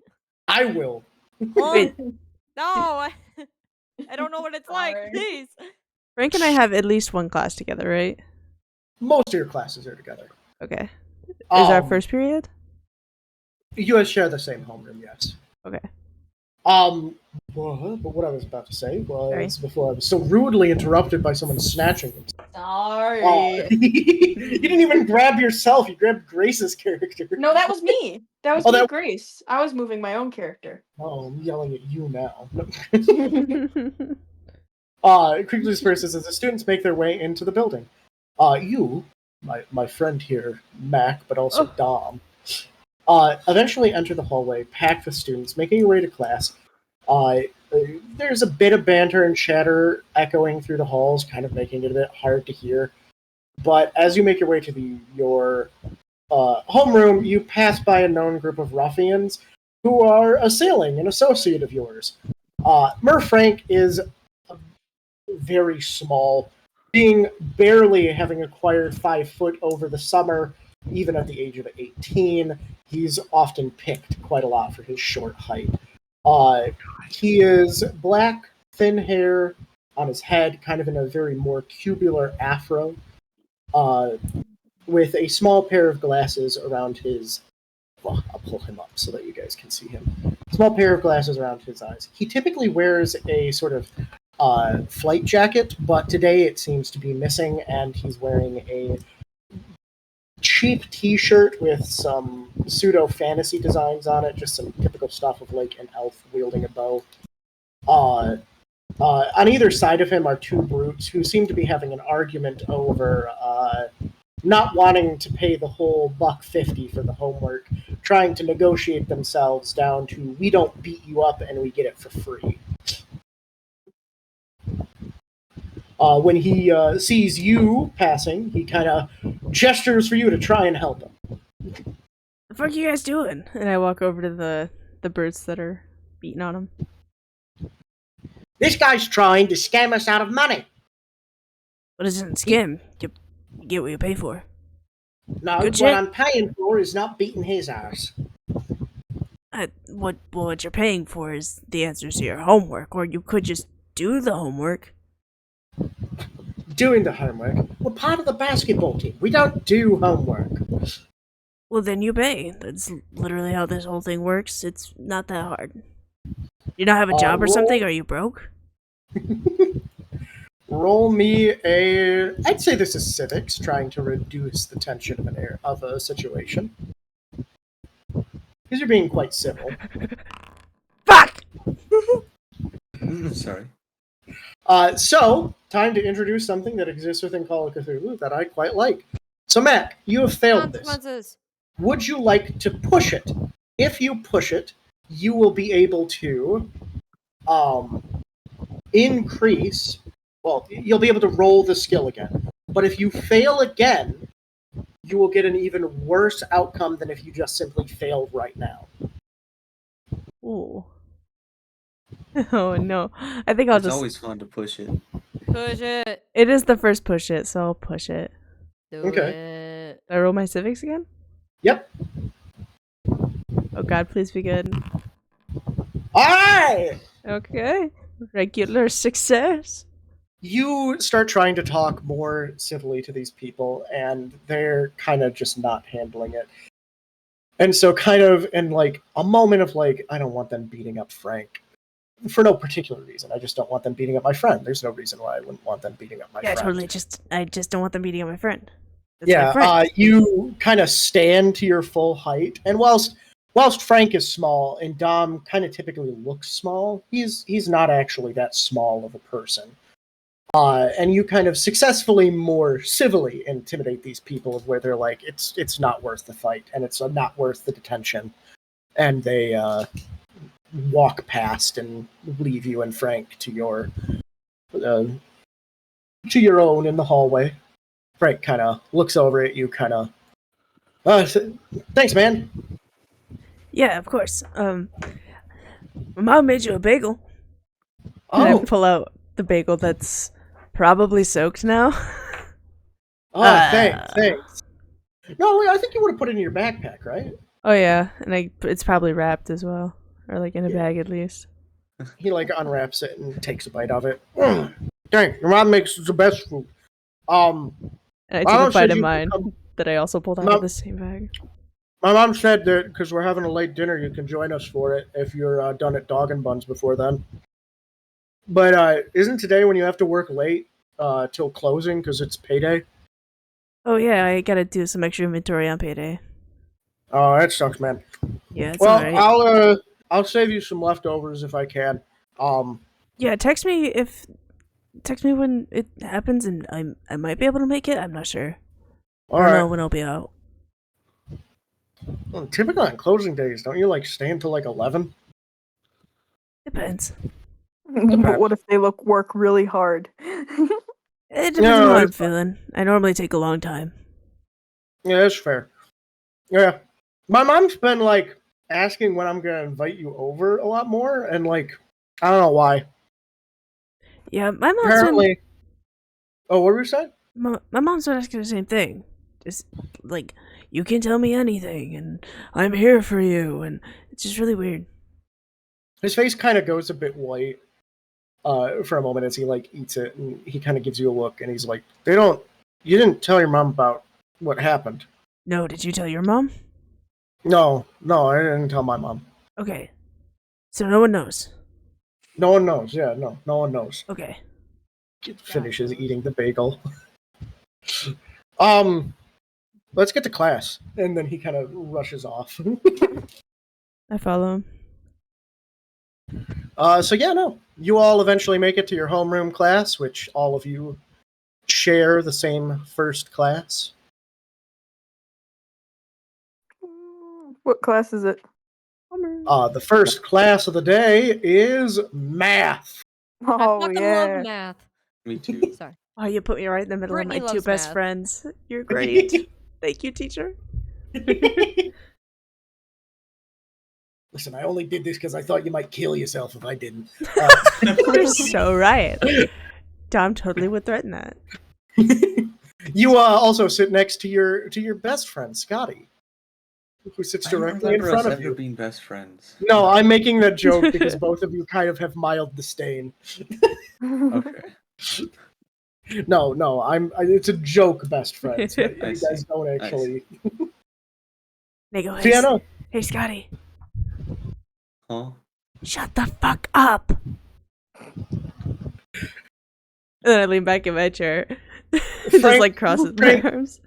Speaker 2: I will.
Speaker 7: Huh?
Speaker 3: Wait.
Speaker 7: No, I don't know what it's like.
Speaker 1: Sorry.
Speaker 7: Please.
Speaker 3: Frank and I have at least one class together, right?
Speaker 2: Most of your classes are together.
Speaker 3: Okay. Is our
Speaker 2: Um,
Speaker 3: first period?
Speaker 2: You guys share the same homeroom, yes.
Speaker 3: Okay.
Speaker 2: But what I was about to say was
Speaker 3: Sorry.
Speaker 2: before I was so rudely interrupted by someone snatching him.
Speaker 1: Sorry.
Speaker 2: You didn't even grab yourself. You grabbed Grace's character.
Speaker 1: No, that was me. That was
Speaker 2: Oh,
Speaker 1: me,
Speaker 2: that-
Speaker 1: Grace. I was moving my own character.
Speaker 2: Oh, I'm yelling at you now. Quickly disperses as the students make their way into the building. You, my friend here, Mac, but also Dom, eventually enter the hallway, packed with students, making your way to class. There's a bit of banter and chatter echoing through the halls, kind of making it a bit hard to hear. But as you make your way to your homeroom, you pass by a known group of ruffians who are assailing an associate of yours. Frank is very small, being barely having acquired 5 foot over the summer, even at the age of 18. He's often picked quite a lot for his short height. He is black, thin hair on his head, kind of in a very more cubular afro, with a small pair of glasses around his. Well, I'll pull him up so that you guys can see him. Small pair of glasses around his eyes. He typically wears a sort of flight jacket, but today it seems to be missing, and he's wearing a cheap t-shirt with some pseudo fantasy designs on it, just some typical stuff of like an elf wielding a bow. On either side of him are 2 brutes who seem to be having an argument over not wanting to pay the whole $1.50 for the homework, trying to negotiate themselves down to we don't beat you up and we get it for free. When he sees you passing, he kind of gestures for you to try and help him.
Speaker 3: The fuck are you guys doing? And I walk over to the birds that are beating on him.
Speaker 2: This guy's trying to scam us out of money.
Speaker 3: What is it, scam? You get what you pay for.
Speaker 2: No,
Speaker 3: Good
Speaker 2: what
Speaker 3: shit.
Speaker 2: I'm paying for is not beating his ass.
Speaker 3: What you're paying for is the answers to your homework, or you could just do the homework.
Speaker 2: Doing the homework. We're part of the basketball team. We don't do homework.
Speaker 3: Well, then you pay. That's literally how this whole thing works. It's not that hard. You don't have a job or
Speaker 2: roll-
Speaker 3: something? Are you broke?
Speaker 2: Roll me a. I'd say this is civics, trying to reduce the tension of a situation. Because you're being quite civil.
Speaker 3: Fuck!
Speaker 5: Sorry.
Speaker 2: So, time to introduce something that exists within Call of Cthulhu that I quite like. So, Mac, you have failed this.
Speaker 7: Consequences.
Speaker 2: Would you like to push it? If you push it, you will be able to increase. Well, you'll be able to roll the skill again. But if you fail again, you will get an even worse outcome than if you just simply failed right now.
Speaker 3: Ooh. Oh no. I think I'll
Speaker 5: It's
Speaker 3: just.
Speaker 5: always fun to push it.
Speaker 7: Push it.
Speaker 3: It is the first push it, so I'll push it.
Speaker 7: Do
Speaker 2: Okay.
Speaker 7: it.
Speaker 3: Do I roll my civics again?
Speaker 2: Yep.
Speaker 3: Oh god, please be good.
Speaker 2: Alright!
Speaker 3: Okay. Regular success.
Speaker 2: You start trying to talk more civilly to these people, and they're kind of just not handling it. And so, kind of in like a moment of like, I don't want them beating up Frank for no particular reason. I just don't want them beating up my friend. There's no reason why I wouldn't want them beating up my
Speaker 3: Yeah,
Speaker 2: friend.
Speaker 3: totally. I just don't want them beating up my friend. That's my
Speaker 2: Yeah,
Speaker 3: friend.
Speaker 2: you kind of stand to your full height, and whilst Frank is small and Dom kind of typically looks small, he's not actually that small of a person. And you kind of successfully, more civilly intimidate these people of where they're like, it's not worth the fight, and it's not worth the detention, and they walk past and leave you and Frank to your own in the hallway. Frank kind of looks over at you, kind of, thanks, man.
Speaker 3: Yeah, of course. My mom made you a bagel. And I
Speaker 2: Oh,
Speaker 3: pull out the bagel that's probably soaked now.
Speaker 2: thanks. No, wait, I think you would have put it in your backpack, right?
Speaker 3: Oh yeah, and it's probably wrapped as well, or like in a
Speaker 2: Yeah.
Speaker 3: bag at least.
Speaker 2: He like unwraps it and takes a bite of it. Dang, your mom makes the best food.
Speaker 3: And I
Speaker 2: My mom
Speaker 3: took a bite
Speaker 2: said
Speaker 3: of
Speaker 2: you could
Speaker 3: mine
Speaker 2: come-
Speaker 3: that I also pulled out
Speaker 2: Mom-
Speaker 3: of the same bag.
Speaker 2: My mom said that because we're having a late dinner, you can join us for it if you're done at Dog and Buns before then. But isn't today when you have to work late till closing because it's payday?
Speaker 3: Oh yeah, I gotta do some extra inventory on payday.
Speaker 2: Oh, that sucks, man.
Speaker 3: Yeah, it's
Speaker 2: Well,
Speaker 3: alright.
Speaker 2: I'll save you some leftovers if I can.
Speaker 3: Yeah, text me when it happens, and I might be able to make it. I'm not sure.
Speaker 2: All
Speaker 3: I don't know
Speaker 2: right.
Speaker 3: when I'll be out.
Speaker 2: Well, typically on closing days, don't you like stay until like 11?
Speaker 3: Depends.
Speaker 1: But what if they work really hard?
Speaker 3: It depends
Speaker 2: No,
Speaker 3: on how I'm
Speaker 2: it's fine.
Speaker 3: feeling. I normally take a long time.
Speaker 2: Yeah, that's fair. Yeah, my mom's been like asking when I'm gonna invite you over a lot more, and like I don't know why.
Speaker 3: Yeah, my mom's
Speaker 2: Apparently. Oh, what were you saying?
Speaker 3: my mom's been asking the same thing. Just like, you can tell me anything, and I'm here for you, and it's just really weird.
Speaker 2: His face kind of goes a bit white for a moment as he like eats it, and he kind of gives you a look, and he's like, you didn't tell your mom about what happened."
Speaker 3: No, did you tell your mom?
Speaker 2: No, I didn't tell my mom.
Speaker 3: Okay. So no one knows.
Speaker 2: No one knows. Yeah, no one knows.
Speaker 3: Okay.
Speaker 2: Finishes eating the bagel. Let's get to class, and then he kind of rushes off.
Speaker 3: I follow him.
Speaker 2: So yeah, no, you all eventually make it to your homeroom class, which all of you share the same first class.
Speaker 1: What class is it?
Speaker 2: The first class of the day is math.
Speaker 7: I
Speaker 1: Oh
Speaker 7: fucking
Speaker 1: yeah.
Speaker 7: love math.
Speaker 5: Me too.
Speaker 7: Sorry.
Speaker 3: Oh, you put me right in the middle
Speaker 7: Brittany
Speaker 3: of my two
Speaker 7: loves
Speaker 3: best
Speaker 7: math.
Speaker 3: friends. You're great. Thank you, teacher.
Speaker 2: Listen, I only did this because I thought you might kill yourself if I didn't.
Speaker 3: You're so right. Dom totally would threaten that.
Speaker 2: You also sit next to your best friend, Scotty, who sits
Speaker 5: I don't
Speaker 2: directly in
Speaker 5: remember
Speaker 2: front
Speaker 5: us
Speaker 2: of
Speaker 5: ever
Speaker 2: you.
Speaker 5: being best friends.
Speaker 2: No, I'm making that joke because both of you kind of have mild disdain.
Speaker 5: Okay.
Speaker 2: No, it's a joke, best friends. But
Speaker 5: I
Speaker 2: you
Speaker 5: see.
Speaker 2: guys don't actually.
Speaker 3: They go,
Speaker 2: So yeah, no.
Speaker 3: hey, Scotty,
Speaker 5: Huh?
Speaker 3: shut the fuck up. And then I lean back in my chair. Just
Speaker 2: Frank-
Speaker 3: like crosses
Speaker 2: Frank-
Speaker 3: my arms.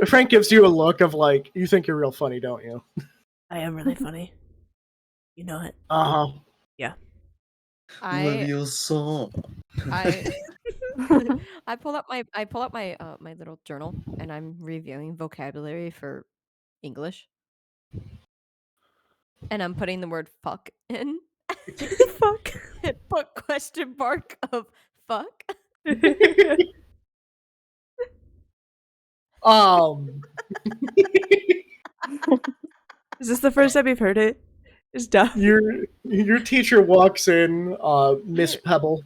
Speaker 2: Frank gives you a look of like, you think you're real funny, don't you?
Speaker 3: I am really funny. You know it.
Speaker 2: Uh huh.
Speaker 7: I
Speaker 5: Leviosa.
Speaker 7: I pull up my my little journal and I'm reviewing vocabulary for English. And I'm putting the word fuck in.
Speaker 3: Fuck.
Speaker 7: And put question mark of fuck.
Speaker 2: Um,
Speaker 3: Is this the first time you've heard it? It's dumb.
Speaker 2: your teacher walks in, Miss Pebble.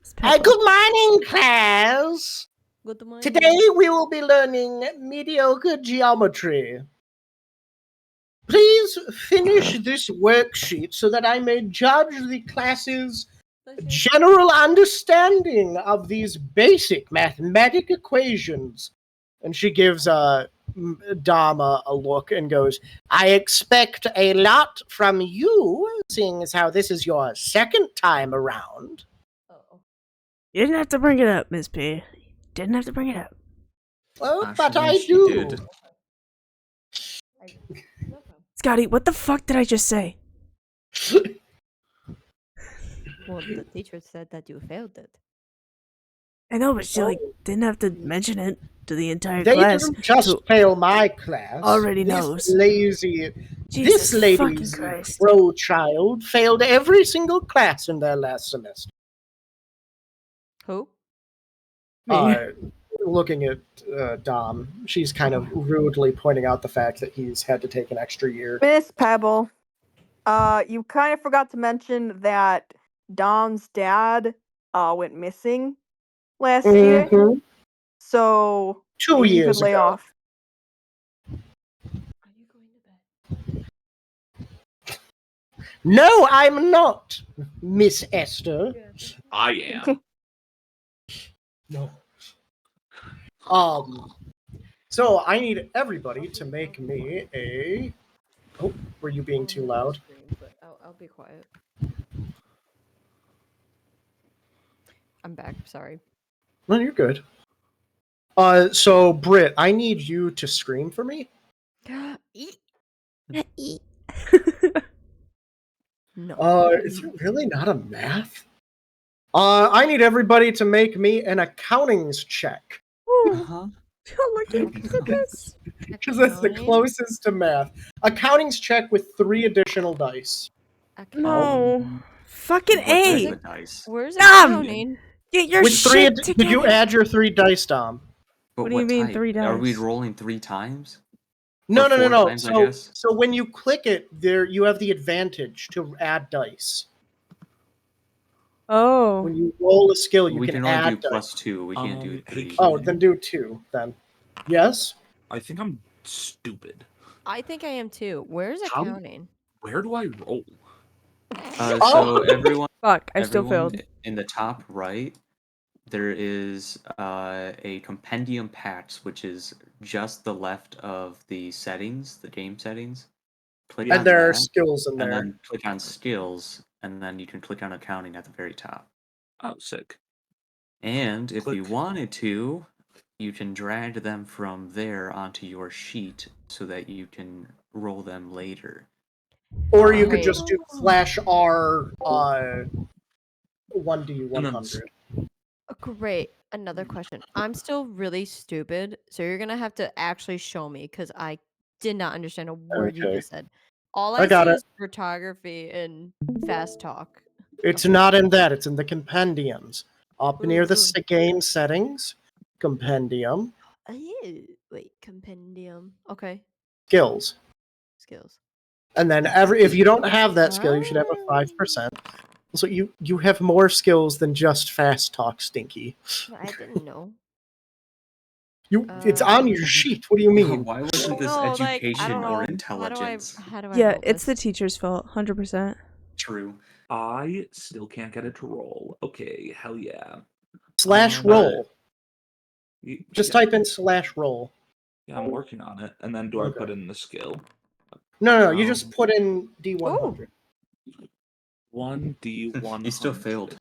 Speaker 3: It's Peppa.
Speaker 2: Good morning, class.
Speaker 7: Good morning.
Speaker 2: Today we will be learning mediocre geometry. Please finish this worksheet so that I may judge the class's general understanding of these basic mathematic equations. And she gives Dama a look and goes, I expect a lot from you, seeing as how this is your second time around.
Speaker 6: Oh.
Speaker 3: You didn't have to bring it up, Miss P. Didn't have to bring it up.
Speaker 2: Oh, but
Speaker 5: Actually,
Speaker 2: I
Speaker 5: she
Speaker 2: do.
Speaker 5: did.
Speaker 3: Scotty, what the fuck did I just say?
Speaker 7: Well, the teacher said that you failed it.
Speaker 3: I know, but she didn't have to mention it to the entire
Speaker 2: They
Speaker 3: class.
Speaker 2: didn't just
Speaker 3: who
Speaker 2: fail my class.
Speaker 3: already
Speaker 2: This
Speaker 3: knows.
Speaker 2: Lazy,
Speaker 3: Jesus
Speaker 2: this
Speaker 3: fucking
Speaker 2: lady's
Speaker 3: Christ.
Speaker 2: pro child failed every single class in their last semester.
Speaker 7: Who?
Speaker 3: Me.
Speaker 2: Looking at Dom, she's kind of rudely pointing out the fact that he's had to take an extra year.
Speaker 1: Miss Pebble, you kind of forgot to mention that Dom's dad went missing last year,
Speaker 2: Mhm.
Speaker 1: so
Speaker 2: 2
Speaker 1: maybe you could
Speaker 2: years
Speaker 1: lay
Speaker 2: ago.
Speaker 1: off.
Speaker 6: Are you going to bed?
Speaker 2: No, I'm not, Miss Esther.
Speaker 4: I am.
Speaker 2: No. So I need everybody to make me a. Oh, were you being too loud?
Speaker 7: I'll be quiet. I'm back. Sorry.
Speaker 2: No, you're good. So Britt, I need you to scream for me.
Speaker 7: No.
Speaker 2: Is it really not a math? I need everybody to make me an accountings check.
Speaker 5: Uh-huh.
Speaker 3: Look at this.
Speaker 2: Because that's the
Speaker 7: Accounting?
Speaker 2: closest to math. Accountings check with 3 additional dice.
Speaker 3: No. Fucking
Speaker 5: What type
Speaker 3: A.
Speaker 5: of dice?
Speaker 7: Where's
Speaker 3: Dom!
Speaker 7: accounting?
Speaker 3: Get your
Speaker 2: With
Speaker 3: shit
Speaker 2: did you
Speaker 3: together.
Speaker 2: add your 3 dice, Dom?
Speaker 5: But
Speaker 3: What do you mean,
Speaker 5: type?
Speaker 3: 3
Speaker 5: Are we
Speaker 3: dice?
Speaker 5: rolling 3 times?
Speaker 2: No,
Speaker 5: Or
Speaker 2: no, no,
Speaker 5: 4
Speaker 2: no.
Speaker 5: times, I guess?
Speaker 2: So when you click it, there you have the advantage to add dice.
Speaker 3: Oh.
Speaker 2: When you roll a skill, you
Speaker 5: We
Speaker 2: can
Speaker 5: can only
Speaker 2: add
Speaker 5: do
Speaker 2: dice.
Speaker 5: +2. We can't do
Speaker 4: Hey,
Speaker 5: 3.
Speaker 2: Oh, then do 2 then. Yes?
Speaker 4: I think I'm stupid.
Speaker 7: I think I am too. Where's
Speaker 4: How-
Speaker 7: accounting?
Speaker 4: Where do I roll?
Speaker 5: So everyone,
Speaker 3: Fuck, I still
Speaker 5: everyone
Speaker 3: failed.
Speaker 5: in the top right, there is a compendium packs, which is just the left of the settings, the game settings. Click
Speaker 4: Yeah.
Speaker 5: on
Speaker 2: And there are
Speaker 5: that,
Speaker 2: skills in
Speaker 5: and
Speaker 2: there.
Speaker 5: then click on skills, and then you can click on accounting at the very top.
Speaker 4: Oh, sick.
Speaker 5: And if you
Speaker 4: Click.
Speaker 5: wanted to, you can drag them from there onto your sheet so that you can roll them later.
Speaker 2: Or you could
Speaker 7: Wait.
Speaker 2: just do /R 1D100.
Speaker 7: Great. Another question. I'm still really stupid, so you're gonna have to actually show me because I did not understand a word you
Speaker 2: Okay.
Speaker 7: just said. All
Speaker 2: I
Speaker 7: I,
Speaker 2: got
Speaker 7: see
Speaker 2: it.
Speaker 7: is photography and fast talk.
Speaker 2: It's
Speaker 7: Okay.
Speaker 2: not in that, it's in the compendiums. Up near the
Speaker 7: Ooh.
Speaker 2: game settings, compendium,
Speaker 7: Wait, compendium. Okay,
Speaker 2: skills.
Speaker 7: skills.
Speaker 2: And then if you don't have that skill, you should have a 5%. So you have more skills than just fast talk, Stinky.
Speaker 7: I didn't know.
Speaker 2: It's on your sheet. What do you mean?
Speaker 5: Why wasn't this
Speaker 7: No, like, I
Speaker 5: education
Speaker 7: don't
Speaker 5: or
Speaker 7: know.
Speaker 5: intelligence?
Speaker 7: How do I
Speaker 3: Yeah,
Speaker 7: roll
Speaker 3: it's the
Speaker 7: this?
Speaker 3: teacher's fault. 100%.
Speaker 5: True.
Speaker 4: I still can't get it to roll. Okay, hell yeah.
Speaker 2: /roll. Just
Speaker 4: yeah,
Speaker 2: type in /roll.
Speaker 4: Yeah, I'm working on it. And then do I
Speaker 2: Okay.
Speaker 4: put in the skill?
Speaker 2: No, you just put in D100.
Speaker 4: 1D100.
Speaker 5: You still failed.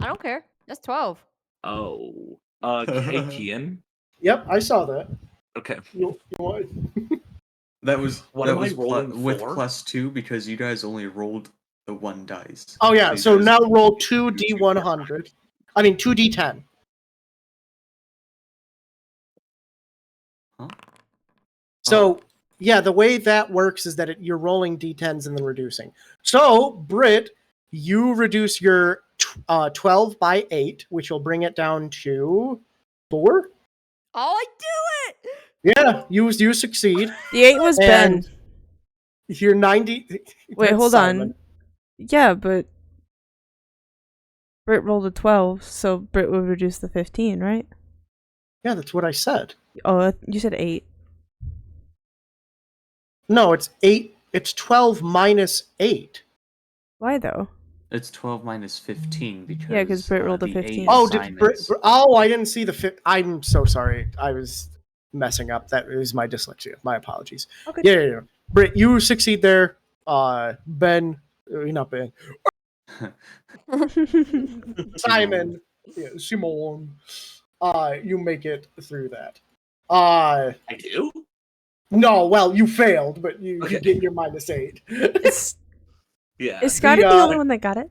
Speaker 7: I don't care. That's 12.
Speaker 4: Oh. Hey, Kian.
Speaker 2: Yep, I saw that.
Speaker 4: Okay.
Speaker 2: You want-
Speaker 5: That was
Speaker 4: What
Speaker 5: that
Speaker 4: am I
Speaker 5: was
Speaker 4: rolling
Speaker 5: with
Speaker 4: for?
Speaker 5: +2 because you guys only rolled the 1 dice.
Speaker 2: Oh yeah,
Speaker 5: you
Speaker 2: so
Speaker 5: guys
Speaker 2: now roll
Speaker 5: do
Speaker 2: 2
Speaker 5: two
Speaker 2: D100. I mean 2 D10.
Speaker 5: Huh?
Speaker 2: So yeah, the way that works is that you're rolling D10s and then reducing. So Britt, you reduce your 12 by 8, which will bring it down to 4.
Speaker 7: Oh, I do it!
Speaker 2: Yeah, you succeed.
Speaker 3: The 8 was Ben.
Speaker 2: And you're 90.
Speaker 3: Wait,
Speaker 2: That's
Speaker 3: hold
Speaker 2: Simon.
Speaker 3: on. Yeah, but Britt rolled a 12, so Britt would reduce the 15, right?
Speaker 2: Yeah, that's what I said.
Speaker 3: Oh, you said 8.
Speaker 2: No, it's 8. It's 12 minus 8.
Speaker 3: Why though?
Speaker 5: It's 12 minus 15 because
Speaker 3: Yeah, 'cause Britt rolled a
Speaker 5: the
Speaker 3: 15.
Speaker 5: 8
Speaker 2: Oh,
Speaker 5: is
Speaker 2: did
Speaker 5: Simon's.
Speaker 2: I didn't see the. I'm so sorry. I was messing up. That is my dyslexia. My apologies.
Speaker 3: Okay.
Speaker 2: Yeah. Britt, you succeed there. Ben, not Ben. Simon, yeah, Simone. You make it through that.
Speaker 4: I do.
Speaker 2: No, well, you failed, but you
Speaker 4: Okay.
Speaker 2: get your minus 8.
Speaker 3: Is
Speaker 4: Yeah.
Speaker 3: Scotty the
Speaker 2: the,
Speaker 3: only one that got it?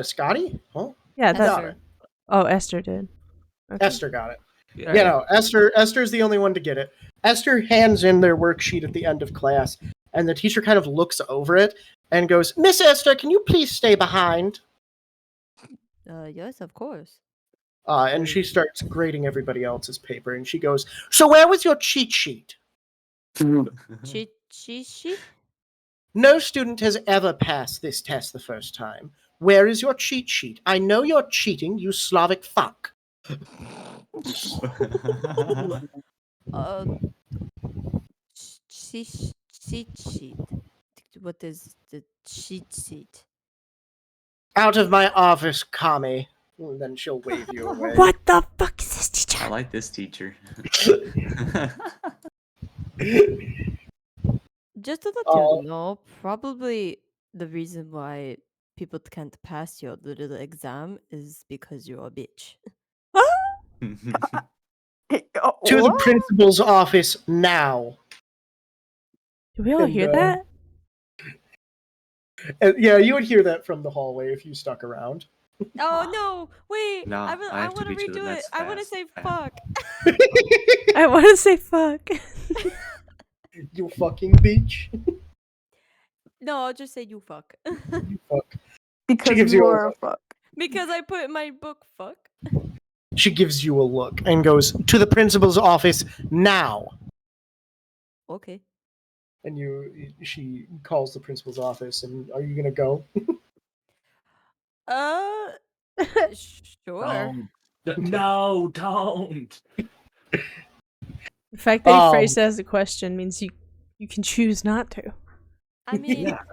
Speaker 2: Scotty? Huh?
Speaker 3: Yeah,
Speaker 2: Who
Speaker 3: that.
Speaker 2: got
Speaker 7: Esther.
Speaker 2: it?
Speaker 3: Oh, Esther did. Okay.
Speaker 2: Esther got it.
Speaker 4: Yeah.
Speaker 2: You know, Esther's the only one to get it. Esther hands in their worksheet at the end of class, and the teacher kind of looks over it and goes, Miss Esther, can you please stay behind?
Speaker 7: Yes, of course.
Speaker 2: And she starts grading everybody else's paper, and she goes, so where was your cheat sheet?
Speaker 7: She?
Speaker 2: No student has ever passed this test the first time. Where is your cheat sheet? I know you're cheating, you Slavic fuck.
Speaker 7: Cheat sheet. What is the cheat sheet?
Speaker 2: Out of my office, commie. And then she'll wave you away.
Speaker 3: What the fuck is this teacher?
Speaker 5: I like this teacher.
Speaker 7: Just to let
Speaker 2: Oh.
Speaker 7: you know, probably the reason why people can't pass your little exam is because you're a bitch.
Speaker 2: To the principal's office now.
Speaker 3: Do we all
Speaker 2: And,
Speaker 3: hear that?
Speaker 2: Yeah, you would hear that from the hallway if you stuck around.
Speaker 7: Oh no! Wait,
Speaker 5: No, I have to
Speaker 7: want to
Speaker 5: be to the
Speaker 7: redo it.
Speaker 5: next
Speaker 7: I want to
Speaker 5: fast.
Speaker 7: say
Speaker 5: Yeah.
Speaker 7: fuck.
Speaker 3: I want to say fuck.
Speaker 2: You fucking bitch.
Speaker 7: No, I'll just say you fuck.
Speaker 2: You fuck.
Speaker 1: Because
Speaker 2: gives
Speaker 1: you
Speaker 2: you a
Speaker 1: are a
Speaker 2: look.
Speaker 1: fuck.
Speaker 7: Because I put in my book fuck.
Speaker 2: She gives you a look and goes, to the principal's office now.
Speaker 7: Okay.
Speaker 2: And she calls the principal's office, and are you gonna go?
Speaker 7: Sure.
Speaker 4: No, don't.
Speaker 3: The fact that he
Speaker 2: Um,
Speaker 3: phrased it as a question means you can choose not to.
Speaker 7: I mean,
Speaker 4: Yeah.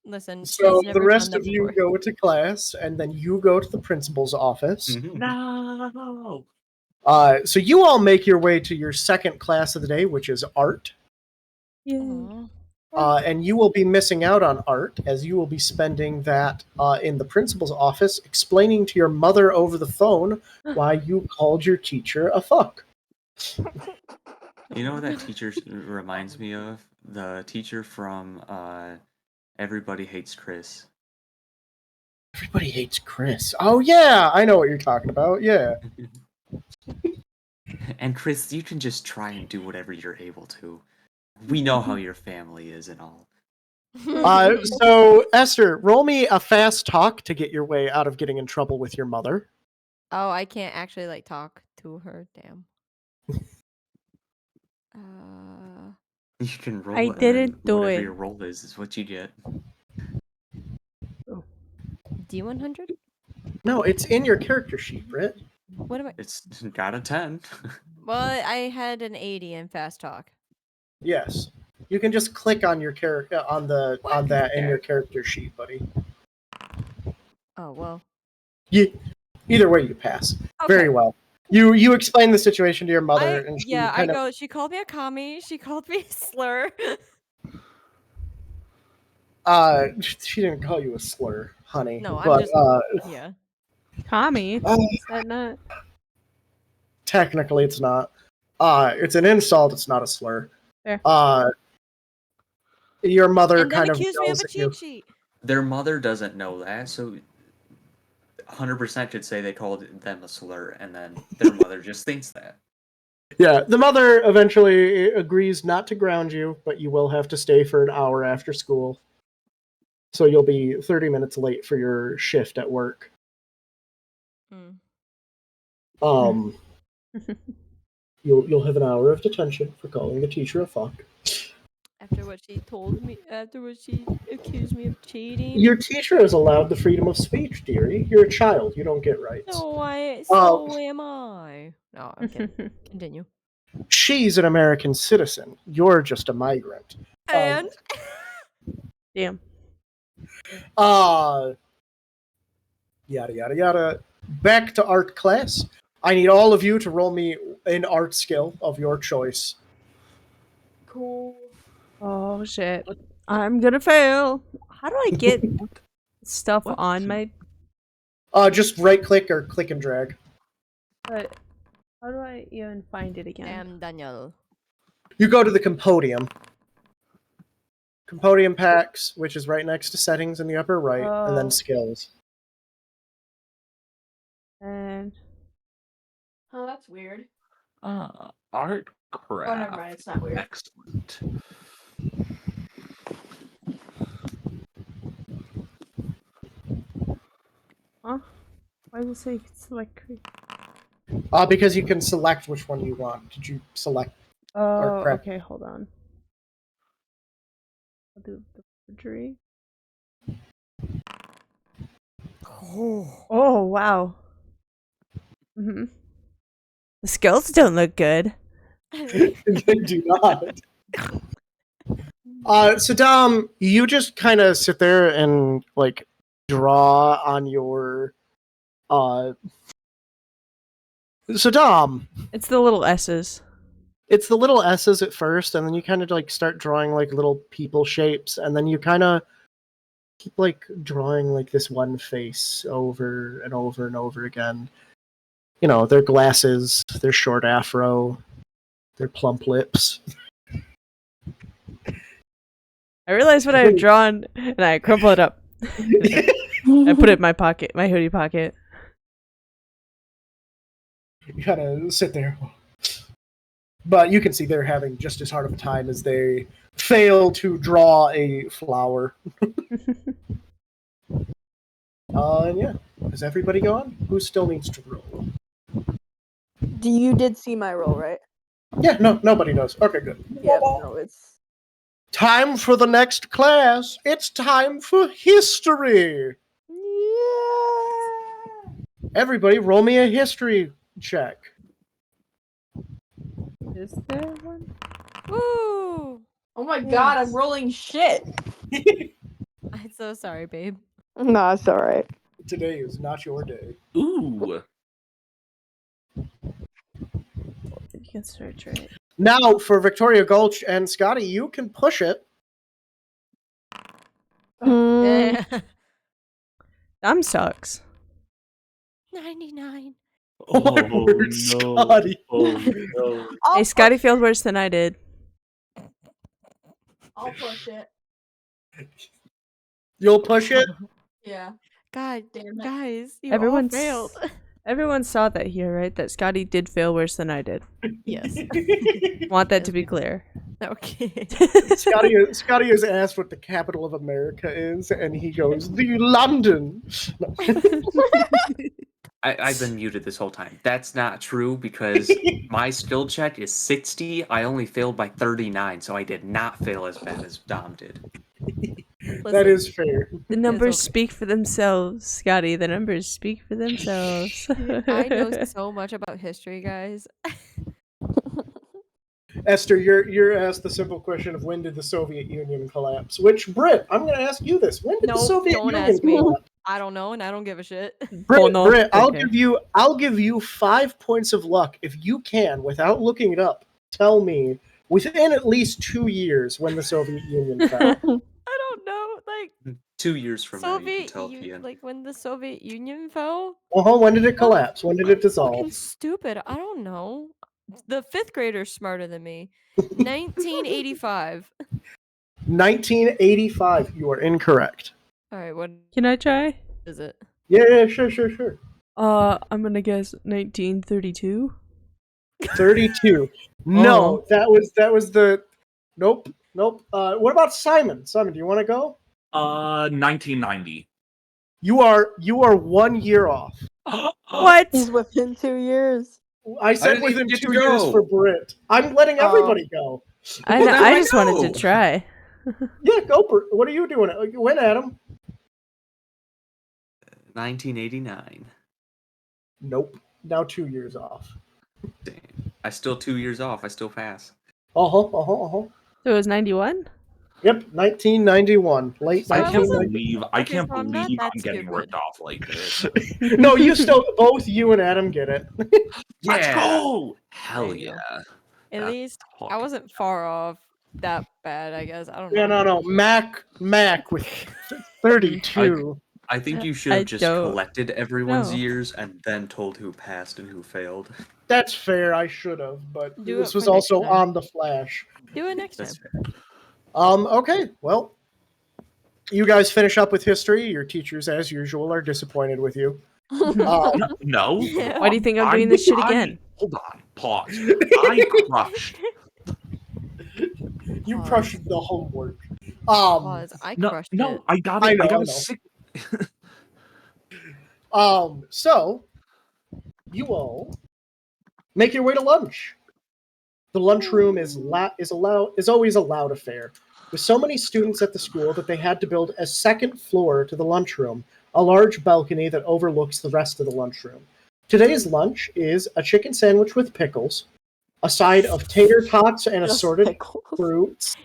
Speaker 7: listen.
Speaker 2: So
Speaker 7: she's
Speaker 2: the
Speaker 7: never
Speaker 2: rest
Speaker 7: done
Speaker 2: of
Speaker 7: that
Speaker 2: you
Speaker 7: before.
Speaker 2: go to class, and then you go to the principal's office.
Speaker 5: Mhm.
Speaker 4: No.
Speaker 2: So you all make your way to your second class of the day, which is art.
Speaker 7: Aw.
Speaker 2: And you will be missing out on art, as you will be spending that in the principal's office, explaining to your mother over the phone why you called your teacher a fuck.
Speaker 5: You know what that teacher reminds me of? The teacher from Everybody Hates Chris.
Speaker 2: Everybody hates Chris. Oh yeah, I know what you're talking about. Yeah.
Speaker 5: And Chris, you can just try and do whatever you're able to. We know how your family is and all.
Speaker 2: So Esther, roll me a fast talk to get your way out of getting in trouble with your mother.
Speaker 7: Oh, I can't actually like talk to her. Damn.
Speaker 5: You can roll
Speaker 3: I
Speaker 5: it, and
Speaker 3: didn't
Speaker 5: then
Speaker 3: do
Speaker 5: whatever
Speaker 3: it.
Speaker 5: your roll is what you get.
Speaker 7: D100.
Speaker 2: No, it's in your character sheet, Britt.
Speaker 7: What am I?
Speaker 5: It's got a 10.
Speaker 7: Well, I had an 80 in fast talk.
Speaker 2: Yes. You can just click on your character on that in your character sheet, buddy.
Speaker 7: Oh well.
Speaker 2: Either way, you pass.
Speaker 7: Okay.
Speaker 2: Very well. You explain the situation to your mother, and she
Speaker 7: I
Speaker 2: kind of
Speaker 7: go. She called me a commie. She called me a slur.
Speaker 2: she didn't call you a slur, honey.
Speaker 7: No, I'm
Speaker 2: but
Speaker 7: just- yeah.
Speaker 3: Tommy,
Speaker 2: uh,
Speaker 3: is that not?
Speaker 2: technically it's not. It's an insult. It's not a slur.
Speaker 3: Fair.
Speaker 2: Your mother
Speaker 7: And then
Speaker 2: kind of
Speaker 7: accused me of
Speaker 2: yells
Speaker 7: a
Speaker 2: at you.
Speaker 7: cheat sheet.
Speaker 5: Their mother doesn't know that, so 100% could say they called them a slur, and then their mother just thinks that.
Speaker 2: Yeah, the mother eventually agrees not to ground you, but you will have to stay for an hour after school. So you'll be 30 minutes late for your shift at work.
Speaker 7: Hmm.
Speaker 2: Um, you'll have an hour of detention for calling the teacher a fuck.
Speaker 7: After what she told me, after what she accused me of cheating.
Speaker 2: Your teacher is allowed the freedom of speech, dearie. You're a child. You don't get rights.
Speaker 7: So am I. No, I'm kidding. Continue.
Speaker 2: She's an American citizen. You're just a migrant.
Speaker 7: And
Speaker 3: Damn.
Speaker 2: Yada yada yada. Back to art class. I need all of you to roll me an art skill of your choice.
Speaker 1: Cool.
Speaker 3: Oh shit. I'm gonna fail. How do I get stuff on my
Speaker 2: Just right click or click and drag.
Speaker 3: but how do I even find it again?
Speaker 7: am Daniel.
Speaker 2: You go to the Compodium. Compodium packs, which is right next to settings in the upper right, and
Speaker 3: Oh.
Speaker 2: then skills.
Speaker 3: And
Speaker 1: Oh, that's weird.
Speaker 4: Art craft.
Speaker 1: Oh, never mind. It's not weird.
Speaker 4: Excellent.
Speaker 3: why does it say select create?
Speaker 2: Because you can select which one you want. Did you select?
Speaker 3: Oh,
Speaker 2: craft.
Speaker 3: okay, hold on. I'll do the forgery. Oh wow. Mm-hmm. The skills don't look good.
Speaker 2: They do not. So Dom, you just kind of sit there and like draw on your. So Dom,
Speaker 3: It's the little S's.
Speaker 2: it's the little S's at first, and then you kind of like start drawing like little people shapes, and then you kind of keep like drawing like this one face over and over and over again. You know, their glasses, their short afro, their plump lips.
Speaker 3: I realized what I had drawn and I crumple it up. I put it in my pocket, my hoodie pocket.
Speaker 2: You kind of sit there. But you can see they're having just as hard of a time as they fail to draw a flower. And yeah. Has everybody gone? Who still needs to roll?
Speaker 1: You did see my roll, right?
Speaker 2: Yeah, no, nobody does. Okay, good.
Speaker 1: Yeah, no, it's.
Speaker 2: Time for the next class. It's time for history.
Speaker 1: Yeah.
Speaker 2: Everybody, roll me a history check.
Speaker 3: Is there one?
Speaker 7: Woo!
Speaker 1: Oh my god, I'm rolling shit.
Speaker 7: I'm so sorry, babe.
Speaker 1: No, it's alright.
Speaker 2: Today is not your day.
Speaker 4: Ooh.
Speaker 3: You can search right.
Speaker 2: Now, for Victoria Gulch and Scotty, you can push it.
Speaker 3: Dom sucks.
Speaker 7: 99.
Speaker 4: Oh,
Speaker 2: Word, Scotty.
Speaker 4: Oh no.
Speaker 1: I'll
Speaker 3: Hey, Scotty failed worse than I did.
Speaker 1: I'll push it.
Speaker 2: You'll push it?
Speaker 1: Yeah.
Speaker 7: God,
Speaker 1: Damn it.
Speaker 7: guys, you
Speaker 3: Everyone's-
Speaker 7: all failed.
Speaker 3: Everyone saw that here, right? That Scotty did fail worse than I did.
Speaker 7: Yes.
Speaker 3: Want that
Speaker 7: Yes,
Speaker 3: to be
Speaker 7: we-
Speaker 3: clear.
Speaker 7: Okay.
Speaker 2: Scotty is asked what the capital of America is, and he goes, "The London."
Speaker 5: I've been muted this whole time. That's not true because my skill check is 60. I only failed by 39, so I did not fail as bad as Dom did.
Speaker 2: That is fair.
Speaker 3: The numbers
Speaker 7: okay.
Speaker 3: speak for themselves, Scotty. The numbers speak for themselves.
Speaker 7: I know so much about history, guys.
Speaker 2: Esther, you're asked the simple question of when did the Soviet Union collapse? Which, Britt, I'm going to ask you this: when did the
Speaker 7: No,
Speaker 2: Soviet
Speaker 7: don't
Speaker 2: Union
Speaker 7: ask me.
Speaker 2: collapse?
Speaker 7: I don't know, and I don't give a shit.
Speaker 2: Britt,
Speaker 3: Oh, no.
Speaker 2: Britt, I'll
Speaker 3: Okay.
Speaker 2: give you 5 points of luck if you can, without looking it up, tell me within at least 2 years when the Soviet Union fell.
Speaker 7: I don't know, like
Speaker 5: 2 years from now, you can
Speaker 7: Soviet,
Speaker 5: tell Kian.
Speaker 7: like when the Soviet Union fell.
Speaker 2: When did it collapse? When did it
Speaker 7: I'm
Speaker 2: dissolve?
Speaker 7: fucking stupid. I don't know. The fifth grader's smarter than me. 1985.
Speaker 2: 1985. You are incorrect.
Speaker 7: All right, what
Speaker 3: Can I try?
Speaker 7: is it?
Speaker 2: Yeah, sure.
Speaker 3: I'm gonna guess 1932.
Speaker 2: 32. No,
Speaker 3: Oh.
Speaker 2: that was the. Nope. What about Simon? Simon, do you want to go?
Speaker 4: 1990.
Speaker 2: You are 1 year off.
Speaker 3: What?
Speaker 1: He's within 2 years.
Speaker 2: I said
Speaker 5: didn't even
Speaker 2: within
Speaker 5: get to
Speaker 2: 2 years
Speaker 5: go.
Speaker 2: for Brit. I'm letting
Speaker 1: Oh.
Speaker 2: everybody go.
Speaker 3: I
Speaker 5: Well,
Speaker 3: know.
Speaker 5: now
Speaker 3: I
Speaker 5: I
Speaker 3: just wanted to
Speaker 5: know.
Speaker 3: try.
Speaker 2: Yeah, go, Brit. What are you doing? When, Adam?
Speaker 5: 1989.
Speaker 2: Nope. Now 2 years off.
Speaker 5: Damn. I still 2 years off. I still pass.
Speaker 2: Uh-huh.
Speaker 3: So it was 91?
Speaker 2: Yep, 1991. Late
Speaker 7: So
Speaker 4: I
Speaker 7: I
Speaker 4: can't
Speaker 7: wasn't-
Speaker 2: 1990.
Speaker 4: I
Speaker 7: Okay,
Speaker 4: can't
Speaker 7: so I'm not
Speaker 4: believe
Speaker 7: that
Speaker 4: I'm getting ripped
Speaker 7: stupid.
Speaker 4: off like this.
Speaker 2: No, both you and Adam get it.
Speaker 4: Let's
Speaker 5: Yeah.
Speaker 4: go! Hell
Speaker 7: There you
Speaker 4: yeah.
Speaker 7: go. At
Speaker 4: That's
Speaker 7: least I
Speaker 4: fucking-
Speaker 7: wasn't far off that bad, I guess. I don't know.
Speaker 2: Yeah, no. Mac with 32.
Speaker 5: I think you should
Speaker 3: I
Speaker 5: have just
Speaker 3: don't
Speaker 5: collected everyone's
Speaker 3: know.
Speaker 5: years and then told who passed and who failed.
Speaker 2: That's fair. I should have, but
Speaker 7: Do
Speaker 2: this
Speaker 7: it
Speaker 2: was
Speaker 7: for next
Speaker 2: also
Speaker 7: time.
Speaker 2: on the Flash.
Speaker 7: Do it next
Speaker 5: That's
Speaker 7: time.
Speaker 5: fair.
Speaker 2: Okay, well, you guys finish up with history. Your teachers, as usual, are disappointed with you.
Speaker 4: No.
Speaker 7: Yeah.
Speaker 3: Why do you think I'm doing this shit
Speaker 4: I-
Speaker 3: again?
Speaker 4: Hold on. Pause. I crushed.
Speaker 2: You
Speaker 7: Pause.
Speaker 2: crushed the homework.
Speaker 7: Pause. I
Speaker 4: No,
Speaker 7: crushed
Speaker 4: no,
Speaker 7: it.
Speaker 4: I got
Speaker 2: I
Speaker 4: it.
Speaker 2: know,
Speaker 4: I got
Speaker 2: I
Speaker 4: a
Speaker 2: know.
Speaker 4: sick.
Speaker 2: So you all make your way to lunch. The lunchroom is always a loud affair. With so many students at the school that they had to build a second floor to the lunchroom, a large balcony that overlooks the rest of the lunchroom. Today's lunch is a chicken sandwich with pickles, a side of tater tots and
Speaker 1: Just
Speaker 2: assorted
Speaker 1: pickles.
Speaker 2: fruits,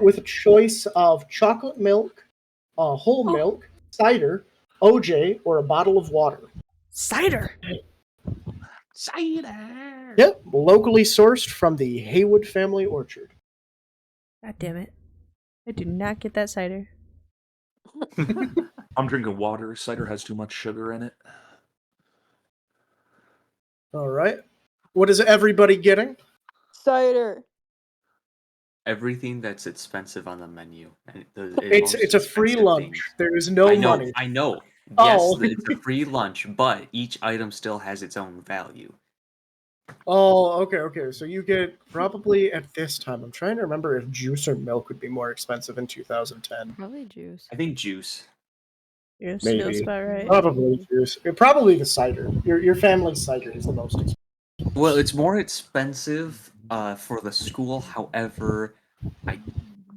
Speaker 2: with a choice of chocolate milk, whole milk, cider, OJ, or a bottle of water.
Speaker 3: Cider.
Speaker 4: Cider.
Speaker 2: Yep, locally sourced from the Haywood family orchard.
Speaker 3: God damn it. I do not get that cider.
Speaker 4: I'm drinking water. Cider has too much sugar in it.
Speaker 2: All right. What is everybody getting?
Speaker 1: Cider.
Speaker 5: Everything that's expensive on the menu. And
Speaker 2: It's a free lunch. There is no
Speaker 5: I know.
Speaker 2: money.
Speaker 5: I know.
Speaker 2: Oh.
Speaker 5: Yes, it's a free lunch, but each item still has its own value.
Speaker 2: Oh, okay. So you get probably at this time. I'm trying to remember if juice or milk would be more expensive in 2010.
Speaker 7: Probably juice.
Speaker 5: I think juice.
Speaker 3: Yours
Speaker 2: Maybe.
Speaker 3: feels about right.
Speaker 2: Probably juice. Probably the cider. Your family's cider is the most expensive.
Speaker 5: Well, it's more expensive for the school. However,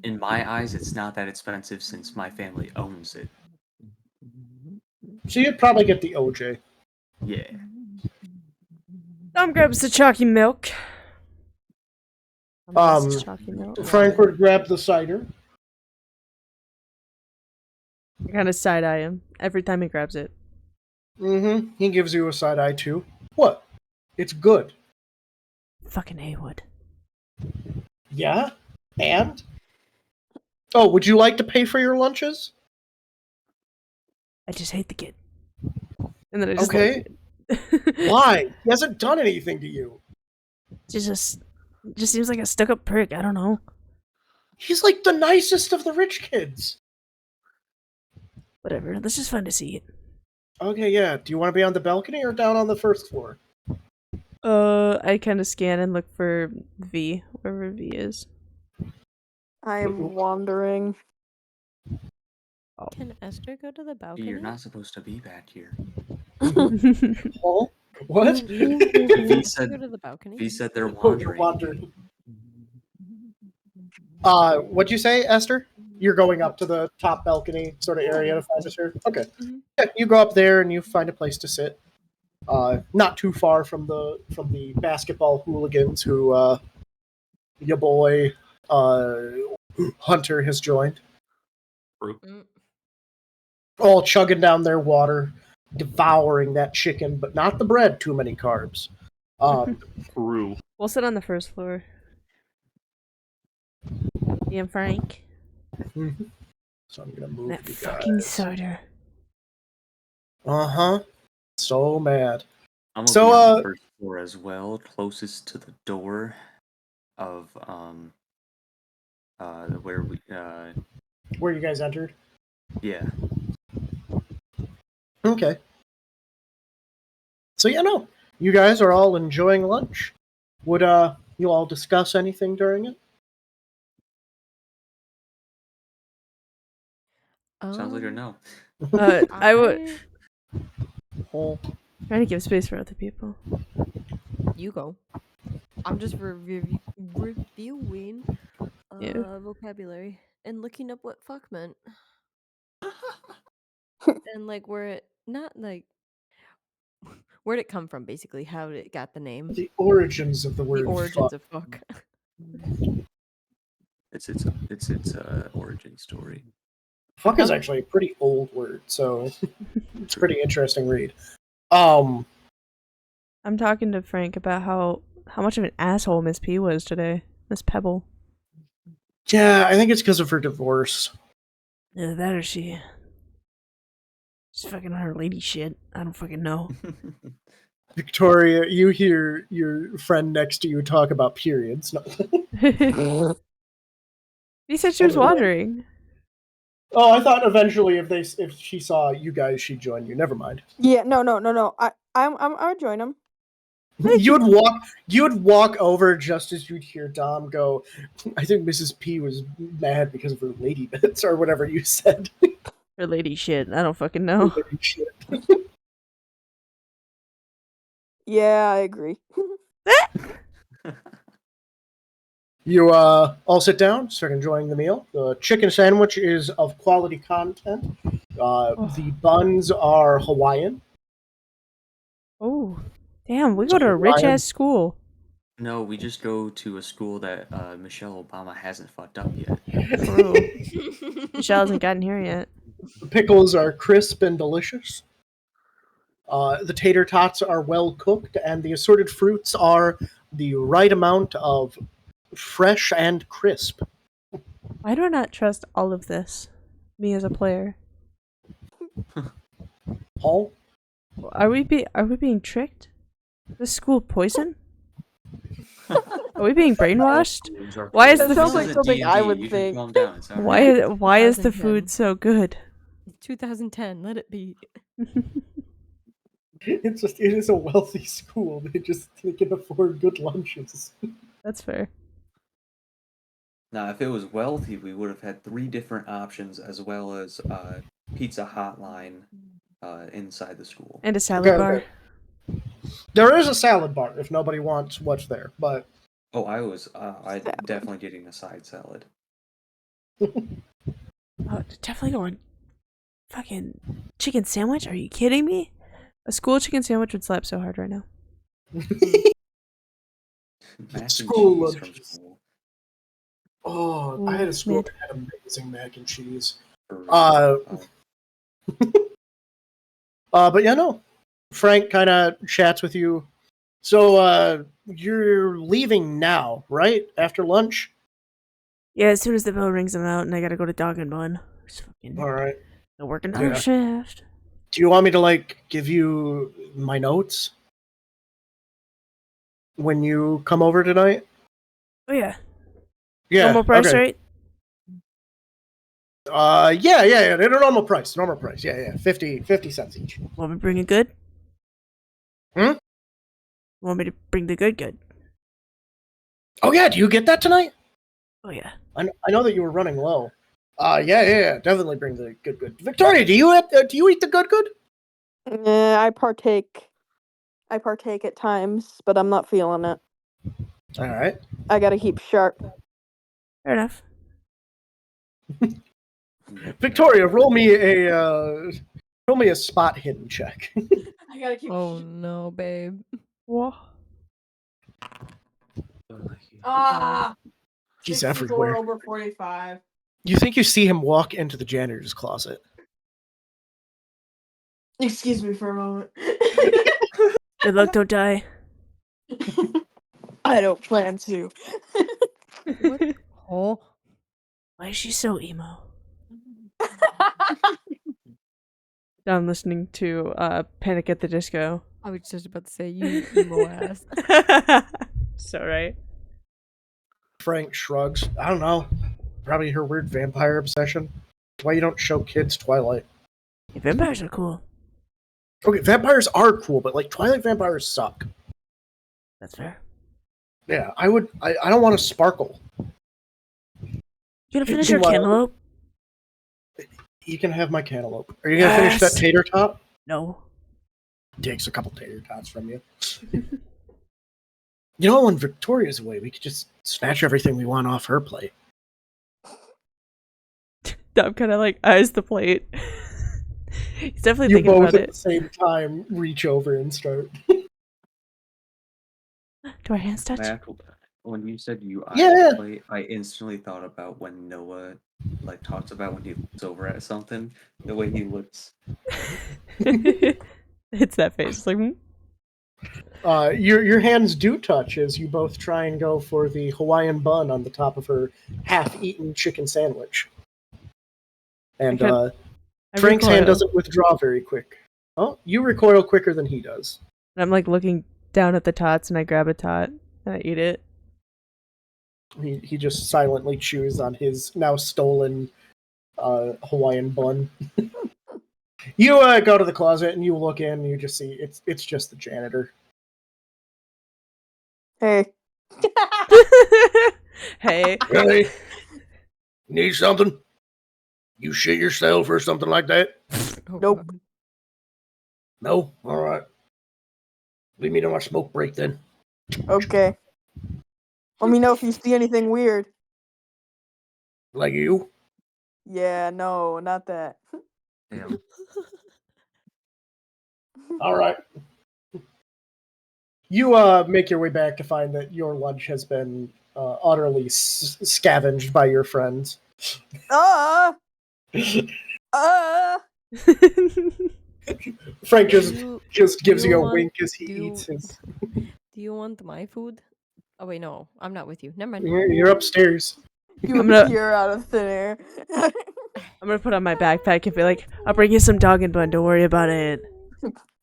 Speaker 5: in my eyes, it's not that expensive since my family owns it.
Speaker 2: So you'd probably get the OJ.
Speaker 5: Yeah.
Speaker 3: Tom grabs the chalky milk.
Speaker 2: Frank
Speaker 3: Frank.
Speaker 2: would grab the cider.
Speaker 3: I kind of side eye him every time he grabs it.
Speaker 2: Mm-hmm. He gives you a side eye too. What? It's good.
Speaker 3: Fucking Haywood.
Speaker 2: Yeah? And? Oh, would you like to pay for your lunches?
Speaker 3: I just hate the kid. And then I just
Speaker 2: Okay. Why? He hasn't done anything to you.
Speaker 3: just seems like a stuck-up prick. I don't know.
Speaker 2: He's like the nicest of the rich kids.
Speaker 3: Whatever. That's just fun to see it.
Speaker 2: Okay, yeah. Do you want to be on the balcony or down on the first floor?
Speaker 3: I kind of scan and look for V, wherever V is.
Speaker 1: I'm wandering.
Speaker 7: Can Esther go to the balcony?
Speaker 5: You're not supposed to be back here.
Speaker 2: Oh, what?
Speaker 5: V said,
Speaker 7: Go to the balcony.
Speaker 5: V said they're
Speaker 2: Oh, you're
Speaker 5: wandering.
Speaker 2: wandering. What'd you say, Esther? You're going up to the top balcony sort of area to find us here? Okay.
Speaker 7: Mhm.
Speaker 2: Yeah, you go up there and you find a place to sit. Not too far from the basketball hooligans who your boy Hunter has joined.
Speaker 7: Mm.
Speaker 2: All chugging down their water, devouring that chicken, but not the bread. Too many carbs.
Speaker 4: True.
Speaker 3: We'll sit on the first floor. Me and Frank.
Speaker 2: So I'm gonna move
Speaker 3: That
Speaker 2: you
Speaker 3: fucking
Speaker 2: guys.
Speaker 3: cider.
Speaker 2: So mad.
Speaker 5: I'm gonna
Speaker 2: So,
Speaker 5: be on the first floor as well, closest to the door of where we
Speaker 2: Where you guys entered?
Speaker 5: yeah.
Speaker 2: Okay. So yeah, no. You guys are all enjoying lunch. Would you all discuss anything during it?
Speaker 5: Sounds like a no.
Speaker 3: I would.
Speaker 2: Hole.
Speaker 3: Trying to give space for other people.
Speaker 7: You go. I'm just reviewing
Speaker 3: Yeah.
Speaker 7: vocabulary and looking up what fuck meant. And like where it not like where'd it come from basically, how it got the name.
Speaker 2: The origins of the word
Speaker 7: The origins
Speaker 2: fuck.
Speaker 7: of fuck.
Speaker 5: It's origin story.
Speaker 2: Fuck is actually a pretty old word, so it's a pretty interesting read. Um,
Speaker 3: I'm talking to Frank about how much of an asshole Miss P was today. Miss Pebble.
Speaker 2: yeah, I think it's because of her divorce.
Speaker 3: Either that or she's fucking on her lady shit. I don't fucking know.
Speaker 2: Victoria, you hear your friend next to you talk about periods. No.
Speaker 3: He said she was wandering.
Speaker 2: Oh, I thought eventually if she saw you guys, she'd join you. Never mind.
Speaker 1: Yeah, no. I would join him.
Speaker 2: You would walk over just as you'd hear Dom go, I think Mrs. P was mad because of her lady bits or whatever you said.
Speaker 3: Her lady shit. I don't fucking know.
Speaker 2: Shit.
Speaker 1: Yeah, I agree.
Speaker 2: You all sit down, start enjoying the meal. The chicken sandwich is of quality content. The buns are Hawaiian.
Speaker 3: Oh, damn! We go to a rich ass school.
Speaker 5: No, we just go to a school that Michelle Obama hasn't fucked up yet.
Speaker 3: True. Michelle hasn't gotten here yet.
Speaker 2: The pickles are crisp and delicious. The tater tots are well cooked, and the assorted fruits are the right amount of fresh and crisp.
Speaker 3: Why do I not trust all of this? Me as a player.
Speaker 2: Paul?
Speaker 3: Are we being tricked? This school poison? Are we being brainwashed? Why is
Speaker 1: That
Speaker 3: the
Speaker 1: sounds
Speaker 3: food-
Speaker 1: like something I would
Speaker 5: You can
Speaker 1: think.
Speaker 5: calm down, it's all right.
Speaker 3: why is the
Speaker 7: 2010.
Speaker 3: food so good?
Speaker 7: 2010, let it be.
Speaker 2: It is a wealthy school. They can afford good lunches.
Speaker 3: That's fair.
Speaker 5: Now, if it was wealthy, we would have had 3 different options as well as pizza hotline inside the school.
Speaker 3: And a salad
Speaker 2: Okay,
Speaker 3: bar.
Speaker 2: okay. There is a salad bar if nobody wants what's there, but
Speaker 5: Oh, I definitely getting a side salad.
Speaker 3: Oh, definitely going. Fucking chicken sandwich? Are you kidding me? A school chicken sandwich would slap so hard right now.
Speaker 5: Mac and
Speaker 2: School
Speaker 5: cheese from
Speaker 2: lunches.
Speaker 5: school.
Speaker 2: oh, I had a school
Speaker 3: Mid.
Speaker 2: that had amazing mac and cheese.
Speaker 5: For real.
Speaker 2: But yeah, no. Frank kind of chats with you. So, you're leaving now, right? After lunch?
Speaker 3: Yeah, as soon as the bell rings, I'm out, and I gotta go to Dog and Bun. Just fucking
Speaker 2: All right.
Speaker 3: go work another
Speaker 2: Yeah.
Speaker 3: shift.
Speaker 2: Do you want me to, give you my notes when you come over tonight?
Speaker 3: Oh yeah,
Speaker 2: Yeah.
Speaker 3: normal price,
Speaker 2: okay.
Speaker 3: right?
Speaker 2: Yeah. They're normal price. Normal price. Yeah. 50 cents each.
Speaker 3: Want me to bring it good?
Speaker 2: Hmm?
Speaker 3: Want me to bring the good?
Speaker 2: Oh yeah, do you get that tonight?
Speaker 3: Oh yeah.
Speaker 2: I know that you were running low. Yeah. Definitely bring the good. Victoria, do you eat the good?
Speaker 1: I partake at times, but I'm not feeling it.
Speaker 2: All right.
Speaker 1: I gotta keep sharp.
Speaker 3: Fair enough.
Speaker 2: Victoria, roll me a spot hidden check.
Speaker 1: I gotta keep.
Speaker 7: Oh no, babe.
Speaker 3: Whoa.
Speaker 1: Ah,
Speaker 2: He's
Speaker 1: 64
Speaker 2: everywhere.
Speaker 1: over 45.
Speaker 2: You think you see him walk into the janitor's closet?
Speaker 1: Excuse me for a moment.
Speaker 3: Good luck, don't die.
Speaker 1: I don't plan to.
Speaker 7: What? Oh.
Speaker 3: Why is she so emo? I'm listening to Panic at the Disco.
Speaker 7: I was just about to say, you emo ass.
Speaker 3: So right.
Speaker 2: Frank shrugs. I don't know. Probably her weird vampire obsession. Why you don't show kids Twilight?
Speaker 3: Yeah, vampires are cool.
Speaker 2: Okay, vampires are cool, but Twilight vampires suck.
Speaker 3: That's fair.
Speaker 2: Yeah, I don't want to sparkle.
Speaker 3: You gonna finish your
Speaker 2: Meanwhile-
Speaker 3: cantaloupe?
Speaker 2: You can have my cantaloupe. Are you gonna finish that
Speaker 3: Yes.
Speaker 2: tater tot?
Speaker 3: No.
Speaker 2: Takes a couple tater tots from you. You know, when Victoria's away, we could just snatch everything we want off her plate.
Speaker 3: Dom kind of like eyes the plate. He's definitely
Speaker 2: You
Speaker 3: thinking
Speaker 2: both
Speaker 3: about
Speaker 2: at
Speaker 3: it.
Speaker 2: the same time reach over and start.
Speaker 3: Do our hands touch?
Speaker 5: When you said you eyed
Speaker 2: Yeah.
Speaker 5: the plate, I instantly thought about when Noah like talks about when he looks over at something, the way he looks.
Speaker 3: It's that face. It's like, hmm?
Speaker 2: Your hands do touch as you both try and go for the Hawaiian bun on the top of her half-eaten chicken sandwich. And
Speaker 3: I
Speaker 2: Frank's hand
Speaker 3: recoil.
Speaker 2: doesn't withdraw very quick. Oh, you recoil quicker than he does.
Speaker 3: And I'm like looking down at the tots, and I grab a tot and I eat it.
Speaker 2: He just silently chews on his now stolen Hawaiian bun. You go to the closet and you look in and you just see it's just the janitor.
Speaker 1: Hey.
Speaker 3: Hey,
Speaker 2: Really? Need something? You shit yourself or something like that?
Speaker 7: Oh,
Speaker 1: Nope.
Speaker 7: God.
Speaker 2: No? Alright. Leave me to my smoke break then.
Speaker 1: Okay. Let me know if you see anything weird.
Speaker 2: Like you?
Speaker 1: Yeah, no, not that.
Speaker 5: Damn.
Speaker 2: Alright. You make your way back to find that your lunch has been utterly scavenged by your friends. Frank just gives you a wink as he eats his.
Speaker 7: Do you want my food? Oh wait, no, I'm not with you. Never mind.
Speaker 2: You're upstairs.
Speaker 1: You
Speaker 3: I'm gonna-
Speaker 1: appear out of thin air.
Speaker 3: I'm gonna put on my backpack and be like, I'll bring you some dog and bun. Don't worry about it.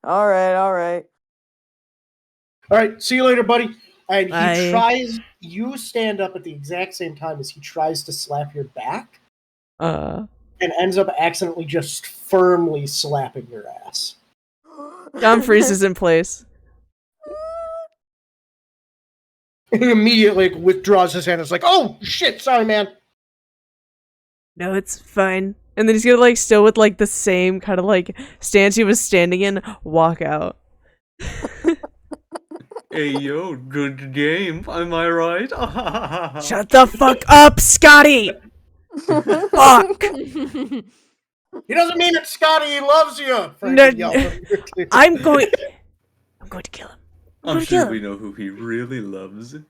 Speaker 1: Alright, alright.
Speaker 2: Alright, see you later, buddy. And he
Speaker 3: Bye.
Speaker 2: tries. You stand up at the exact same time as he tries to slap your back and ends up accidentally just firmly slapping your ass.
Speaker 3: Dom freezes in place.
Speaker 2: And he immediately withdraws his hand. It's like, oh, shit, sorry, man.
Speaker 3: No, it's fine. And then he's gonna like still with like the same kind of like stance he was standing in, walk out.
Speaker 5: Hey yo, good game, am I right?
Speaker 3: Shut the fuck up, Scotty! Fuck!
Speaker 2: He doesn't mean it, Scotty. He loves you. Frank
Speaker 3: No,
Speaker 2: yelled at him.
Speaker 3: I'm going to kill him. I'm
Speaker 5: I'm
Speaker 3: going to kill
Speaker 5: sure
Speaker 3: him.
Speaker 5: we know who he really loves.
Speaker 3: I'm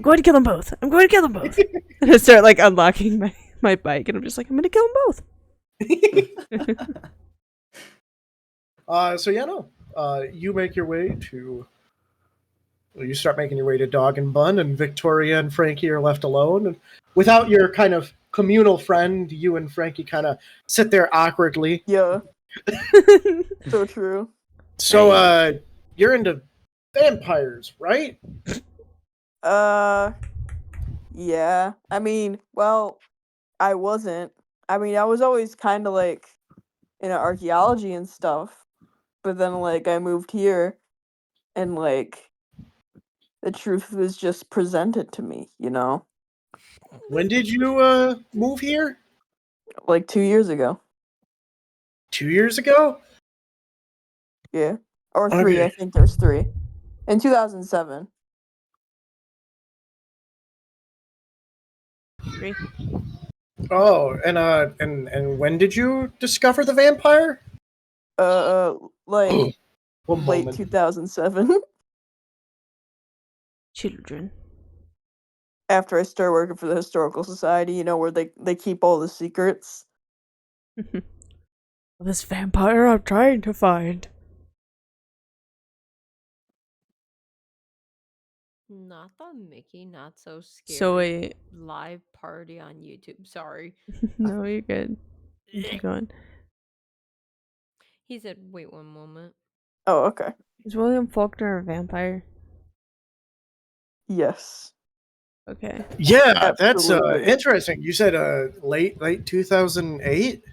Speaker 3: going to kill them both. I'm going to kill them both. And I start like unlocking my bike, and I'm just like, I'm going to kill them both.
Speaker 2: So yeah, no. You make your way to. Well, you start making your way to Dog and Bun, and Victoria and Frankie are left alone. And without your kind of communal friend, you and Frankie kind of sit there awkwardly.
Speaker 1: Yeah, so true.
Speaker 2: So, you're into vampires, right?
Speaker 1: Yeah. I mean, well, I wasn't. I mean, I was always kind of like into archaeology and stuff, but then like I moved here, and like the truth was just presented to me, you know,
Speaker 2: When did you move here?
Speaker 1: like 2 years ago.
Speaker 2: 2 years ago?
Speaker 1: Yeah, or three.
Speaker 2: Okay.
Speaker 1: I think there's three. In 2007.
Speaker 2: Oh, and when did you discover the vampire?
Speaker 1: Like
Speaker 2: One
Speaker 1: late
Speaker 2: moment.
Speaker 1: 2007.
Speaker 3: Children.
Speaker 1: After I started working for the Historical Society, you know, where they keep all the secrets.
Speaker 3: This vampire I'm trying to find.
Speaker 7: Not the Mickey, not so scary.
Speaker 3: So wait.
Speaker 7: Live party on YouTube. Sorry.
Speaker 3: No, you're good. You keep going.
Speaker 7: He said, wait one moment.
Speaker 1: Oh, okay.
Speaker 3: Is William Faulkner a vampire?
Speaker 1: Yes.
Speaker 3: Okay.
Speaker 2: Yeah, that's
Speaker 1: Absolutely.
Speaker 2: interesting. You said late 2008?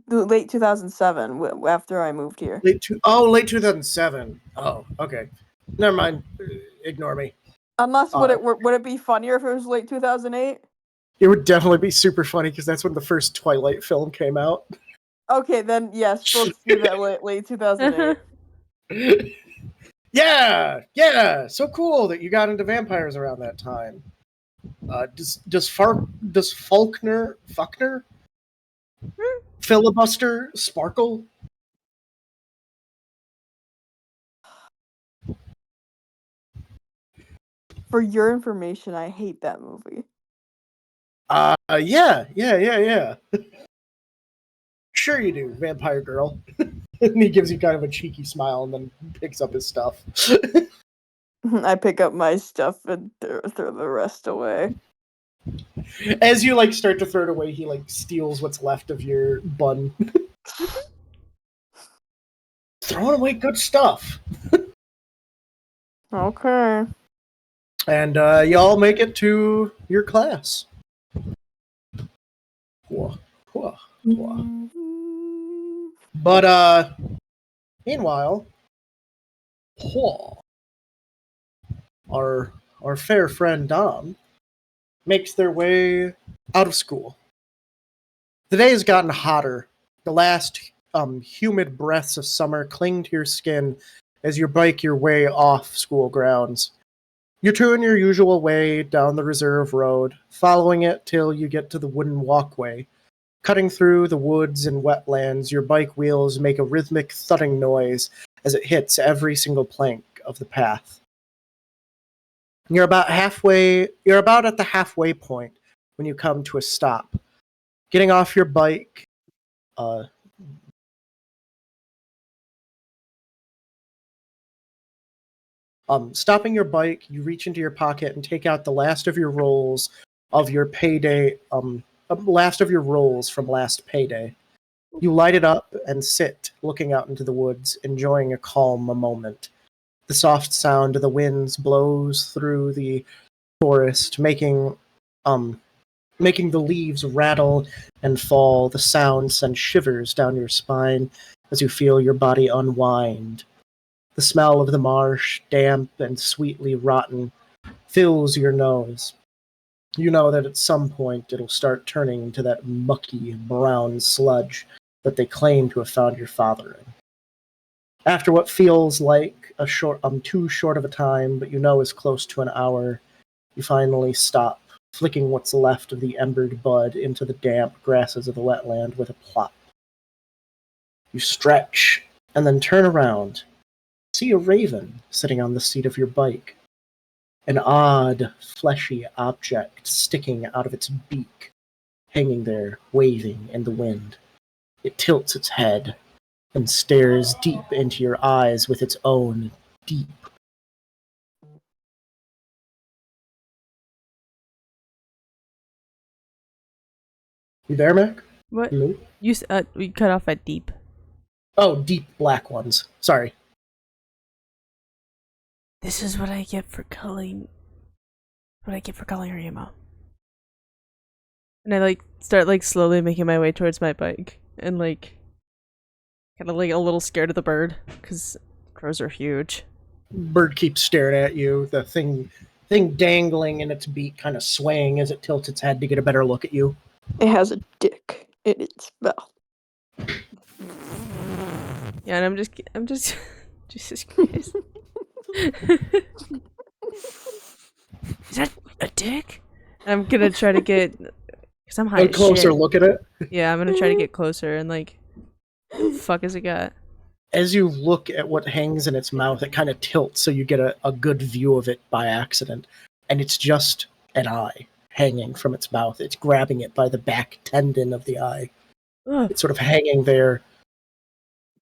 Speaker 1: Late 2007, after I moved here.
Speaker 2: Late 2007. Oh, okay. Never mind. Ignore me.
Speaker 1: Unless would it be funnier if it was late 2008?
Speaker 2: It would definitely be super funny because that's when the first Twilight film came out.
Speaker 1: Okay, then yes, let's do that late 2008.
Speaker 2: Yeah. So cool that you got into vampires around that time. Does Faulkner filibuster sparkle?
Speaker 1: For your information, I hate that movie.
Speaker 2: Yeah. Sure you do, vampire girl. And he gives you kind of a cheeky smile and then picks up his stuff.
Speaker 1: I pick up my stuff and throw the rest away.
Speaker 2: As you like start to throw it away, he like steals what's left of your bun. Throwing away good stuff.
Speaker 1: Okay.
Speaker 2: And y'all make it to your class. Whoa. But meanwhile, our fair friend Dom makes their way out of school. The day has gotten hotter. The last humid breaths of summer cling to your skin as you bike your way off school grounds. You turn your usual way down the reserve road, following it till you get to the wooden walkway. Cutting through the woods and wetlands, your bike wheels make a rhythmic thudding noise as it hits every single plank of the path. You're about at the halfway point when you come to a stop. Getting off your bike, stopping your bike, you reach into your pocket and take out the last of your rolls of your payday, last of your rolls from last payday. You light it up and sit, looking out into the woods, enjoying a calm moment. The soft sound of the winds blows through the forest, making the leaves rattle and fall. The sound sends shivers down your spine as you feel your body unwind. The smell of the marsh, damp and sweetly rotten, fills your nose. You know that at some point it'll start turning into that mucky, brown sludge that they claim to have found your father in. After what feels like too short of a time, but you know is close to an hour, you finally stop, flicking what's left of the embered bud into the damp grasses of the wetland with a plop. You stretch, and then turn around. See a raven sitting on the seat of your bike. An odd, fleshy object sticking out of its beak, hanging there, waving in the wind. It tilts its head and stares deep into your eyes with its own deep. You there, Mac?
Speaker 3: What?
Speaker 2: Hello?
Speaker 3: We cut off at deep.
Speaker 2: Oh, deep black ones. Sorry.
Speaker 3: This is what I get for calling Remo. And I start slowly making my way towards my bike and kind of a little scared of the bird because crows are huge.
Speaker 2: Bird keeps staring at you. The thing dangling in its beak, kind of swaying as it tilts its head to get a better look at you.
Speaker 1: It has a dick in its mouth.
Speaker 3: Yeah, and I'm just Jesus Christ. Is that a dick? I'm gonna try to get, cause I'm high
Speaker 2: A
Speaker 3: as
Speaker 2: closer
Speaker 3: shit.
Speaker 2: look at it.
Speaker 3: Yeah, I'm gonna try to get closer and what the fuck has it got?
Speaker 2: As you look at what hangs in its mouth, it kind of tilts so you get a good view of it by accident. And it's just an eye hanging from its mouth. It's grabbing it by the back tendon of the eye.
Speaker 3: Ugh.
Speaker 2: It's sort of hanging there.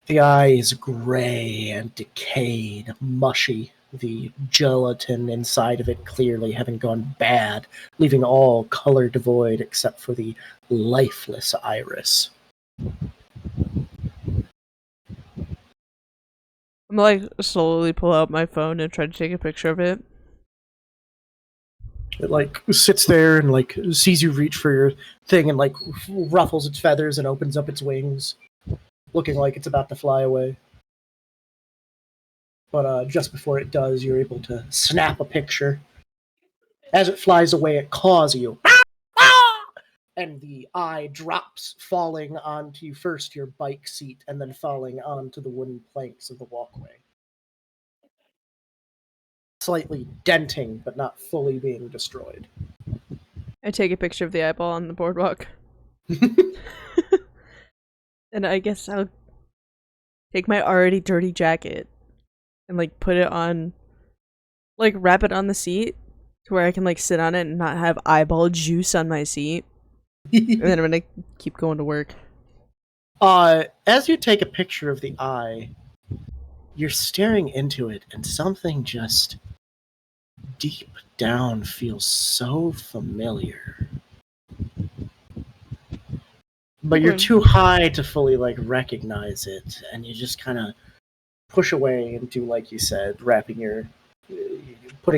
Speaker 2: The eye is gray and decayed, mushy. The gelatin inside of it clearly having gone bad, leaving all color devoid except for the lifeless iris.
Speaker 3: I'm gonna slowly pull out my phone and try to take a picture of it.
Speaker 2: It sits there and sees you reach for your thing and ruffles its feathers and opens up its wings, looking like it's about to fly away. But just before it does, you're able to snap a picture. As it flies away, it caws you. and the eye drops, falling onto first your bike seat and then falling onto the wooden planks of the walkway. Slightly denting, but not fully being destroyed.
Speaker 3: I take a picture of the eyeball on the boardwalk. And I guess I'll take my already dirty jacket and like put it on, like wrap it on the seat to where I can like sit on it and not have eyeball juice on my seat. And then I'm gonna keep going to work.
Speaker 2: As you take a picture of the eye, you're staring into it, and something just deep down feels so familiar. But you're too high to fully like recognize it, and you just kind of push away and do like you said, putting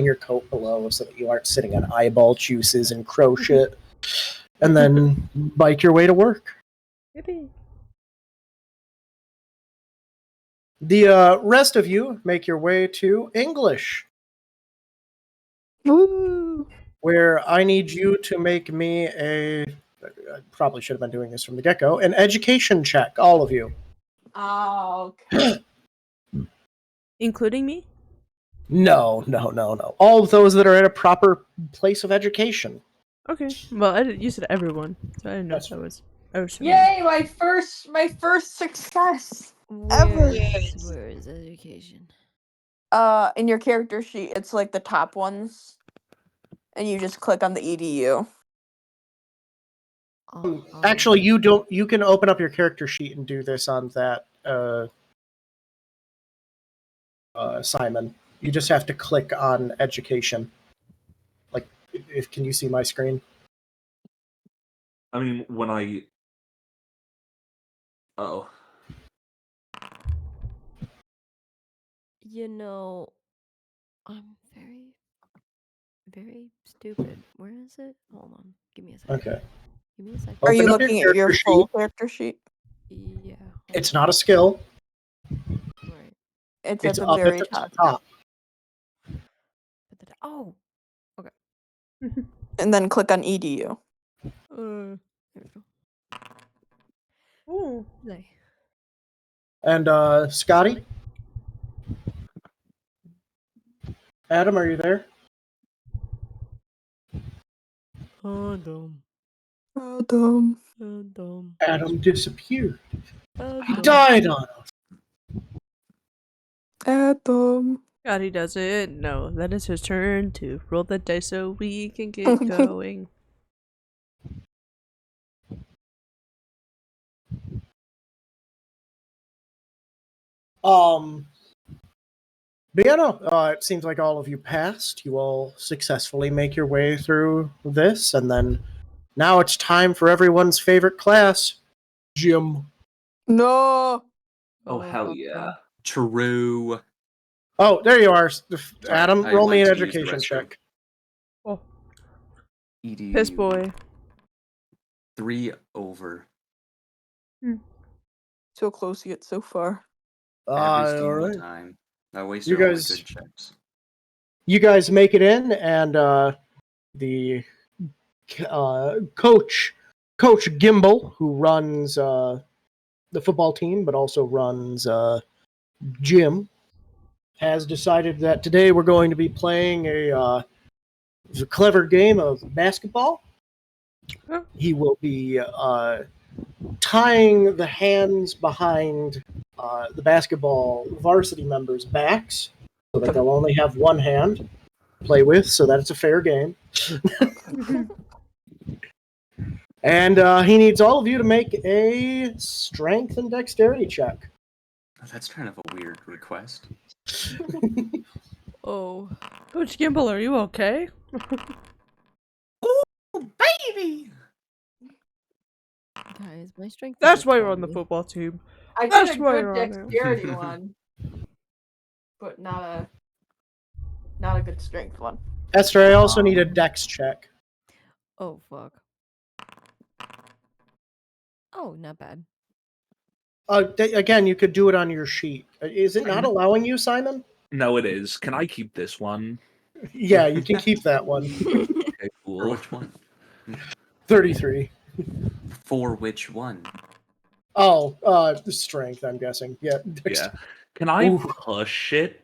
Speaker 2: your coat below so that you aren't sitting on eyeball juices and crow shit, and then bike your way to work.
Speaker 3: Yippee.
Speaker 2: The rest of you make your way to English,
Speaker 1: Woo!
Speaker 2: where I need you to make me I probably should have been doing this from the get-go, an education check, all of you.
Speaker 1: Oh, okay.
Speaker 3: Including me?
Speaker 2: No. All of those that are at a proper place of education.
Speaker 3: Okay. Well, you said everyone, so I didn't know if that was.
Speaker 1: Yay! My first success. Ever.
Speaker 7: Where is education?
Speaker 1: In your character sheet, it's like the top ones, and you just click on the EDU.
Speaker 7: Oh,
Speaker 2: Actually, you can open up your character sheet and do this on that Simon. You just have to click on education. Like, can you see my screen?
Speaker 4: I mean, when I... Oh.
Speaker 7: you know, I'm very, very stupid. Where is it? Hold on. Give me a second.
Speaker 2: Okay.
Speaker 7: Give me a second.
Speaker 1: Are you
Speaker 2: Open up your
Speaker 1: looking at your
Speaker 2: character
Speaker 1: full
Speaker 2: sheet.
Speaker 1: character sheet?
Speaker 7: Yeah.
Speaker 2: It's not a skill.
Speaker 7: Right.
Speaker 1: It's
Speaker 2: It's
Speaker 1: at the
Speaker 2: up
Speaker 1: very
Speaker 2: at the
Speaker 1: top.
Speaker 2: top.
Speaker 7: Oh.
Speaker 1: And then click on EDU.
Speaker 7: There we go.
Speaker 3: Ooh.
Speaker 7: Play.
Speaker 2: And Scotty? Adam, are you there?
Speaker 7: Adam.
Speaker 2: Adam disappeared. He
Speaker 7: Adam.
Speaker 2: died on us.
Speaker 1: Adam.
Speaker 3: God, he does it. No, then it's his turn to roll the dice so we can get going.
Speaker 2: But yeah, no, it seems like all of you passed. You all successfully make your way through this, and then now it's time for everyone's favorite class, gym.
Speaker 1: No.
Speaker 4: Oh, hell yeah.
Speaker 5: True.
Speaker 2: Oh, there you are, Adam.
Speaker 5: I
Speaker 2: Roll me an
Speaker 5: like to use the
Speaker 2: education
Speaker 5: restroom.
Speaker 2: check.
Speaker 3: Oh,
Speaker 5: EDU.
Speaker 3: piss boy.
Speaker 5: 3 over.
Speaker 1: So close yet so far.
Speaker 5: Every
Speaker 2: All
Speaker 5: single
Speaker 2: right.
Speaker 5: time. I waste
Speaker 2: You
Speaker 5: all my
Speaker 2: guys-
Speaker 5: good checks.
Speaker 2: You guys make it in, and the Coach Gimbal, who runs the football team but also runs gym, has decided that today we're going to be playing a clever game of basketball.
Speaker 3: Huh.
Speaker 2: He will be tying the hands behind the basketball varsity members' backs so that they'll only have one hand to play with, so that it's a fair game. And he needs all of you to make a strength and dexterity check.
Speaker 5: That's kind of a weird request.
Speaker 7: Oh.
Speaker 3: Coach Gimble, are you okay?
Speaker 5: Baby!
Speaker 7: Guys, my strength.
Speaker 3: That's
Speaker 7: is
Speaker 3: why you're on the
Speaker 7: 20.
Speaker 3: football team.
Speaker 1: I
Speaker 3: That's
Speaker 1: did a
Speaker 3: why
Speaker 1: good
Speaker 3: you're on there.
Speaker 1: dexterity one, but not a good strength one.
Speaker 2: Esther, I also need a dex check.
Speaker 7: Oh fuck. Oh, not bad.
Speaker 2: Again, you could do it on your sheet. Is it not allowing you, Simon?
Speaker 4: No, it is. Can I keep this one?
Speaker 2: Yeah, you can keep that one.
Speaker 4: Okay,
Speaker 5: Or
Speaker 4: cool.
Speaker 5: which one?
Speaker 2: 33.
Speaker 5: For which one?
Speaker 2: Oh, the strength, I'm guessing. Yeah.
Speaker 4: Yeah. Can I
Speaker 2: Ooh.
Speaker 4: push it?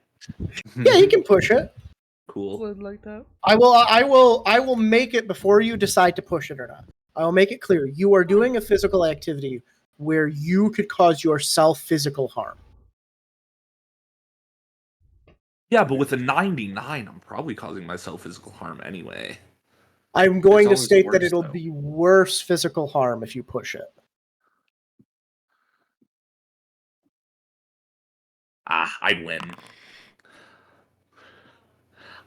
Speaker 2: Yeah, you can push it.
Speaker 4: Cool.
Speaker 3: Would like that.
Speaker 2: I will make it before you decide to push it or not. I will make it clear you are doing a physical activity where you could cause yourself physical harm.
Speaker 4: Yeah, but with a 99, I'm probably causing myself physical harm anyway.
Speaker 2: I'm going to
Speaker 5: always
Speaker 2: state that
Speaker 5: worse,
Speaker 2: it'll
Speaker 5: though.
Speaker 2: be worse physical harm if you push it.
Speaker 4: I'd win.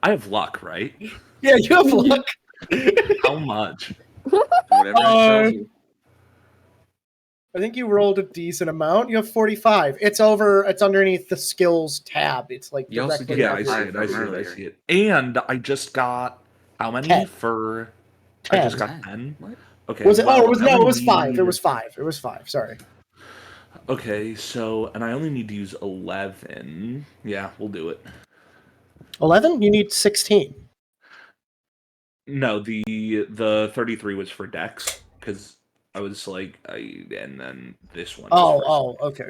Speaker 4: I have luck, right?
Speaker 2: Yeah, you have luck.
Speaker 4: How much?
Speaker 5: Whatever it tells you.
Speaker 2: I think you rolled a decent amount. You have 45. It's over. It's underneath the skills tab. It's like
Speaker 5: You also
Speaker 2: directly
Speaker 5: get
Speaker 4: Yeah, I see
Speaker 2: under
Speaker 4: it.
Speaker 5: from
Speaker 4: I see it. I
Speaker 5: earlier.
Speaker 4: see it. And I just got how many
Speaker 2: 10.
Speaker 4: for?
Speaker 2: 10.
Speaker 4: I just got
Speaker 5: 10.
Speaker 4: 10.
Speaker 5: What?
Speaker 4: Okay.
Speaker 2: Was it?
Speaker 4: well,
Speaker 2: Oh, it was
Speaker 4: I
Speaker 2: no. It
Speaker 4: only
Speaker 2: was 5. It
Speaker 4: need-
Speaker 2: was 5. It was 5. Sorry.
Speaker 4: Okay, so and I only need to use 11. Yeah, we'll do it.
Speaker 2: 11. You need 16.
Speaker 4: No, the 33 was for Dex because I was like and then this one. was for-
Speaker 2: Okay.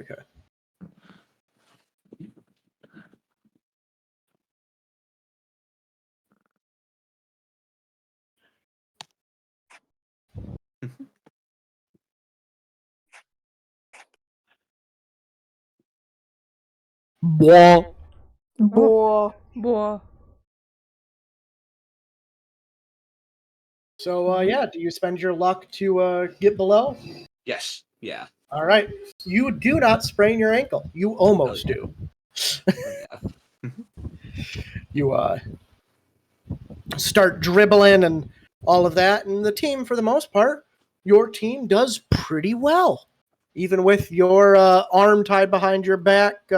Speaker 2: Boah.
Speaker 1: Boy.
Speaker 3: Boy.
Speaker 2: So yeah, do you spend your luck to get below?
Speaker 4: Yes. Yeah.
Speaker 2: All right. You do not sprain your ankle. You almost do.
Speaker 4: Yeah.
Speaker 2: You start dribbling and all of that, and the team, for the most part, your team does pretty well, even with your arm tied behind your back.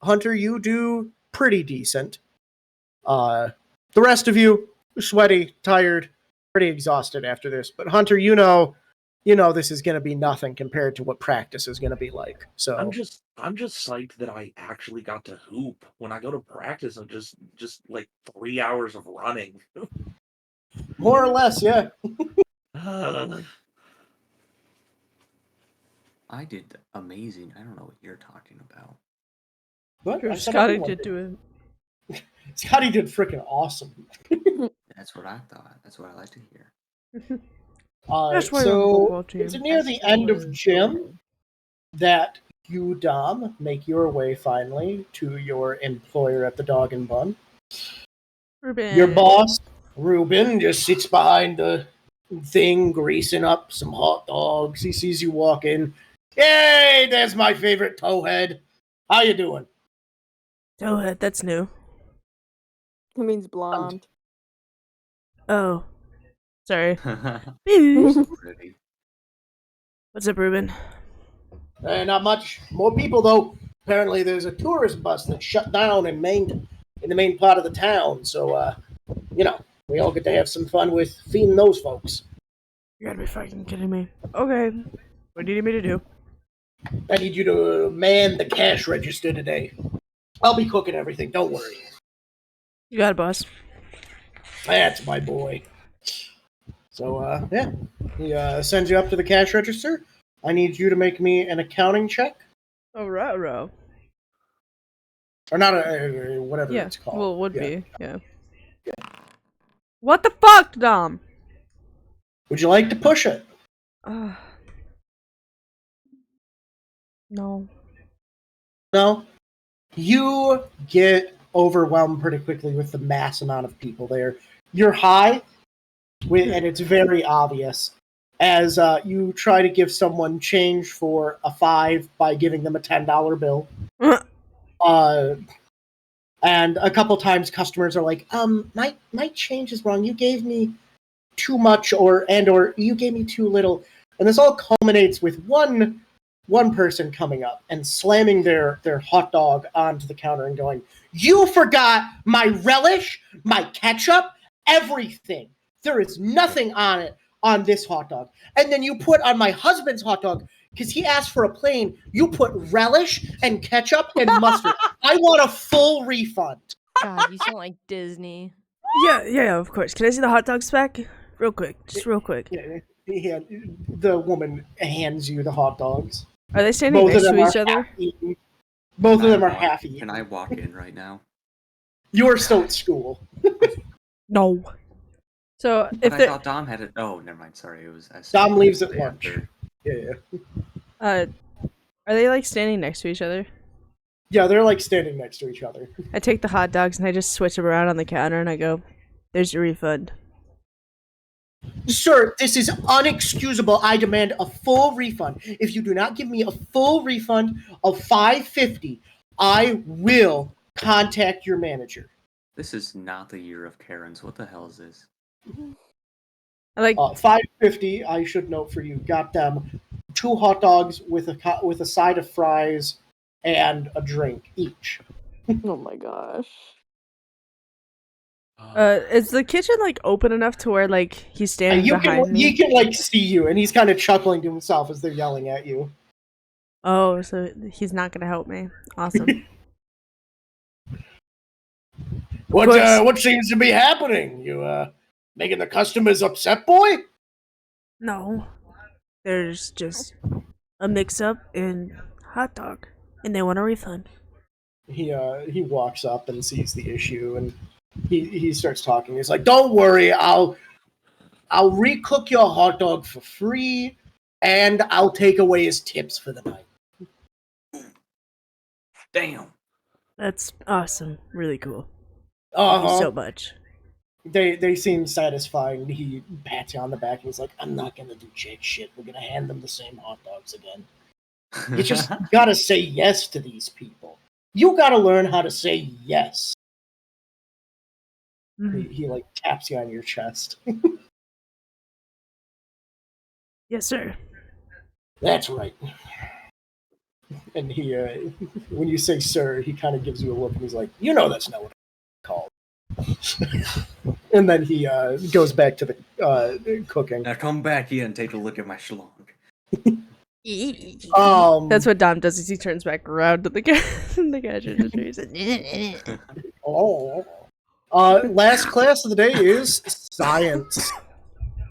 Speaker 2: Hunter, you do pretty decent. The rest of you, sweaty, tired, pretty exhausted after this. But Hunter, you know this is going to be nothing compared to what practice is going to be like. So
Speaker 4: I'm just psyched that I actually got to hoop. When I go to practice, I'm just like 3 hours of running.
Speaker 2: more or less, yeah.
Speaker 5: I did amazing. I don't know what you're talking about.
Speaker 2: What?
Speaker 3: Sure,
Speaker 2: I said
Speaker 3: Scotty
Speaker 2: everyone
Speaker 3: did do it.
Speaker 2: Scotty did freaking awesome.
Speaker 5: That's what I thought. That's what I like to hear.
Speaker 3: That's why you're on the
Speaker 2: So
Speaker 3: football team.
Speaker 2: it's near the end of gym that you, Dom, make your way finally to your employer at the Dog and Bun.
Speaker 3: Ruben.
Speaker 2: Your boss, Ruben, just sits behind the thing, greasing up some hot dogs. He sees you walk in. Hey, there's my favorite towhead. How you doing?
Speaker 3: Oh, that's new.
Speaker 1: It means blonde.
Speaker 3: Oh. Sorry.
Speaker 5: Pretty.
Speaker 3: What's up, Ruben?
Speaker 2: Not much. More people, though. Apparently, there's a tourist bus that shut down in the main part of the town. So, we all get to have some fun with feeding those folks.
Speaker 3: You gotta be fucking kidding me. Okay. What do you need me to do?
Speaker 2: I need you to man the cash register today. I'll be cooking everything. Don't worry.
Speaker 3: You got it, boss.
Speaker 2: That's my boy. So, yeah. He sends you up to the cash register. I need you to make me an accounting check.
Speaker 3: Oh, right.
Speaker 2: Or not whatever
Speaker 3: Yeah.
Speaker 2: it's called.
Speaker 3: Well, it would
Speaker 2: Yeah.
Speaker 3: be. Yeah. What the fuck, Dom?
Speaker 2: Would you like to push it?
Speaker 3: No.
Speaker 2: No? You get overwhelmed pretty quickly with the mass amount of people there. You're high, and it's very obvious as you try to give someone change for a 5 by giving them a $10 bill. And a couple times customers are like, my change is wrong. You gave me too much or you gave me too little. And this all culminates with one person coming up and slamming their hot dog onto the counter and going, "You forgot my relish, my ketchup, everything. There is nothing on it on this hot dog. And then you put on my husband's hot dog, because he asked for a plain, you put relish and ketchup and mustard. I want a full refund."
Speaker 7: God, you sound like Disney.
Speaker 3: Yeah, of course. Can I see the hot dog spec? Real quick. Just real quick.
Speaker 2: Yeah, The woman hands you the hot dogs.
Speaker 3: Are they standing
Speaker 2: Both of
Speaker 3: next
Speaker 2: them
Speaker 3: to
Speaker 2: are
Speaker 3: each other?
Speaker 2: half-eaten. Both of them are half
Speaker 5: Can
Speaker 2: eaten.
Speaker 5: I walk in right now?
Speaker 2: You are still at school.
Speaker 3: No. So
Speaker 5: But
Speaker 3: if
Speaker 5: I
Speaker 3: they
Speaker 5: thought Dom had it. Oh, never mind. Sorry, it was.
Speaker 2: Dom leaves at
Speaker 5: Day
Speaker 2: lunch.
Speaker 5: after.
Speaker 2: Yeah.
Speaker 3: are they like standing next to each other?
Speaker 2: Yeah, they're like standing next to each other.
Speaker 3: I take the hot dogs and I just switch them around on the counter and I go, "There's your refund."
Speaker 2: Sir, this is unexcusable. I demand a full refund. If you do not give me a full refund of $5.50, I will contact your manager.
Speaker 5: This is not the year of Karens. What the hell is this?
Speaker 3: I like
Speaker 2: $5.50. I should note for you. Got them 2 hot dogs with a side of fries and a drink each.
Speaker 1: Oh my gosh.
Speaker 3: is the kitchen like open enough to where like he's standing behind me?
Speaker 2: He can like see you, and he's kind of chuckling to himself as they're yelling at you.
Speaker 3: Oh, so he's not gonna help me. Awesome.
Speaker 2: What seems to be happening? You making the customers upset, boy?
Speaker 3: No. There's just a mix up in hot dog. And they want a refund.
Speaker 2: He walks up and sees the issue, and he starts talking. He's like, "Don't worry, I'll recook your hot dog for free, and I'll take away his tips for the night."
Speaker 5: Damn.
Speaker 3: That's awesome. Really cool. Thank you so much.
Speaker 2: They seem satisfying. He pats you on the back and he's like, "I'm not gonna do jack shit. We're gonna hand them the same hot dogs again. You just gotta say yes to these people. You gotta learn how to say yes."
Speaker 3: Mhm.
Speaker 2: He like taps you on your chest.
Speaker 3: Yes, sir.
Speaker 2: That's right. And he, when you say "sir," he kind of gives you a look, and he's like, "You know that's not what it's called." And then he goes back to the cooking.
Speaker 5: Now come back here and take a look at my schlong.
Speaker 3: That's what Dom does. Is he turns back around to the the cash register. He says,
Speaker 2: Last class of the day is science.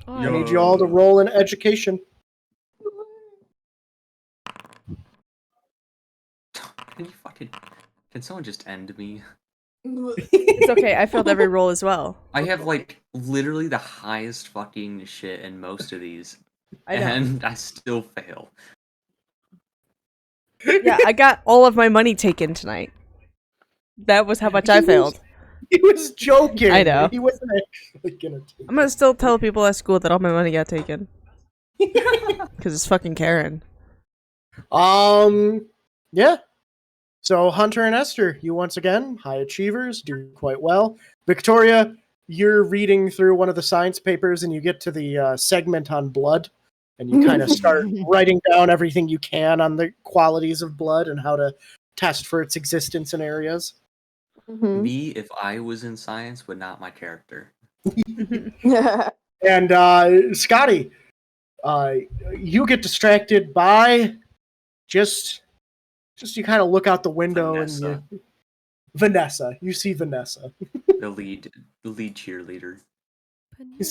Speaker 6: Oh,
Speaker 2: I need you all to roll in education.
Speaker 5: Can someone just end me?
Speaker 3: "It's okay. I failed every roll as well."
Speaker 5: I have like literally the highest fucking shit in most of these,
Speaker 3: I know.
Speaker 5: and I still fail.
Speaker 3: Yeah, I got all of my money taken tonight. That was how much I failed.
Speaker 2: He was joking.
Speaker 3: I know.
Speaker 2: He wasn't actually gonna take
Speaker 3: I'm gonna still tell people at school that all my money got taken. Because it's fucking Karen.
Speaker 2: Yeah. So Hunter and Esther, you once again, high achievers, do quite well. Victoria, you're reading through one of the science papers and you get to the segment on blood, and you kind of start writing down everything you can on the qualities of blood and how to test for its existence in areas.
Speaker 1: Mhm.
Speaker 5: Me, if I was in science, but not my character.
Speaker 2: And Scotty, you get distracted by just you kind of look out the window
Speaker 5: Vanessa.
Speaker 2: and Vanessa. You see Vanessa.
Speaker 5: The lead cheerleader.
Speaker 2: You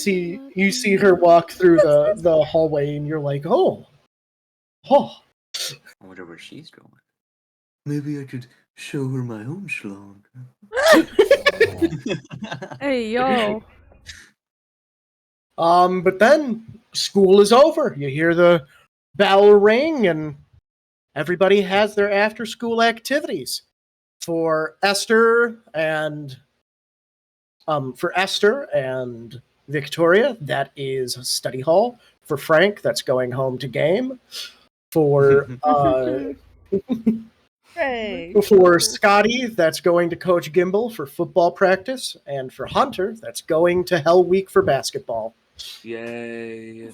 Speaker 2: see her walk through the hallway, and you're like, oh.
Speaker 5: I wonder where she's going. Maybe I could show her my own schlong.
Speaker 3: Hey, yo.
Speaker 2: But then school is over. You hear the bell ring, and everybody has their after-school activities. For Esther and Victoria, that is study hall. For Frank, that's going home to game. For
Speaker 3: Hey.
Speaker 2: for Scotty, that's going to Coach Gimbal for football practice, and for Hunter, that's going to Hell Week for basketball.
Speaker 4: Yay.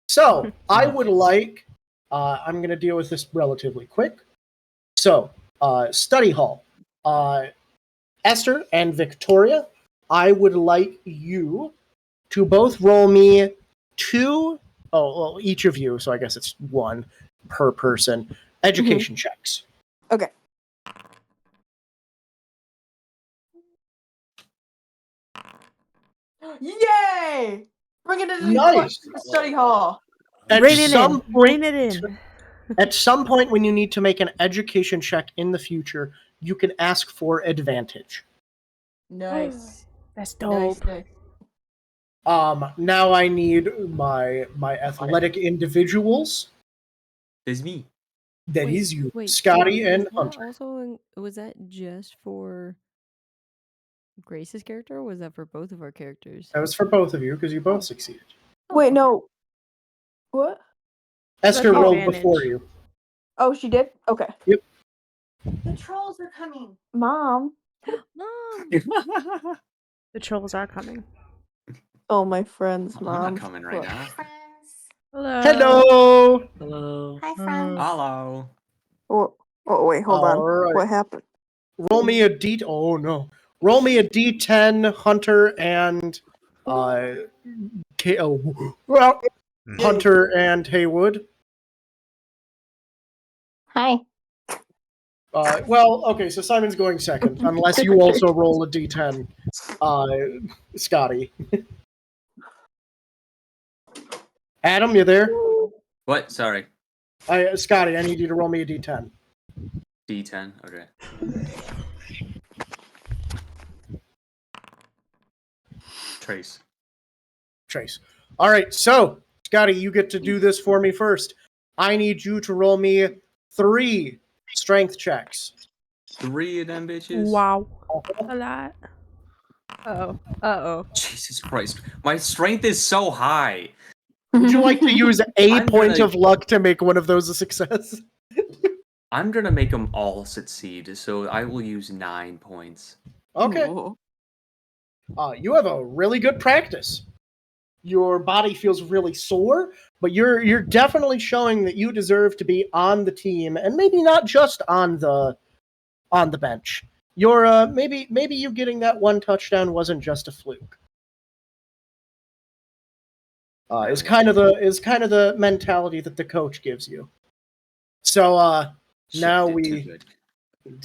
Speaker 2: So I would like. I'm going to deal with this relatively quick. So, study hall. Esther and Victoria, I would like you to both roll me each of you, so I guess it's one per person, education checks.
Speaker 1: Okay. Yay! Bring it into
Speaker 2: Nice.
Speaker 1: the study hall.
Speaker 2: At
Speaker 3: Rein it
Speaker 2: some
Speaker 3: in.
Speaker 2: point,
Speaker 3: Rein it in.
Speaker 2: at some point when you need to make an education check in the future, you can ask for advantage.
Speaker 1: Nice.
Speaker 3: That's dope.
Speaker 1: Nice.
Speaker 2: Now I need my athletic individuals.
Speaker 5: It's me.
Speaker 2: That is you,
Speaker 7: Wait,
Speaker 2: Scotty
Speaker 7: was
Speaker 2: and
Speaker 7: that
Speaker 2: Hunter.
Speaker 7: also was that just for Grace's character, or was that for both of our characters?
Speaker 2: That was for both of you because you both succeeded.
Speaker 1: Wait, no. What?
Speaker 2: Esther
Speaker 3: the
Speaker 2: rolled
Speaker 3: advantage.
Speaker 2: before you.
Speaker 1: Oh, she did? Okay.
Speaker 2: Yep.
Speaker 1: The trolls are coming. Mom.
Speaker 7: Mom!
Speaker 3: The trolls are coming.
Speaker 1: Oh, my friends,
Speaker 5: I'm
Speaker 1: Mom.
Speaker 5: not coming right
Speaker 1: Look.
Speaker 5: now.
Speaker 3: Hello.
Speaker 2: Hello.
Speaker 4: Hello.
Speaker 8: Hi, friends.
Speaker 5: Hello.
Speaker 1: Oh, wait, hold on.
Speaker 2: All right.
Speaker 1: What happened?
Speaker 2: Roll me a D. Oh no. Roll me a D10, Hunter and Hunter and Haywood.
Speaker 8: Hi.
Speaker 2: Well, okay, so Simon's going second, unless you also roll a D10, Scotty. Adam, you there?
Speaker 5: What? Sorry.
Speaker 2: Scotty, I need you to roll me a D10.
Speaker 5: D10. Okay. Trace.
Speaker 2: Trace. All right, so Scotty, you get to do this for me first. I need you to roll me 3 strength checks.
Speaker 5: 3 of them bitches.
Speaker 3: Wow. A lot. Uh-oh. Uh-oh.
Speaker 5: Jesus Christ. My strength is so high.
Speaker 2: Would you like to use a
Speaker 5: I'm
Speaker 2: point
Speaker 5: gonna-
Speaker 2: of luck to make one of those a success?
Speaker 5: I'm gonna make them all succeed, so I will use 9 points.
Speaker 2: Okay.
Speaker 1: Ooh.
Speaker 2: You have a really good practice. Your body feels really sore, but you're definitely showing that you deserve to be on the team, and maybe not just on the bench. You're maybe you getting that one touchdown wasn't just a fluke. Is kind of the mentality that the coach gives you. So
Speaker 5: Shit,
Speaker 2: now
Speaker 5: did
Speaker 2: we
Speaker 5: too good.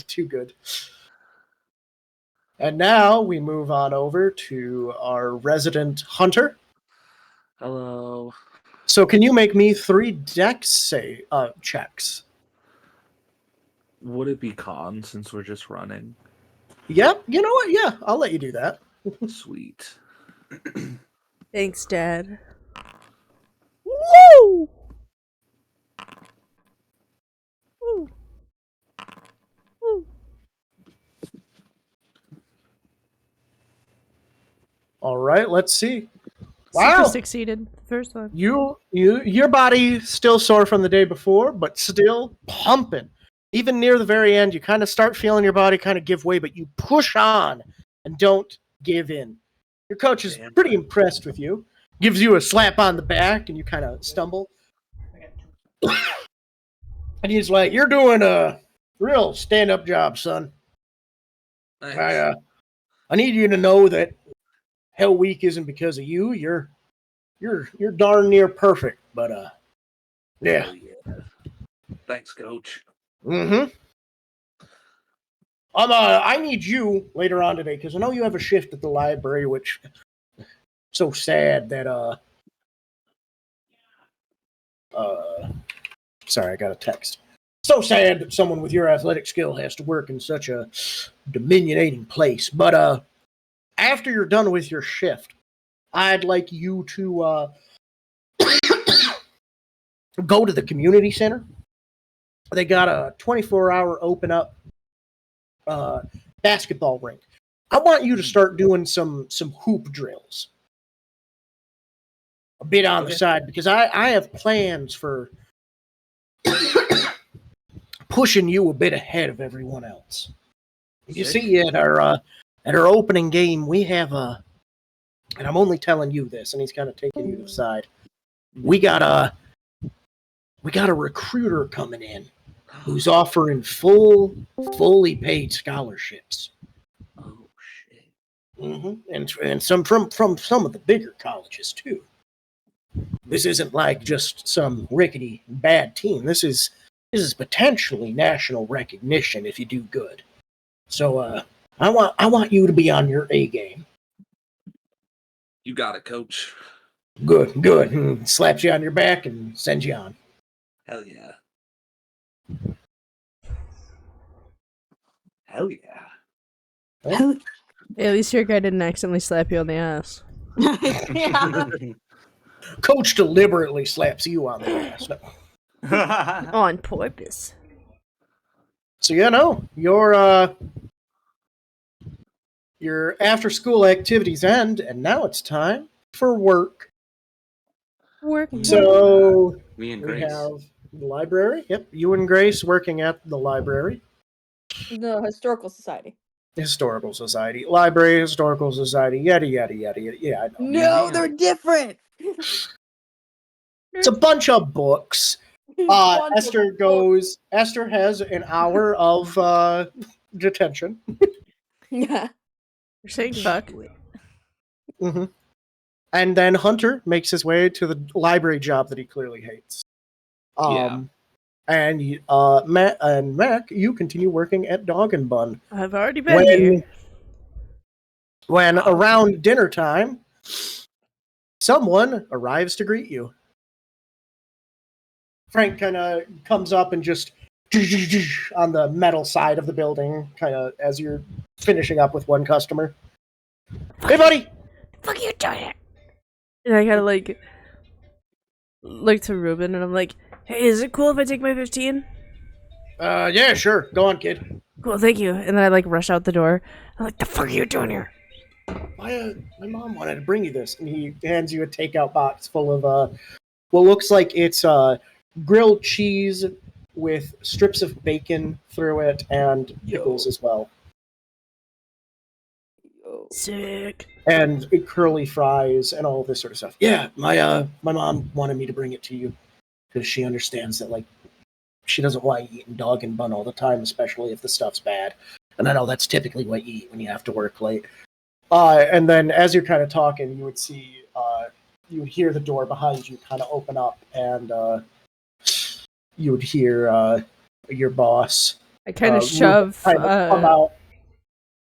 Speaker 2: too good. And now we move on over to our resident Hunter.
Speaker 4: Hello.
Speaker 2: So can you make me 3 dex checks?
Speaker 4: Would it be con since we're just running?
Speaker 2: Yep. You know what? Yeah, I'll let you do that.
Speaker 4: Sweet.
Speaker 3: Thanks, Dad. Woo! Woo. Woo.
Speaker 2: All right. Let's see.
Speaker 3: Super
Speaker 2: Wow.
Speaker 3: succeeded. First one.
Speaker 2: Your body still sore from the day before, but still pumping. Even near the very end, you kind of start feeling your body kind of give way, but you push on and don't give in. Your coach is
Speaker 4: Damn.
Speaker 2: pretty impressed with you. Gives you a slap on the back, and you kind of stumble. And he's like, "You're doing a real stand-up job, son.
Speaker 4: Thanks.
Speaker 2: I need you to know that Hell Week isn't because of you. You're darn near perfect, but yeah.
Speaker 4: Hell yeah. Thanks, coach.
Speaker 2: Mm-hmm. I need you later on today because I know you have a shift at the library, which so sad that sorry, I got a text. So sad that someone with your athletic skill has to work in such a dominating place. But after you're done with your shift, I'd like you to go to the community center. They got a 24-hour open up basketball rink. I want you to start doing some hoop drills. A bit on the side because I have plans for pushing you a bit ahead of everyone else. You see, at our opening game, we have and I'm only telling you this, and he's kind of taking you to the side. We got a recruiter coming in who's offering fully paid scholarships.
Speaker 4: Oh shit.
Speaker 2: Mm-hmm. And some from some of the bigger colleges too. This isn't like just some rickety bad team. This is potentially national recognition if you do good. So I want you to be on your A game.
Speaker 4: You got it, coach.
Speaker 2: Good, good. Slaps you on your back and sends you on.
Speaker 4: Hell yeah. Hell yeah.
Speaker 1: Hell-
Speaker 3: Yeah, at least your guy didn't accidentally slap you on the ass.
Speaker 1: yeah.
Speaker 2: Coach deliberately slaps you on the ass. No.
Speaker 3: On purpose.
Speaker 2: So your after school activities end, and now it's time for work.
Speaker 3: Work.
Speaker 2: So
Speaker 5: Me and
Speaker 2: we
Speaker 5: Grace.
Speaker 2: have the library. Yep, you and Grace working at the library.
Speaker 1: The historical society.
Speaker 2: Historical Society. Library, Historical Society, yada, yada, yada, yada. Yeah, I know.
Speaker 1: No,
Speaker 5: Museum.
Speaker 1: they're different.
Speaker 2: It's a bunch of books.
Speaker 1: Bunch of
Speaker 2: Esther goes. Esther has an hour of detention.
Speaker 1: Yeah.
Speaker 3: You're saying fuck.
Speaker 2: hmm And then Hunter makes his way to the library job that he clearly hates. And Matt and Mac, you continue working at Dog and Bun.
Speaker 3: I've already been here.
Speaker 2: When around dinner time, someone arrives to greet you. Frank kind of comes up and just on the metal side of the building, kind of as you're finishing up with one customer. Hey, buddy!
Speaker 3: Fuck you doing it? And I kind of like look to Ruben and I'm like, hey, is it cool if I take my 15?
Speaker 2: Yeah, sure. Go on, kid.
Speaker 3: Cool, thank you. And then I like rush out the door. I'm like, the fuck are you doing here?
Speaker 2: My mom wanted to bring you this. And he hands you a takeout box full of what looks like it's grilled cheese with strips of bacon through it and pickles as well.
Speaker 3: Sick.
Speaker 2: And curly fries and all this sort of stuff. Yeah, my mom wanted me to bring it to you because she understands that like she doesn't want you eating Dog and Bun all the time, especially if the stuff's bad. And I know that's typically what you eat when you have to work late. And then as you're kind of talking, you would see you would hear the door behind you kind of open up, and you would hear your boss.
Speaker 3: I kind of
Speaker 2: Ruben
Speaker 3: shove
Speaker 2: kind of come out.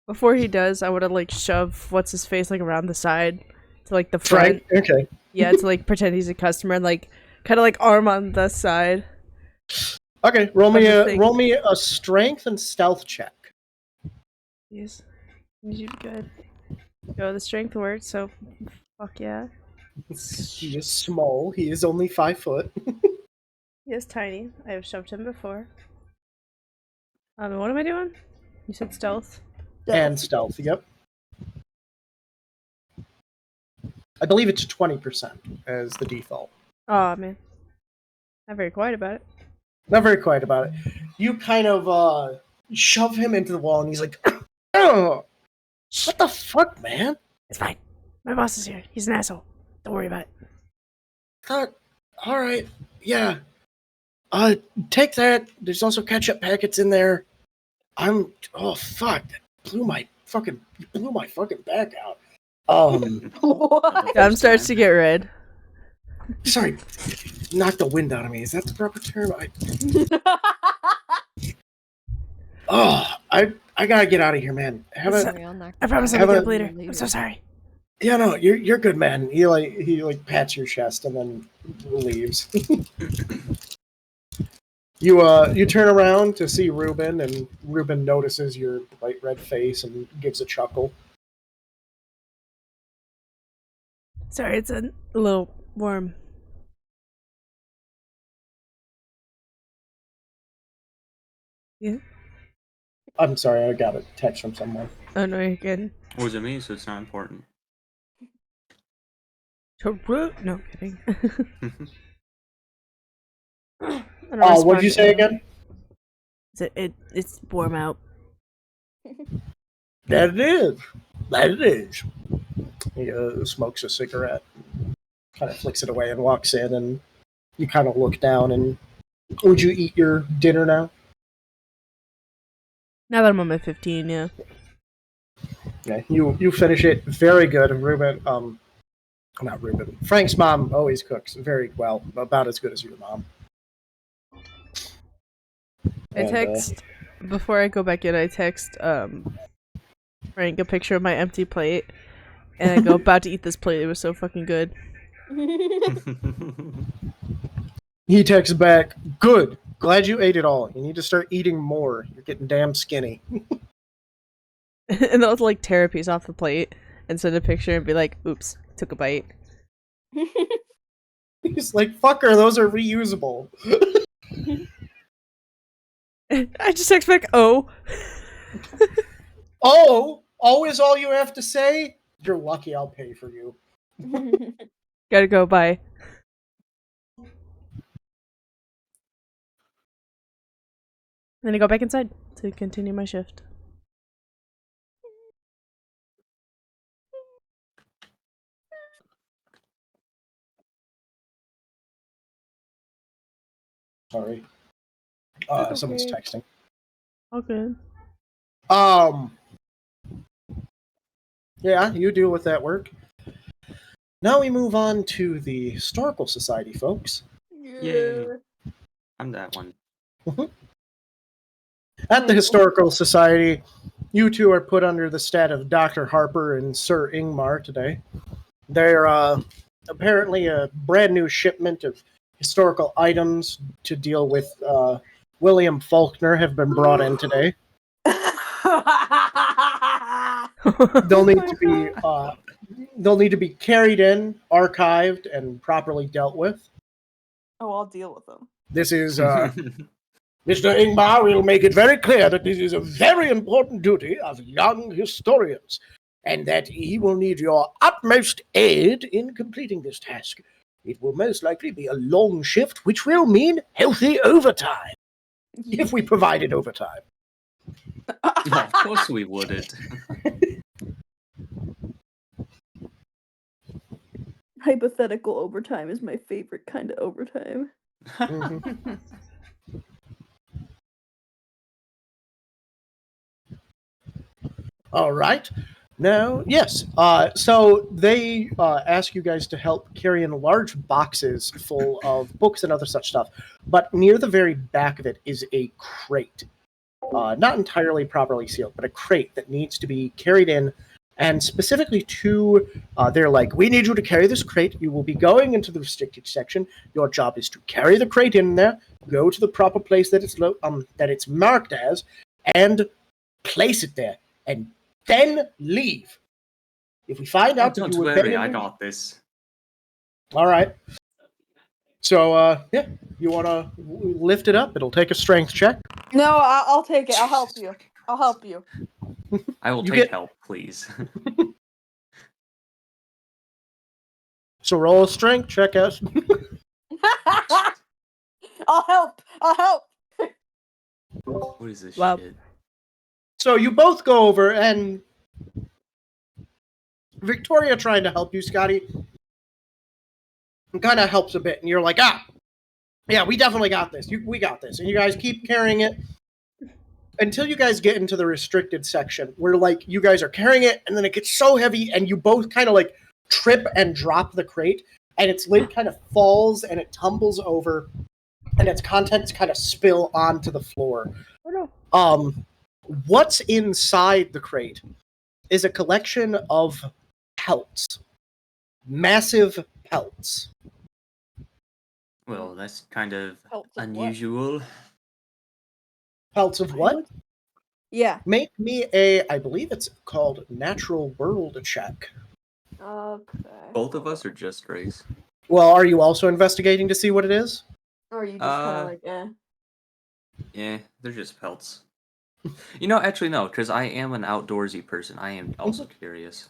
Speaker 3: before he does. I would have like shove what's his face like around the side to like the front.
Speaker 2: Frank? Okay.
Speaker 3: Yeah, to like pretend he's a customer and like kind of like arm on the side.
Speaker 2: Okay, roll me
Speaker 3: Of the thing.
Speaker 2: a strength and stealth check.
Speaker 3: Yes, you did good. Go, the strength works. So, fuck yeah.
Speaker 2: He is small. He is only 5 foot.
Speaker 3: He is tiny. I have shoved him before. What am I doing? You said stealth.
Speaker 2: And stealth, yep. I believe it's 20% as the default.
Speaker 3: Oh man, not very quiet about it.
Speaker 2: Not very quiet about it. You kind of shove him into the wall, and he's like, "Oh, what the fuck, man?
Speaker 3: It's fine. My boss is here. He's an asshole. Don't worry about it.
Speaker 2: All right, yeah. Take that. There's also ketchup packets in there. Oh fuck, that blew my fucking back out.
Speaker 1: What?
Speaker 3: Dom starts to get red.
Speaker 2: Sorry, knocked the wind out of me. Is that the proper term? I gotta get out of here, man.
Speaker 6: Sorry, I'll knock
Speaker 3: I promise I'll
Speaker 2: Have
Speaker 3: make it
Speaker 2: a-
Speaker 3: up later. I'm so sorry.
Speaker 2: Yeah, no, you're good, man. He pats your chest and then leaves. You turn around to see Ruben, and Ruben notices your bright red face and gives a chuckle.
Speaker 3: Sorry, it's a little warm. Yeah.
Speaker 2: I'm sorry, I got a text from someone.
Speaker 3: Oh no, you're good.
Speaker 5: Was it me? So it's not important.
Speaker 3: No kidding. I don't
Speaker 2: What'd you
Speaker 3: respond
Speaker 2: say
Speaker 3: to-
Speaker 2: again?
Speaker 3: It's warm out.
Speaker 2: That it is. That it is. He smokes a cigarette, kind of flicks it away, and walks in. And you kind of look down. And would you eat your dinner now?
Speaker 3: Now that I'm on my 15, yeah.
Speaker 2: Yeah, you finish it. Very good, Ruben. Not Ruben. Frank's mom always cooks very well, about as good as your mom.
Speaker 3: I
Speaker 2: And,
Speaker 3: text before I go back in. I text Frank a picture of my empty plate, and I go, about to eat this plate. It was so fucking good.
Speaker 2: He texts back, "Good. Glad you ate it all. You need to start eating more. You're getting damn skinny."
Speaker 3: And they'll like tear a piece off the plate and send a picture and be like, "Oops, took a bite."
Speaker 2: He's like, "Fucker, those are reusable."
Speaker 3: I just expect oh.
Speaker 2: Oh, always all you have to say? You're lucky I'll pay for you.
Speaker 3: Gotta go, bye. Then I go back inside to continue my shift.
Speaker 2: Sorry.
Speaker 1: That's
Speaker 2: Someone's
Speaker 1: okay.
Speaker 2: texting.
Speaker 3: All good.
Speaker 2: Yeah, you deal with that work. Now we move on to the Historical Society, folks.
Speaker 5: Yay. I'm that one.
Speaker 2: At the Historical Society, you two are put under the stat of Dr. Harper and Sir Ingmar today. They're apparently a brand new shipment of historical items to deal with William Faulkner have been brought in today. They'll need to be carried in, archived, and properly dealt with.
Speaker 1: Oh, I'll deal with them.
Speaker 2: This is Mr. Ingmar will make it very clear that this is a very important duty of young historians, and that he will need your utmost aid in completing this task. It will most likely be a long shift, which will mean healthy overtime, if we provided overtime.
Speaker 5: Of course we wouldn't.
Speaker 1: Hypothetical overtime is my favorite kind of overtime.
Speaker 2: Mhm. All right. No, yes. So they ask you guys to help carry in large boxes full of books and other such stuff. But near the very back of it is a crate. Not entirely properly sealed, but a crate that needs to be carried in. And specifically to, they're like, "We need you to carry this crate. You will be going into the restricted section. Your job is to carry the crate in there, go to the proper place that it's marked as, and place it there. And then leave. If we find out that
Speaker 5: Don't
Speaker 2: you were
Speaker 5: worry, I
Speaker 2: abandoning-"
Speaker 5: got this.
Speaker 2: All right. So, yeah, you want to lift it up? It'll take a strength check.
Speaker 1: No, I'll take it. I'll help you. I'll help you.
Speaker 5: I will
Speaker 2: You
Speaker 5: take
Speaker 2: get-
Speaker 5: help, please.
Speaker 2: So roll a strength check, us.
Speaker 1: I'll help. I'll help.
Speaker 5: What is this
Speaker 3: Wow.
Speaker 5: shit?
Speaker 2: So you both go over, and Victoria trying to help you, Scotty, kind of helps a bit, and you're like, yeah, we definitely got this. We got this. And you guys keep carrying it until you guys get into the restricted section, where, like, you guys are carrying it, and then it gets so heavy, and you both kind of, like, trip and drop the crate, and its lid kind of falls, and it tumbles over, and its contents kind of spill onto the floor.
Speaker 3: Oh no.
Speaker 2: What's inside the crate is a collection of pelts. Massive pelts.
Speaker 5: Well, that's kind of
Speaker 1: Pelts of what?
Speaker 5: unusual.
Speaker 2: Pelts of what?
Speaker 1: Yeah.
Speaker 2: Make me a, I believe it's called Natural World check.
Speaker 1: Okay.
Speaker 5: Both of us or just Grace?
Speaker 2: Well, are you also investigating to see what it is?
Speaker 1: Or you just kind
Speaker 5: Uh,
Speaker 1: of like, eh.
Speaker 5: Yeah, they're just pelts. You know, actually, no, because I am an outdoorsy person. I am also curious.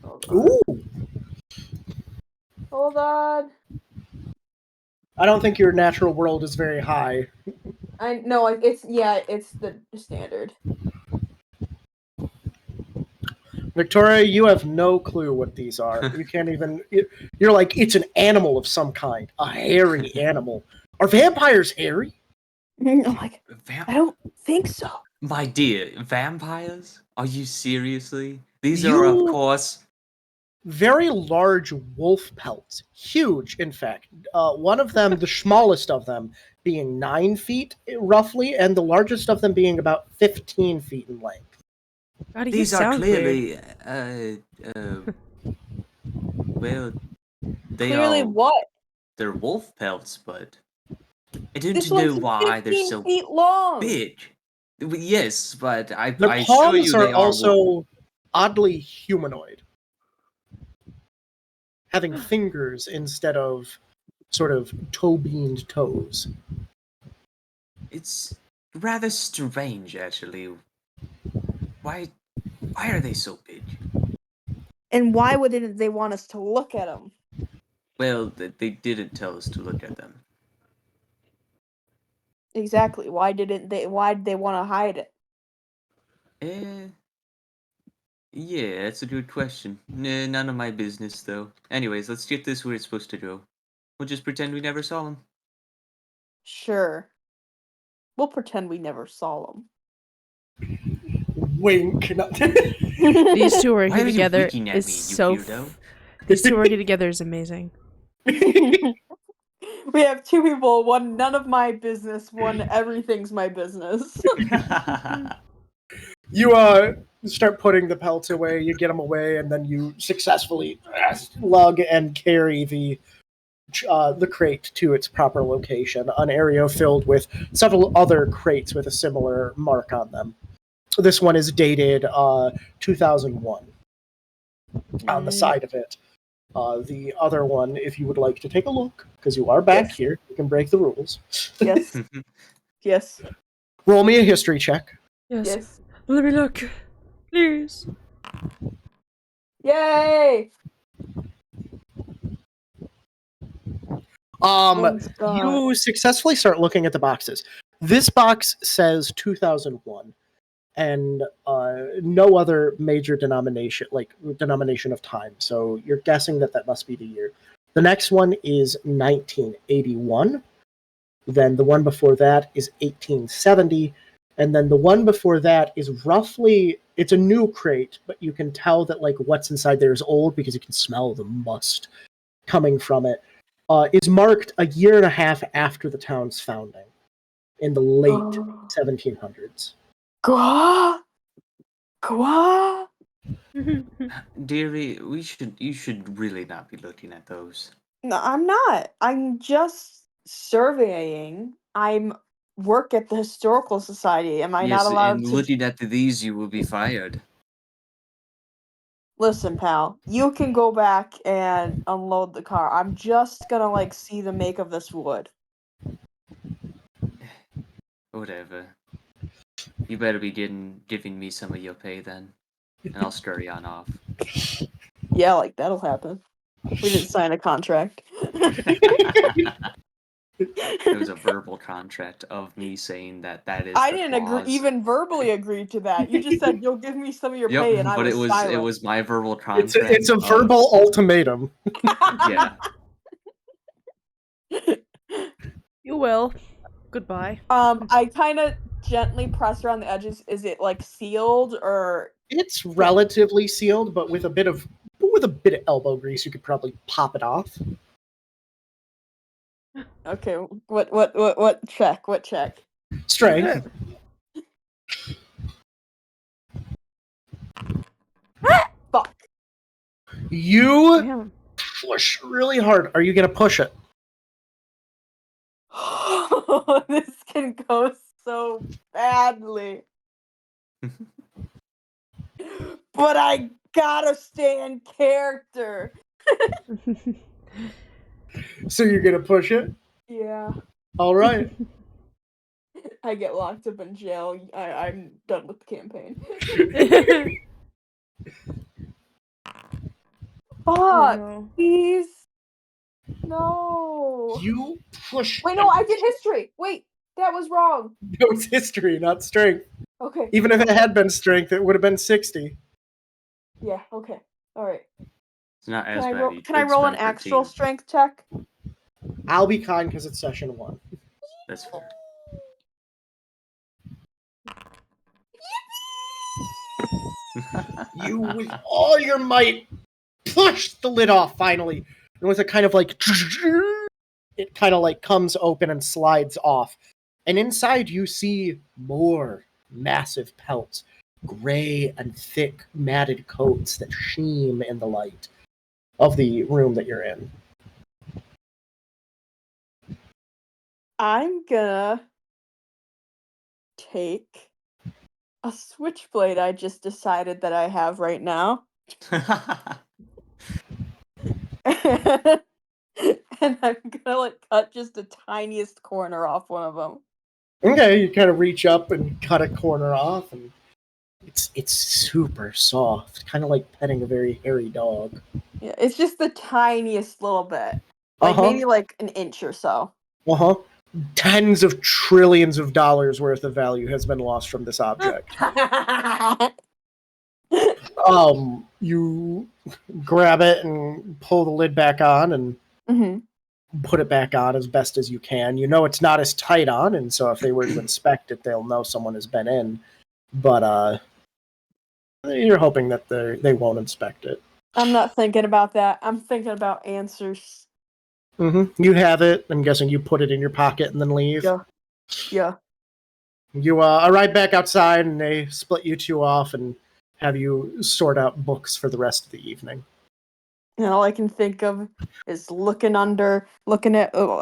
Speaker 1: Hold on.
Speaker 2: Ooh!
Speaker 1: Hold on.
Speaker 2: I don't think your Natural World is very high.
Speaker 1: I know it's the standard.
Speaker 2: Victoria, you have no clue what these are. You can't even. You're like, it's an animal of some kind. A hairy animal. Are vampires hairy?
Speaker 1: I'm like, I don't think so.
Speaker 5: My dear, vampires? Are you seriously? These are, of
Speaker 2: You-
Speaker 5: course.
Speaker 2: Very large wolf pelts. Huge, in fact. One of them, the smallest of them, being 9 feet roughly, and the largest of them being about 15 feet in length.
Speaker 3: God, he
Speaker 5: These
Speaker 3: does
Speaker 5: are
Speaker 3: sound weird.
Speaker 5: clearly, well, they
Speaker 1: Clearly,
Speaker 5: are
Speaker 1: what?
Speaker 5: they're wolf pelts, but I don't
Speaker 1: This
Speaker 5: know
Speaker 1: one's
Speaker 5: why they're
Speaker 1: 15
Speaker 5: so
Speaker 1: feet long.
Speaker 5: big. Yes, but I
Speaker 2: The
Speaker 5: assure
Speaker 2: palms
Speaker 5: you
Speaker 2: are
Speaker 5: they are wolf.
Speaker 2: also oddly humanoid, having fingers instead of sort of toe-beamed toes.
Speaker 5: It's rather strange, actually. Why are they so big?
Speaker 1: And why wouldn't they want us to look at them?
Speaker 5: Well, they didn't tell us to look at them.
Speaker 1: Exactly. Why didn't they? Why did they want to hide it?
Speaker 5: Yeah, that's a good question. Nah, none of my business, though. Anyways, let's get this where it's supposed to go. We'll just pretend we never saw him.
Speaker 1: Sure. We'll pretend we never saw them.
Speaker 2: Wink.
Speaker 3: These two
Speaker 5: Why
Speaker 3: working
Speaker 5: are you
Speaker 3: together
Speaker 5: winking at
Speaker 3: is
Speaker 5: me, you
Speaker 3: so.
Speaker 5: weirdo?
Speaker 3: These two working together is amazing.
Speaker 1: We have two people, one none of my business, one everything's my business.
Speaker 2: You start putting the pelts away, you get them away, and then you successfully lug and carry the crate to its proper location, an area filled with several other crates with a similar mark on them. This one is dated 2001 on the side of it. The other one, if you would like to take a look, because you are back
Speaker 1: Yes.
Speaker 2: here, you can break the rules.
Speaker 1: Yes. Yes.
Speaker 2: Roll me a history check.
Speaker 3: Yes.
Speaker 1: Yes.
Speaker 3: Let me look, please.
Speaker 1: Yay! One star.
Speaker 2: You successfully start looking at the boxes. This box says 2001, and no other major denomination of time. So you're guessing that must be the year. The next one is 1981. Then the one before that is 1870. And then the one before that is roughly, it's a new crate, but you can tell that like what's inside there is old because you can smell the must coming from it. Is marked a year and a half after the town's founding in the late 1700s.
Speaker 1: Gwa! Gwa!
Speaker 5: Dearie, you should really not be looking at those.
Speaker 1: No, I'm not. I'm just surveying. I'm work at the historical society. Am I
Speaker 5: Yes,
Speaker 1: not allowed
Speaker 5: and
Speaker 1: to?
Speaker 5: looking at these, you will be fired.
Speaker 1: Listen, pal. You can go back and unload the car. I'm just gonna like see the make of this wood.
Speaker 5: Whatever. You better be giving me some of your pay then, and I'll scurry on off.
Speaker 1: Yeah, like that'll happen. We didn't sign a contract.
Speaker 5: It was a verbal contract of me saying that is.
Speaker 1: I
Speaker 5: the
Speaker 1: didn't
Speaker 5: clause.
Speaker 1: even verbally agree to that. You just said you'll give me some of your
Speaker 5: Yep,
Speaker 1: pay, and I
Speaker 5: but
Speaker 1: was silent.
Speaker 5: it was my verbal contract.
Speaker 2: It's a verbal ultimatum.
Speaker 5: Yeah.
Speaker 3: You will. Goodbye.
Speaker 1: I kind of gently press around the edges. Is it like sealed or?
Speaker 2: It's relatively sealed, but with a bit of elbow grease, you could probably pop it off.
Speaker 1: Okay, what check? What check?
Speaker 2: Strength.
Speaker 1: Fuck.
Speaker 2: You
Speaker 3: Damn.
Speaker 2: push really hard. Are you gonna push it?
Speaker 1: This can go so badly. But I gotta stay in character.
Speaker 2: So you're gonna push it?
Speaker 1: Yeah.
Speaker 2: All right.
Speaker 1: I get locked up in jail. I'm done with the campaign. Fuck,
Speaker 3: no.
Speaker 1: please. No.
Speaker 2: You push.
Speaker 1: Wait, no, I did history. Wait, that was wrong.
Speaker 2: No, it's history, not strength.
Speaker 1: Okay.
Speaker 2: Even if it had been strength, it would have been 60.
Speaker 1: Yeah, okay. Alright.
Speaker 5: It's not as
Speaker 1: Can I
Speaker 5: bad.
Speaker 1: roll,
Speaker 5: You
Speaker 1: can I
Speaker 5: could
Speaker 1: roll an
Speaker 5: spend
Speaker 1: actual
Speaker 5: 13.
Speaker 1: strength check?
Speaker 2: I'll be kind because it's session 1.
Speaker 5: That's fair.
Speaker 2: You, with all your might, push the lid off finally. And with a kind of like, it kind of like comes open and slides off. And inside you see more massive pelts. gray and thick matted coats that sheen in the light of the room that you're in.
Speaker 1: I'm gonna take a switchblade I just decided that I have right now. And I'm gonna like cut just the tiniest corner off one of them.
Speaker 2: Okay, you kind of reach up and cut a corner off, and it's super soft, kind of like petting a very hairy dog.
Speaker 1: Yeah, it's just the tiniest little bit. Like maybe like an inch or so.
Speaker 2: Tens of trillions of dollars worth of value has been lost from this object. You grab it and pull the lid back on and
Speaker 1: Mhm.
Speaker 2: put it back on as best as you can. You know it's not as tight on, and so if they were to inspect it, they'll know someone has been in. But you're hoping that they won't inspect it.
Speaker 1: I'm not thinking about that. I'm thinking about answers.
Speaker 2: You have it. I'm guessing you put it in your pocket and then leave.
Speaker 1: Yeah.
Speaker 2: You arrive back outside, and they split you two off and have you sort out books for the rest of the evening.
Speaker 1: And all I can think of is looking at,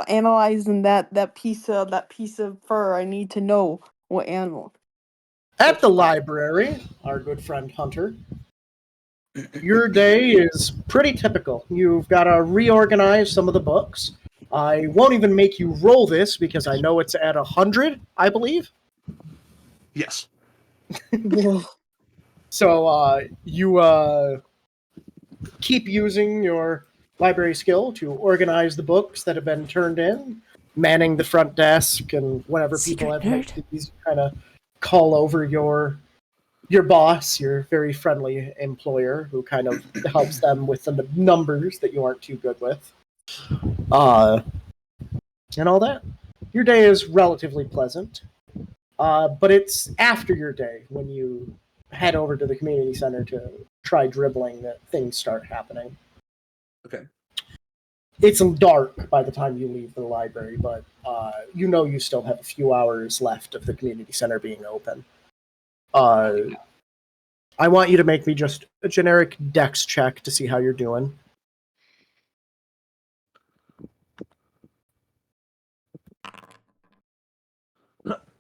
Speaker 1: analyzing that piece of fur. I need to know what animal.
Speaker 2: At the library, our good friend Hunter, your day is pretty typical. You've got to reorganize some of the books. I won't even make you roll this because I know it's at 100, I believe.
Speaker 4: Yes.
Speaker 2: So you keep using your library skill to organize the books that have been turned in, manning the front desk, and whenever people
Speaker 3: Secret
Speaker 2: have
Speaker 3: nerd.
Speaker 2: these, kind of call over your boss, your very friendly employer, who kind of helps them with the numbers that you aren't too good with, and all that. Your day is relatively pleasant, but it's after your day when you head over to the community center to try dribbling that things start happening.
Speaker 4: Okay.
Speaker 2: It's dark by the time you leave the library, but you know you still have a few hours left of the community center being open. I want you to make me just a generic dex check to see how you're doing.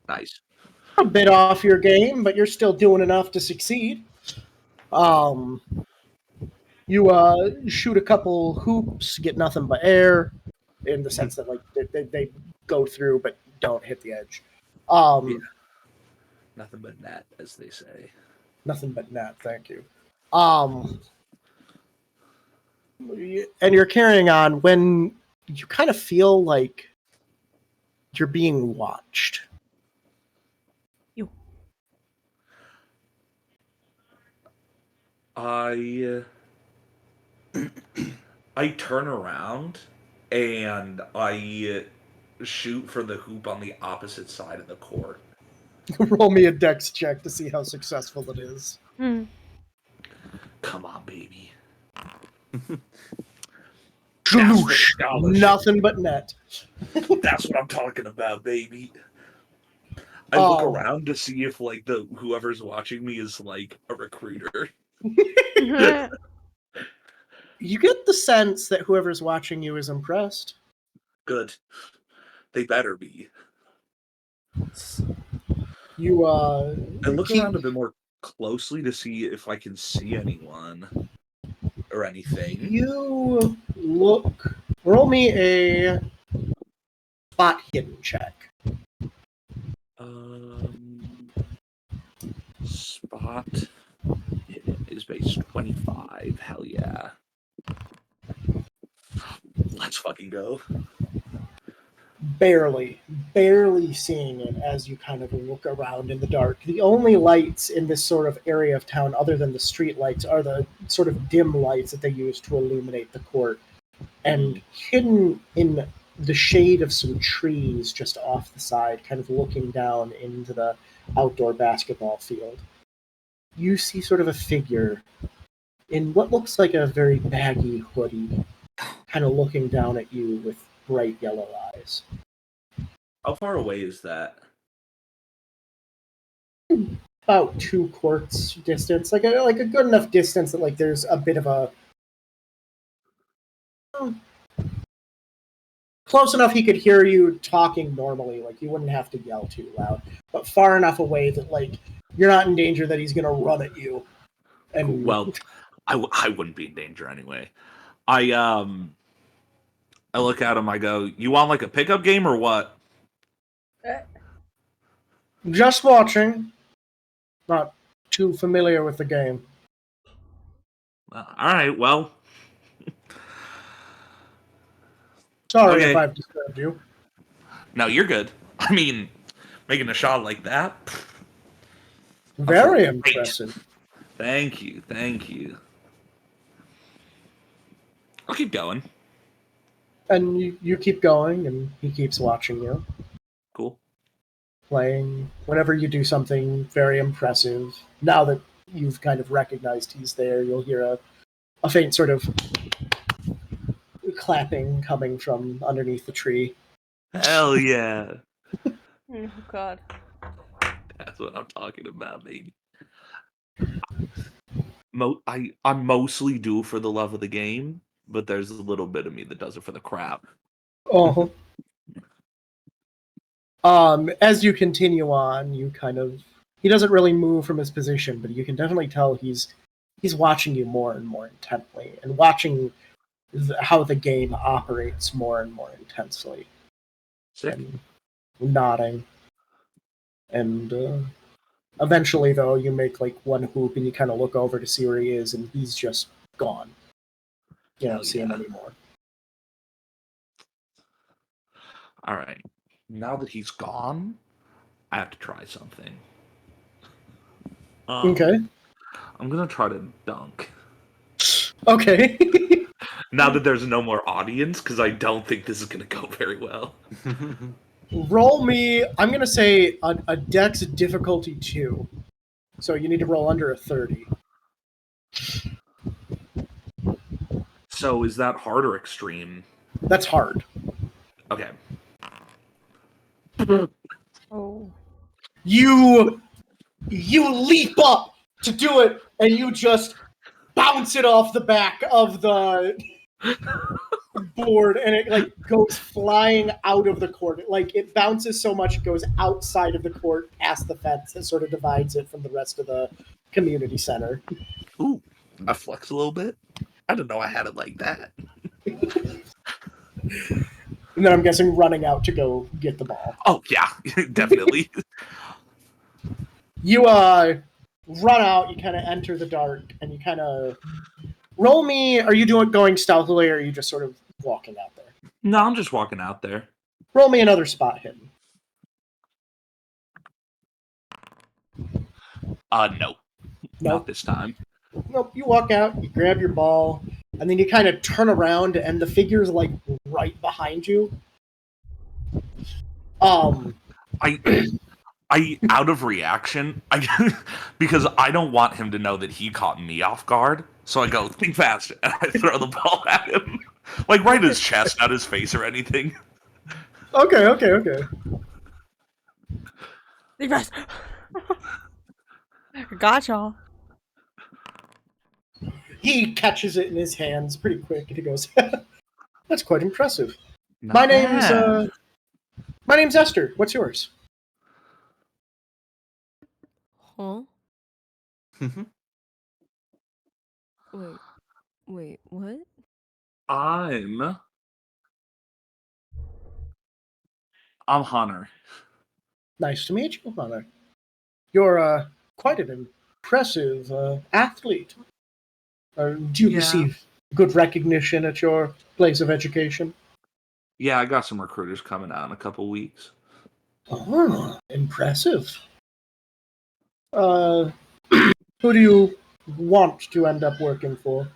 Speaker 4: Nice.
Speaker 2: A bit off your game, but you're still doing enough to succeed. You shoot a couple hoops, get nothing but air, in the sense that like they go through but don't hit the edge.
Speaker 4: Yeah. Nothing but net, as they say.
Speaker 2: Nothing but net, thank you. And you're carrying on when you kind of feel like you're being watched.
Speaker 4: I turn around and I shoot for the hoop on the opposite side of the court.
Speaker 2: Roll me a dex check to see how successful it is.
Speaker 4: Come on, baby.
Speaker 2: Shloosh.
Speaker 4: scholarship.
Speaker 2: Nothing but net.
Speaker 4: That's what I'm talking about, baby. I look around to see if like whoever's watching me is like a recruiter.
Speaker 2: You get the sense that whoever's watching you is impressed.
Speaker 4: Good. They better be.
Speaker 2: You
Speaker 4: I look around a bit more closely to see if I can see anyone or anything.
Speaker 2: You look. Roll me a spot hidden check.
Speaker 4: Spot hidden is base 25. Hell yeah. Let's fucking go.
Speaker 2: Barely seeing it as you kind of look around in the dark. The only lights in this sort of area of town, other than the street lights, are the sort of dim lights that they use to illuminate the court. And hidden in the shade of some trees just off the side, kind of looking down into the outdoor basketball field, you see sort of a figure in what looks like a very baggy hoodie, kind of looking down at you with bright yellow eyes.
Speaker 4: How far away is that?
Speaker 2: about 2 courts distance, like a good enough distance that like there's a bit of a close enough he could hear you talking normally, like you wouldn't have to yell too loud, but far enough away that like you're not in danger that he's gonna run at you. And
Speaker 4: Well, I wouldn't be in danger anyway. I look at him. I go, "You want like a pickup game or what?"
Speaker 2: just watching, not too familiar with the game.
Speaker 4: All right. Well,
Speaker 2: Sorry
Speaker 4: Okay.
Speaker 2: if I've disturbed you.
Speaker 4: no, you're good. I mean, making a shot like that.
Speaker 2: Very
Speaker 4: Great.
Speaker 2: impressive.
Speaker 4: Thank you. Thank you. I'll keep going.
Speaker 2: And you keep going, and he keeps watching you,
Speaker 4: Cool.
Speaker 2: playing. Whenever you do something very impressive, now that you've kind of recognized he's there, you'll hear a faint sort of clapping coming from underneath the tree.
Speaker 4: Hell yeah.
Speaker 3: Oh God.
Speaker 4: That's what I'm talking about, baby. I'm mostly do for the love of the game, but there's a little bit of me that does it for the crap.
Speaker 2: Oh. As you continue on, you kind of he doesn't really move from his position, but you can definitely tell he's watching you more and more intently, and watching how the game operates more and more intensely,
Speaker 4: Sick.
Speaker 2: and nodding. And eventually, though, you make like one hoop, and you kind of look over to see where he is, and he's just gone. You don't
Speaker 4: Hell
Speaker 2: see him
Speaker 4: yeah.
Speaker 2: anymore.
Speaker 4: All right. Now that he's gone, I have to try something.
Speaker 2: Okay.
Speaker 4: I'm gonna try to dunk.
Speaker 2: Okay.
Speaker 4: Now that there's no more audience, because I don't think this is gonna go very well.
Speaker 2: Roll me, I'm going to say a dex difficulty 2. So you need to roll under a 30.
Speaker 4: So is that hard or extreme?
Speaker 2: That's hard.
Speaker 4: Okay.
Speaker 3: Oh.
Speaker 2: You leap up to do it, and you just bounce it off the back of the board, and it like goes flying out of the court. It bounces so much it goes outside of the court, past the fence that sort of divides it from the rest of the community center.
Speaker 4: Ooh, I flex a little bit. I didn't know I had it like that.
Speaker 2: And then I'm guessing running out to go get the ball.
Speaker 4: Oh yeah, definitely.
Speaker 2: You run out, you kind of enter the dark, and you kind of roll me. Are you going stealthily, or are you just sort of walking out there?
Speaker 4: No, I'm just walking out there.
Speaker 2: Roll me another spot hidden.
Speaker 4: No. Not
Speaker 2: Nope.
Speaker 4: this time.
Speaker 2: Nope. You walk out, you grab your ball, and then you kind of turn around, and the figure's like right behind you.
Speaker 4: I out of reaction, because I don't want him to know that he caught me off guard. So I go, think fast, and I throw the ball at him, like right in his chest, not his face or anything.
Speaker 2: Okay.
Speaker 3: You guys. Got y'all.
Speaker 2: He catches it in his hands pretty quick, and he goes, "That's quite impressive. My name's Esther. What's yours?"
Speaker 7: Huh? Wait, what?
Speaker 4: I'm Hunter.
Speaker 2: Nice to meet you, Hunter. You're quite an impressive athlete. Do you
Speaker 4: Yeah.
Speaker 2: receive good recognition at your place of education?
Speaker 4: Yeah, I got some recruiters coming out in a couple weeks.
Speaker 2: Oh, impressive. Who do you want to end up working for?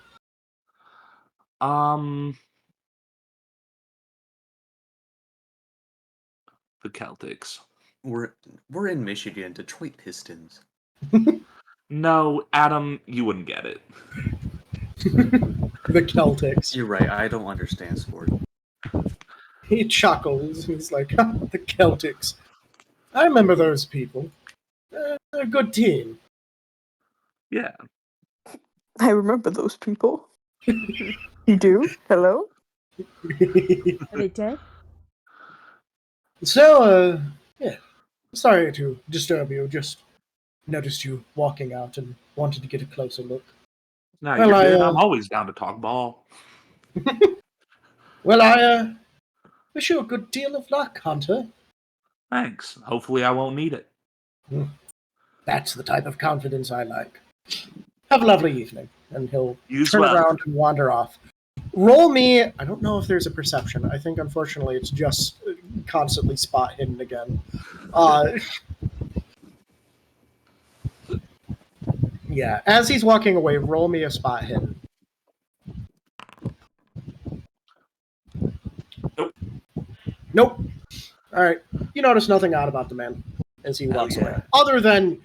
Speaker 4: The Celtics.
Speaker 5: We're in Michigan, Detroit Pistons.
Speaker 4: No, Adam, you wouldn't get it.
Speaker 2: The Celtics.
Speaker 5: You're right. I don't understand sport.
Speaker 2: He chuckles. He's like, the Celtics. I remember those people. a good team.
Speaker 4: Yeah.
Speaker 1: I remember those people. You do? Hello?
Speaker 3: Are they dead?
Speaker 2: So, yeah. Sorry to disturb you. Just noticed you walking out and wanted to get a closer look.
Speaker 4: No,
Speaker 2: Well,
Speaker 4: you're good.
Speaker 2: I,
Speaker 4: I'm always down to talk ball.
Speaker 2: Well, I wish you a good deal of luck, Hunter.
Speaker 4: Thanks. Hopefully, I won't need it.
Speaker 2: That's the type of confidence I like. Have a lovely evening. And he'll
Speaker 4: You as
Speaker 2: turn
Speaker 4: well.
Speaker 2: around and wander off. Roll me. I don't know if there's a perception. I think, unfortunately, it's just constantly spot hidden again. Yeah, as he's walking away, roll me a spot hidden. Nope. All right. You notice nothing odd about the man as he
Speaker 4: Hell
Speaker 2: walks
Speaker 4: yeah.
Speaker 2: away, other than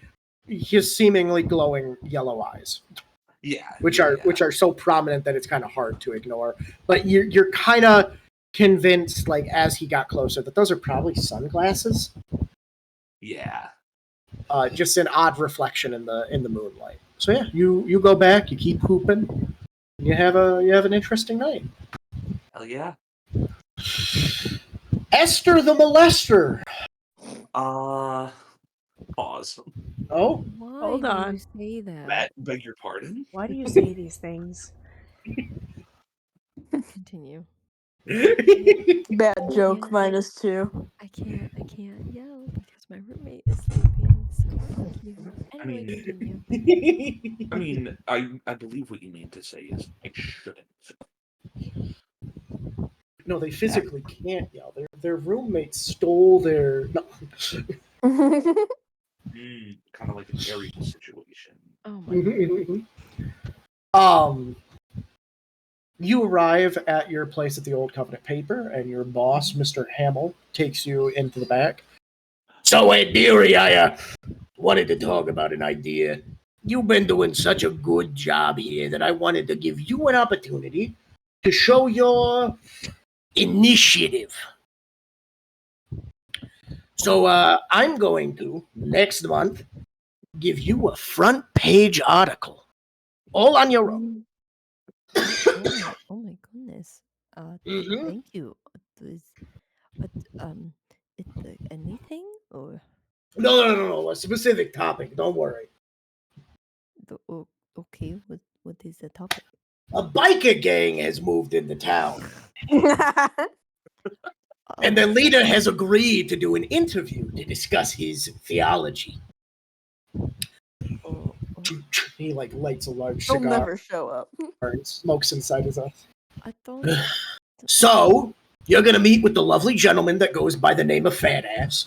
Speaker 2: his seemingly glowing yellow eyes,
Speaker 4: Yeah.
Speaker 2: which are so prominent that it's kind of hard to ignore. But you're kind of convinced, like as he got closer, that those are probably sunglasses.
Speaker 4: Yeah.
Speaker 2: Just an odd reflection in the moonlight. So yeah, you go back, you keep hooping, and you have an interesting night.
Speaker 4: Hell yeah.
Speaker 2: Esther the Molester.
Speaker 4: Pause.
Speaker 2: Oh,
Speaker 7: Why
Speaker 3: Hold
Speaker 7: do
Speaker 3: on.
Speaker 7: you say that?
Speaker 4: Beg your pardon?
Speaker 3: Why do you say these things?
Speaker 7: Continue.
Speaker 1: Bad joke,
Speaker 7: Yeah.
Speaker 1: -2.
Speaker 7: I can't yell because my roommate is sleeping, so fuck you. Anyway,
Speaker 4: mean-
Speaker 7: continue.
Speaker 4: I mean, I believe what you mean to say is I shouldn't.
Speaker 2: no, they physically can't yell. Their roommates stole their. No.
Speaker 4: Kind of like an Ariel situation.
Speaker 7: Oh my god.
Speaker 2: You arrive at your place at the Old Covenant Paper, and your boss, Mr. Hamill, takes you into the back. So, hey, dearie, I wanted to talk about an idea. You've been doing such a good job here that I wanted to give you an opportunity to show your initiative. So, I'm going to, next month, give you a front page article, all on your own.
Speaker 7: Oh my goodness.
Speaker 2: Mhm.
Speaker 7: Thank you. It's anything or
Speaker 2: No, a specific topic, don't worry.
Speaker 7: okay, what is the topic?
Speaker 2: A biker gang has moved into town, and their leader has agreed to do an interview to discuss his theology.
Speaker 7: Oh,
Speaker 2: He lights a large
Speaker 1: He'll
Speaker 2: cigar
Speaker 1: never show up.
Speaker 2: and smokes inside his eyes.
Speaker 7: I don't.
Speaker 2: So you're gonna meet with the lovely gentleman that goes by the name of Fat Ass,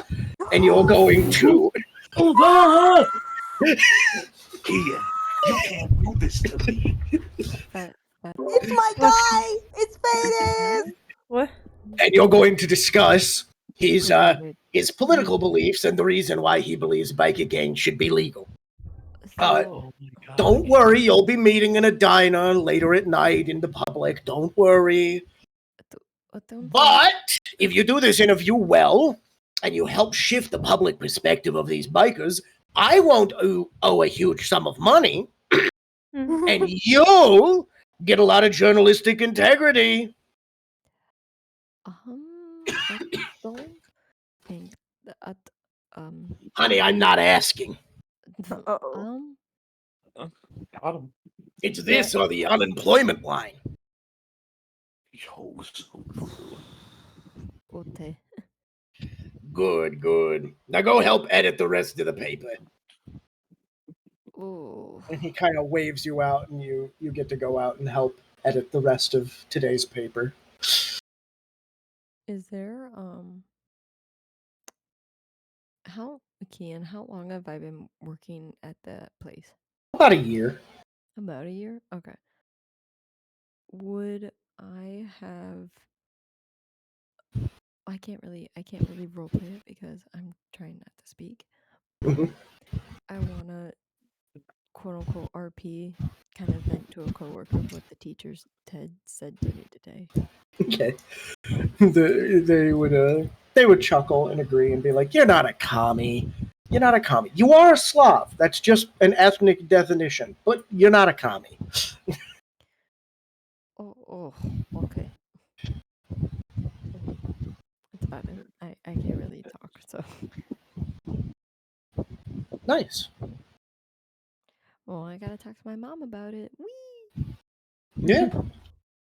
Speaker 2: and you're going to.
Speaker 4: Kian, you can't do this to me.
Speaker 1: It's my guy! It's Faded!
Speaker 3: What?
Speaker 2: And you're going to discuss his
Speaker 7: Wait,
Speaker 2: political beliefs and the reason why he believes biker gangs should be legal.
Speaker 4: Oh my god.
Speaker 2: Don't worry, you'll be meeting in a diner later at night in the public. Don't worry. But if you do this interview well and you help shift the public perspective of these bikers, I won't owe a huge sum of money, and you'll get a lot of journalistic integrity.
Speaker 7: I don't think that
Speaker 2: Honey, I'm not asking.
Speaker 1: Uh-oh.
Speaker 4: Got him.
Speaker 2: It's this or the unemployment line.
Speaker 4: Yo, so
Speaker 7: okay.
Speaker 2: Good. Now go help edit the rest of the paper.
Speaker 7: Oh,
Speaker 2: And he kind of waves you out, and you get to go out and help edit the rest of today's paper.
Speaker 7: is there how long have I been working at that place?
Speaker 2: About a year.
Speaker 7: About a year? Okay. Would I have I can't really roleplay it because I'm trying not to speak.
Speaker 2: Mhm.
Speaker 7: I wanna quote unquote RP kind of vent to a coworker what the teachers Ted said to me today.
Speaker 2: Okay. They would chuckle and agree and be like, "You're not a commie. You're not a commie. You are a Slav. That's just an ethnic definition, but you're not a commie.
Speaker 7: Oh, okay. It's about it. I can't really talk, so.
Speaker 2: Nice.
Speaker 7: Well, I gotta talk to my mom about it. Whee!
Speaker 2: Yeah.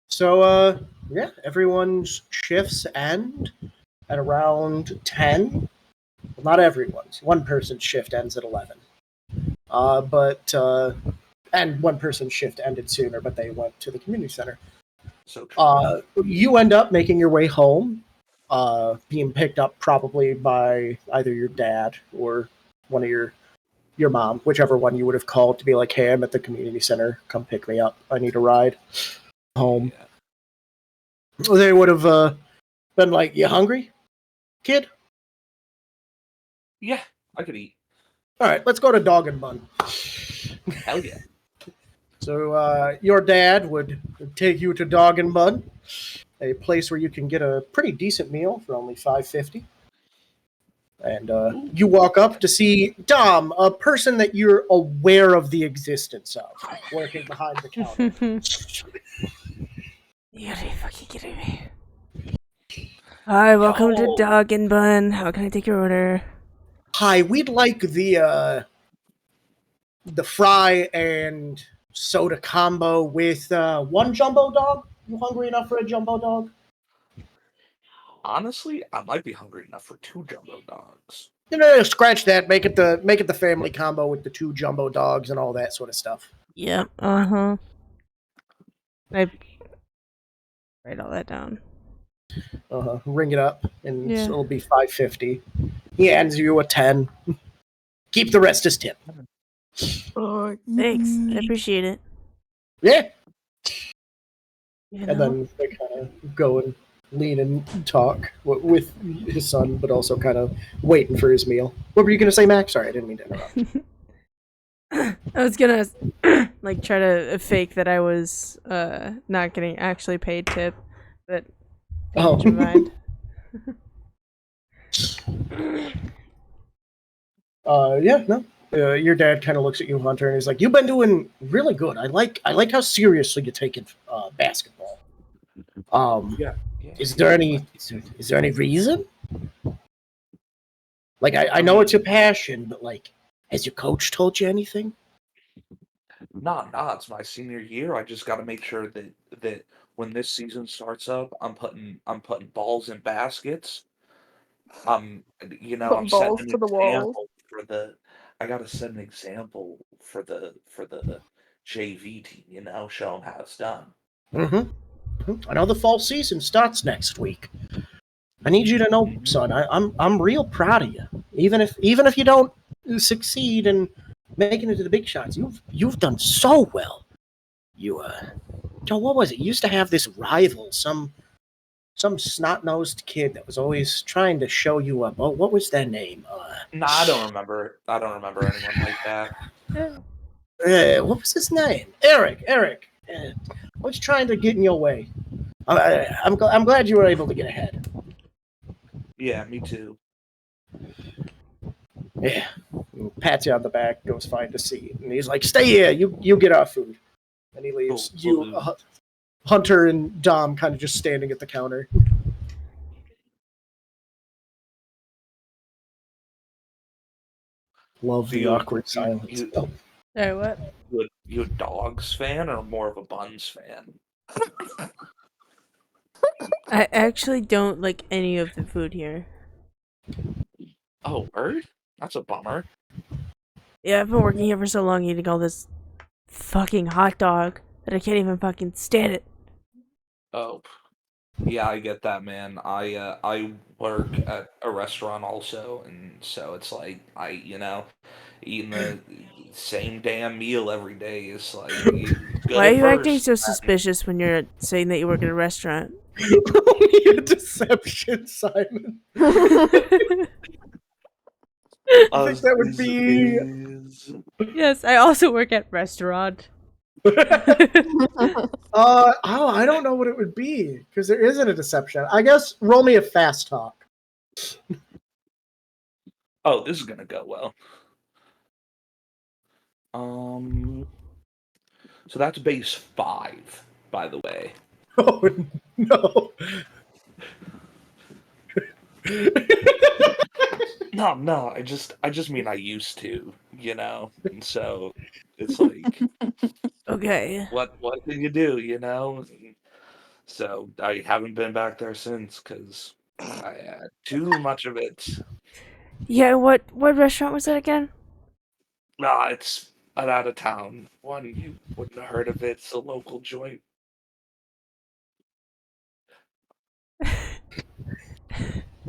Speaker 2: So, yeah, everyone's shifts end at around 10. Well, not everyone's. One person's shift ends at 11. And one person's shift ended sooner, but they went to the community center.
Speaker 4: So true.
Speaker 2: You end up making your way home, being picked up probably by either your dad or one of your mom, whichever one you would have called to be like, hey, I'm at the community center. Come pick me up. I need a ride home.
Speaker 4: Yeah.
Speaker 2: They would have been like, you hungry, kid?
Speaker 4: Yeah, I could eat.
Speaker 2: All right, let's go to Dog and Bun.
Speaker 4: Hell yeah.
Speaker 2: So your dad would take you to Dog and Bun, a place where you can get a pretty decent meal for only $5.50. And you walk up to see Dom, a person that you're aware of the existence of, working behind the counter.
Speaker 3: You gotta be fucking kidding me. Hi, welcome to Dog and Bun. How can I take your order?
Speaker 2: Hi, we'd like the fry and soda combo with one jumbo dog. You hungry enough for a jumbo dog?
Speaker 4: Honestly, I might be hungry enough for 2 jumbo dogs.
Speaker 2: You know, scratch that. Make it the family combo with the 2 jumbo dogs and all that sort of stuff.
Speaker 3: Yep. I write all that down.
Speaker 2: Ring it up, and
Speaker 3: Yeah.
Speaker 2: it'll be $5.50. He hands you a 10. Keep the rest as tip.
Speaker 3: Thanks. I appreciate it.
Speaker 2: Yeah.
Speaker 3: You
Speaker 2: And
Speaker 3: know?
Speaker 2: then they kind of go and lean and talk with his son, but also kind of waiting for his meal. What were you going to say, Max? Sorry, I didn't mean to interrupt.
Speaker 3: I was gonna like try to fake that I was not getting actually paid tip, but
Speaker 2: Oh.
Speaker 3: change my mind.
Speaker 2: Yeah, no. Your dad kind of looks at you, Hunter, and he's like, "You've been doing really good. I like how seriously you're taking basketball.
Speaker 4: Yeah.
Speaker 2: Is there any reason? Like, I know it's your passion, but like, has your coach told you anything?
Speaker 4: Nah, it's my senior year. I just got to make sure that when this season starts up, I'm putting balls in baskets. I'm
Speaker 1: Putting
Speaker 4: setting
Speaker 1: balls
Speaker 4: an
Speaker 1: to the walls.
Speaker 4: example for the. I got to set an example for the JV team. Show them how it's done.
Speaker 2: Mm-hmm. I know the fall season starts next week. I need you to know, son. I'm real proud of you. Even if you don't succeed in making it to the big shots, you've done so well. You Joe, what was it? You used to have this rival, some snot-nosed kid that was always trying to show you up. Oh, what was their name?
Speaker 4: Nah, I don't remember anyone like that.
Speaker 2: What was his name? Eric. Was trying to get in your way. I'm glad you were able to get ahead.
Speaker 4: Yeah, me too.
Speaker 2: Yeah. Pats you on the back, goes find a seat, and he's like, "Stay here. You get our food." And he leaves.
Speaker 4: Cool.
Speaker 2: Hunter and Dom kind of just standing at the counter. Love the awkward silence.
Speaker 3: Sorry, what?
Speaker 4: You a Dogs fan or more of a Buns fan?
Speaker 3: I actually don't like any of the food here.
Speaker 4: Oh, word? That's a bummer.
Speaker 3: Yeah, I've been working here for so long eating all this fucking hot dog that I can't even fucking stand it.
Speaker 4: Oh, yeah, I get that, man. I work at a restaurant also, and so it's like eating the same damn meal every day is like.
Speaker 3: Why are you acting so suspicious when you're saying that you work at a restaurant?
Speaker 2: Only a deception, Simon. I think that would be.
Speaker 3: Yes, I also work at restaurant.
Speaker 2: I don't know what it would be because there isn't a deception. I guess roll me a fast talk.
Speaker 4: Oh, this is gonna go well. So that's base 5, by the way.
Speaker 2: Oh no.
Speaker 4: No, I just mean I used to, and so it's like,
Speaker 3: Okay.
Speaker 4: what can you do, So I haven't been back there since because I had too much of it.
Speaker 3: Yeah, what restaurant was that again?
Speaker 4: Nah, it's an out of town one. You wouldn't have heard of it. It's a local joint.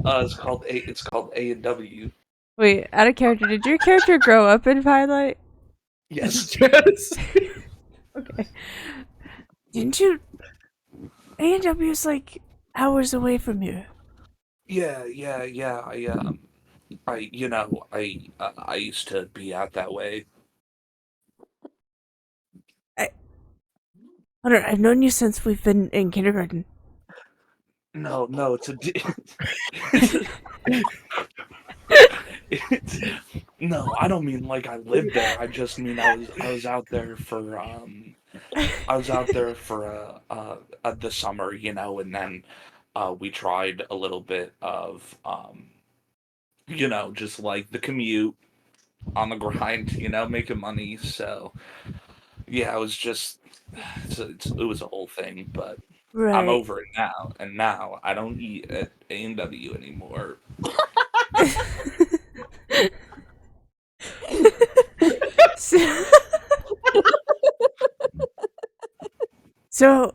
Speaker 4: It's called A&W.
Speaker 3: Wait, out of character, did your character grow up in Firelight?
Speaker 4: Yes.
Speaker 2: Yes.
Speaker 3: Okay. Didn't you? A&W is like hours away from you.
Speaker 4: Yeah. I used to be out that way.
Speaker 3: Hunter, I've known you since we've been in kindergarten.
Speaker 4: No, it's it's no. I don't mean like I lived there. I just mean I was out there for the summer, and then we tried a little bit of just like the commute on the grind, making money. So yeah, it was just it was a whole thing, but I'm
Speaker 3: Right.
Speaker 4: over it now, and now I don't eat at A&W anymore.
Speaker 3: So,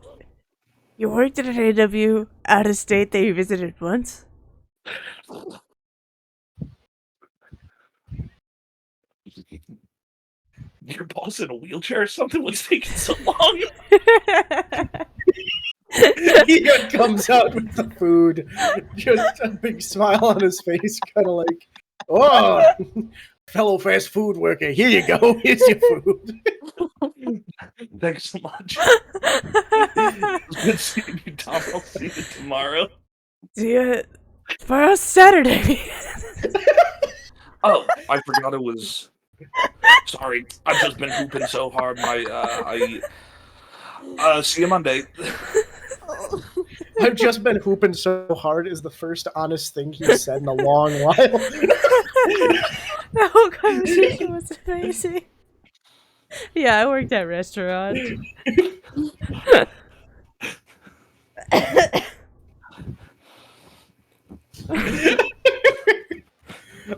Speaker 3: you worked at an A&W out of state that you visited once?
Speaker 4: Your boss in a wheelchair or something? What's taking so long?
Speaker 2: He comes out with the food, just a big smile on his face, kind of like, "Oh, fellow fast food worker, here you go. Here's your food."
Speaker 4: Thanks so much. It's good seeing you, Tom. I'll see you tomorrow.
Speaker 3: See ya tomorrow's Saturday.
Speaker 4: Oh, I forgot it was. Sorry, I've just been hooping so hard. See you Monday.
Speaker 2: I've just been hooping so hard is the first honest thing he's said in a long while.
Speaker 3: That whole conversation was amazing. Yeah, I worked at restaurant.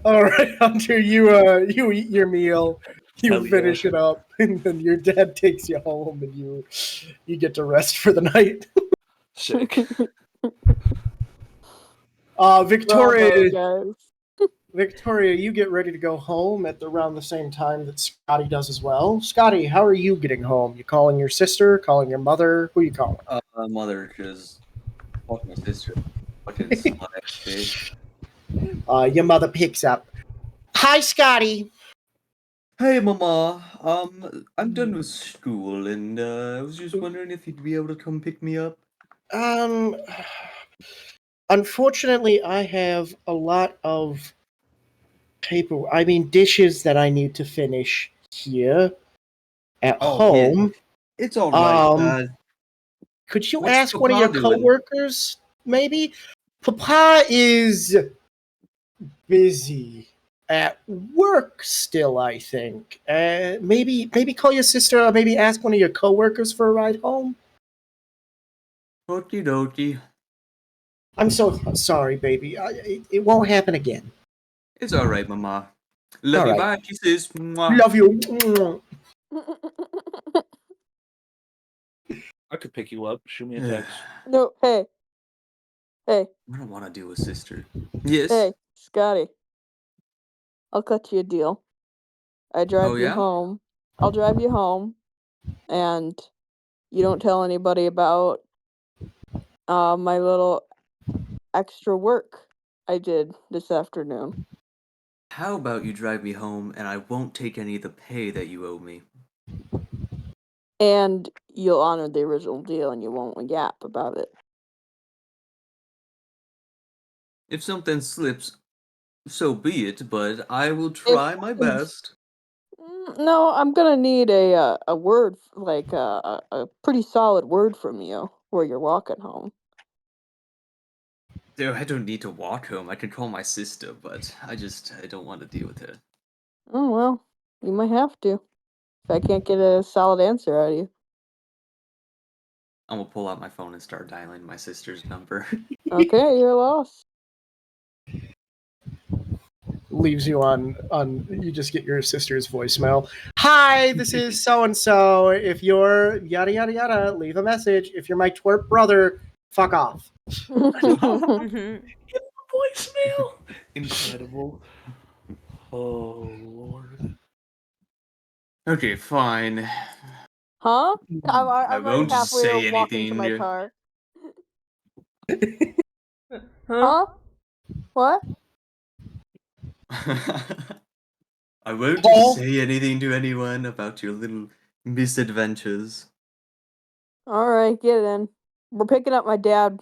Speaker 2: All right, Hunter, you eat your meal, you
Speaker 4: Hell yeah.
Speaker 2: finish it up, and then your dad takes you home, and you get to rest for the night.
Speaker 4: Sick.
Speaker 2: Victoria,
Speaker 1: Bravo, guys.
Speaker 2: Victoria, you get ready to go home at around the same time that Scotty does as well. Scotty, how are you getting home? You calling your sister? Calling your mother? Who you calling?
Speaker 5: Mother, because fuck my sister. Fucking slut bitch.
Speaker 2: Your mother picks up. Hi, Scotty.
Speaker 5: Hey, Mama. I'm done with school, and I was just wondering if you'd be able to come pick me up.
Speaker 2: Unfortunately, I have a lot of dishes that I need to finish here at
Speaker 5: Oh, yeah.
Speaker 2: home.
Speaker 5: It's all right.
Speaker 2: Could you
Speaker 5: what's
Speaker 2: ask one of your
Speaker 5: Papa doing?
Speaker 2: coworkers, maybe? Papa is busy at work still, I think. Maybe call your sister, or maybe ask one of your coworkers for a ride home.
Speaker 5: Okie dokie.
Speaker 2: I'm so sorry, baby. It won't happen again.
Speaker 5: It's all right, Mama. Love
Speaker 2: All
Speaker 5: you.
Speaker 2: right.
Speaker 5: Bye. Kisses. Mwah.
Speaker 2: Love you.
Speaker 4: I could pick you up. Shoot me a text.
Speaker 1: No, hey. Hey,
Speaker 5: I don't want to do a sister. Yes.
Speaker 1: hey, Scotty. I'll cut you a deal. I drive
Speaker 5: Oh,
Speaker 1: you
Speaker 5: yeah?
Speaker 1: home. I'll drive you home, and you don't tell anybody about my little extra work I did this afternoon.
Speaker 5: How about you drive me home and I won't take any of the pay that you owe me?
Speaker 1: And you'll honor the original deal and you won't yap about it.
Speaker 5: If something slips, So be it, but I will try my best.
Speaker 1: No, I'm gonna need a word, like a pretty solid word from you where you're walking home.
Speaker 5: Dude, I don't need to walk home. I can call my sister, but I don't want to deal with her.
Speaker 1: Oh well, you might have to if I can't get a solid answer out of you.
Speaker 5: I'm gonna pull out my phone and start dialing my sister's number.
Speaker 1: Okay, you're lost.
Speaker 2: Leaves you on you just get your sister's voicemail. Hi, this is so and so. If you're yada yada yada, leave a message. If you're my twerp brother, fuck off.
Speaker 3: Mhm.
Speaker 4: Voicemail. Incredible. Oh Lord.
Speaker 5: Okay, fine.
Speaker 1: Huh? I'm
Speaker 5: I
Speaker 1: I'm already
Speaker 5: won't
Speaker 1: halfway
Speaker 5: say
Speaker 1: walking to my
Speaker 5: anything.
Speaker 1: car.
Speaker 3: Huh?
Speaker 1: Huh? What?
Speaker 5: I won't
Speaker 2: Paul?
Speaker 5: say anything to anyone about your little misadventures.
Speaker 1: All right, get it in. We're picking up my dad.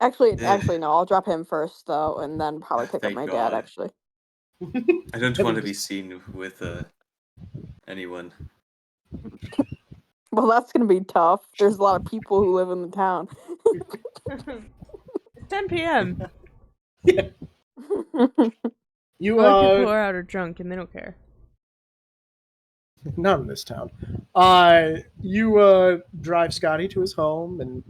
Speaker 1: Actually,
Speaker 5: Eh,
Speaker 1: no. I'll drop him first though, and then probably pick up
Speaker 5: Thank
Speaker 1: my dad.
Speaker 5: God.
Speaker 1: Actually.
Speaker 5: I don't want to be seen with anyone.
Speaker 1: Well, that's gonna be tough. There's a lot of people who live in the town.
Speaker 3: It's 10 p.m.
Speaker 2: You
Speaker 3: Other people are out or drunk and they don't care.
Speaker 2: not in this town. You drive Scotty to his home, and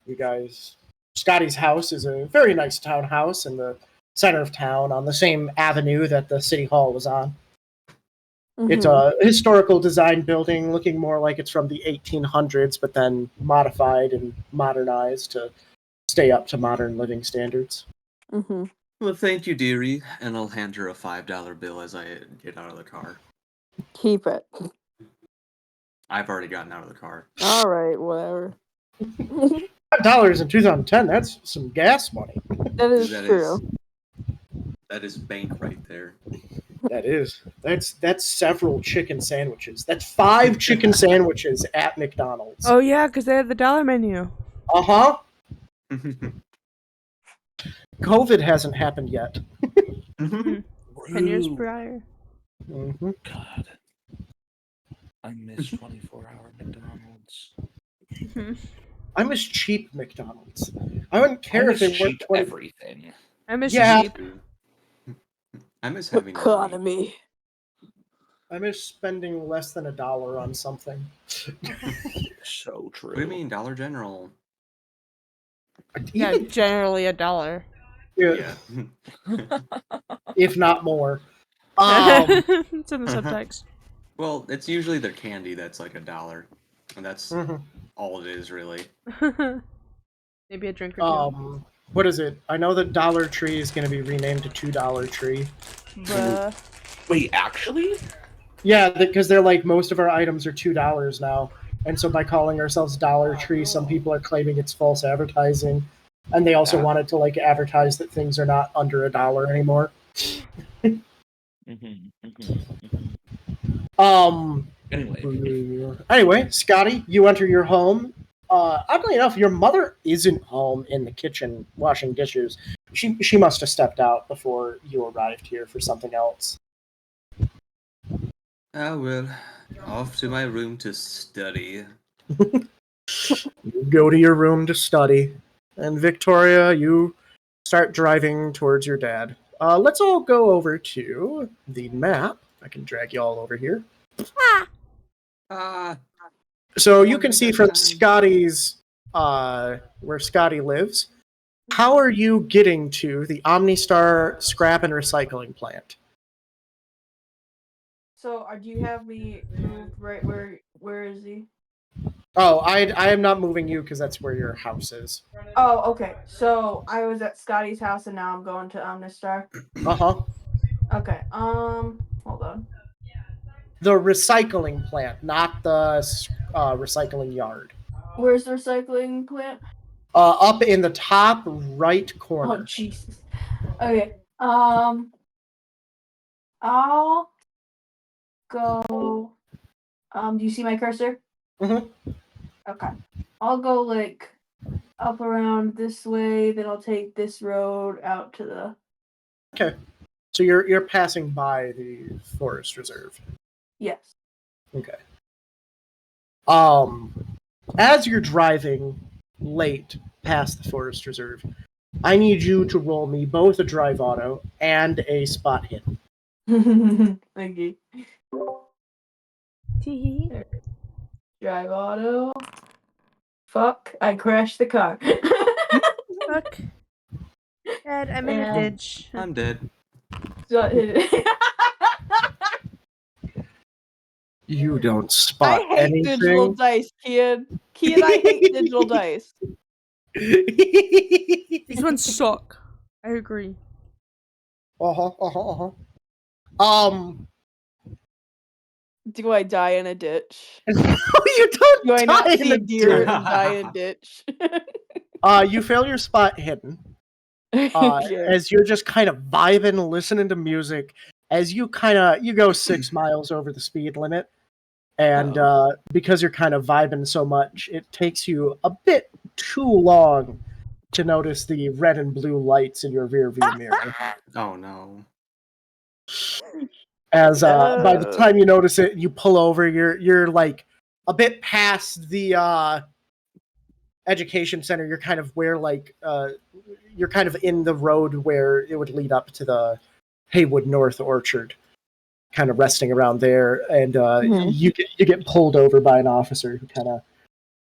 Speaker 2: you guys. Scotty's house is a very nice townhouse in the center of town on the same avenue that the city hall was on. It's
Speaker 1: Mhm.
Speaker 2: a historical design building looking more like it's from the 1800s, but then modified and modernized to stay up to modern living standards.
Speaker 1: Mhm.
Speaker 5: Well, thank you, dearie, and I'll hand her a $5 bill as I get out of the car.
Speaker 1: Keep it.
Speaker 5: I've already gotten out of the car.
Speaker 1: All right, whatever.
Speaker 2: $5 in 2010, that's some gas money.
Speaker 1: That is
Speaker 5: That
Speaker 1: true.
Speaker 5: That is bank right there.
Speaker 2: That is. That's several chicken sandwiches. That's 5 chicken sandwiches at McDonald's.
Speaker 3: Oh, yeah, because they had the dollar menu.
Speaker 2: Uh-huh. COVID hasn't happened yet.
Speaker 3: 10 years
Speaker 4: Rude.
Speaker 3: prior.
Speaker 2: Mm-hmm.
Speaker 4: God. I miss 24-hour McDonald's.
Speaker 2: I miss cheap McDonald's. I wouldn't care
Speaker 4: I
Speaker 2: if they
Speaker 4: miss
Speaker 2: weren't
Speaker 4: cheap
Speaker 2: 20.
Speaker 4: everything.
Speaker 3: I miss
Speaker 2: Yeah.
Speaker 3: cheap.
Speaker 5: I miss having money.
Speaker 1: Economy.
Speaker 2: I miss spending less than $1 on something.
Speaker 4: So true.
Speaker 5: What do you mean, Dollar General?
Speaker 3: Yeah,
Speaker 2: Even
Speaker 3: generally $1.
Speaker 5: Yeah.
Speaker 2: if not more.
Speaker 3: It's in the subtext.
Speaker 5: Well, it's usually their candy that's like $1, and that's
Speaker 2: Mhm.
Speaker 5: all it is, really.
Speaker 3: Maybe a drink or two.
Speaker 2: What is it? I know that Dollar Tree is going to be renamed to $2 Tree.
Speaker 3: Bruh.
Speaker 4: Wait, actually?
Speaker 2: Yeah, because they're like most of our items are $2 now, and so by calling ourselves Dollar Tree, some people are claiming it's false advertising, and they also
Speaker 5: Yeah.
Speaker 2: wanted to like advertise that things are not under $1 anymore. Anyway, Scotty, you enter your home. Oddly enough, your mother isn't home in the kitchen washing dishes. She must have stepped out before you arrived here for something else.
Speaker 5: Ah, well, off to my room to study.
Speaker 2: You go to your room to study, and Victoria, you start driving towards your dad. Let's all go over to the map. I can drag you all over here.
Speaker 5: Ah,
Speaker 2: So you
Speaker 5: One
Speaker 2: can
Speaker 5: at
Speaker 2: see
Speaker 5: a
Speaker 2: from
Speaker 5: time.
Speaker 2: Scotty's, where Scotty lives, how are you getting to the OmniStar scrap and recycling plant?
Speaker 1: So, do you have me moved right where is he?
Speaker 2: Oh, I am not moving you because that's where your house is.
Speaker 1: Oh, okay. So I was at Scotty's house and now I'm going to Omnistar.
Speaker 2: Uh-huh.
Speaker 1: Okay. Hold on.
Speaker 2: The recycling plant, not the recycling yard.
Speaker 1: Where's the recycling plant?
Speaker 2: Up in the top right
Speaker 1: Oh
Speaker 2: corner.
Speaker 1: Jesus. Okay. I'll go. Do you see my cursor?
Speaker 2: Mhm.
Speaker 1: Okay. I'll go like up around this way, then I'll take this road out to the.
Speaker 2: Okay. So you're passing by the forest reserve.
Speaker 1: Yes.
Speaker 2: Okay. As you're driving late past the forest reserve, I need you to roll me both a drive auto and a spot hit.
Speaker 1: Okay.
Speaker 3: Tee-hee.
Speaker 1: Drive auto. Fuck, I crashed the car.
Speaker 3: Fuck. Dad, I'm in a
Speaker 1: And-
Speaker 3: ditch.
Speaker 5: I'm dead.
Speaker 1: So it-
Speaker 2: You don't
Speaker 1: I
Speaker 2: spot
Speaker 1: hate digital
Speaker 2: anything.
Speaker 1: dice, kid. Kid, I hate digital dice.
Speaker 3: These ones suck. I agree.
Speaker 1: Do I die in a ditch?
Speaker 2: No, you don't
Speaker 1: Do I not
Speaker 2: die
Speaker 1: see
Speaker 2: in
Speaker 1: a
Speaker 2: a
Speaker 1: deer
Speaker 2: ditch.
Speaker 1: and die in a ditch?
Speaker 2: You fail your spot hidden.
Speaker 1: Okay.
Speaker 2: As you're just kind of vibing, listening to music, as you go 6 miles over the speed limit, and because you're kind of vibing so much, it takes you a bit too long to notice the red and blue lights in your rear view mirror.
Speaker 5: Oh no.
Speaker 2: As by the time you notice it, you pull over. You're like a bit past the education center. You're kind of where you're kind of in the road where it would lead up to the Haywood North Orchard, kind of resting around there, and you get pulled over by an officer who kind of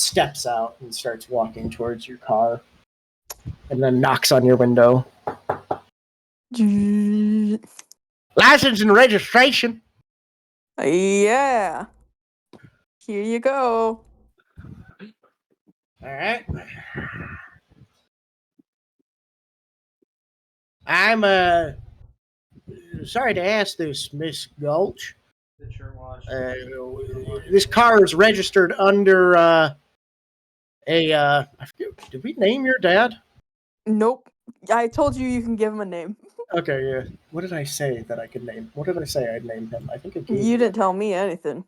Speaker 2: steps out and starts walking towards your car, and then knocks on your window. License and registration.
Speaker 1: Yeah. Here you go.
Speaker 2: All right. I'm sorry to ask this, Miss Gulch. This car is registered under I forget, did we name your dad?
Speaker 1: Nope. I told you you can give him a name.
Speaker 2: Okay, yeah. What did I say that I could name? What did I say I'd name him? I think I gave
Speaker 1: You didn't tell me anything.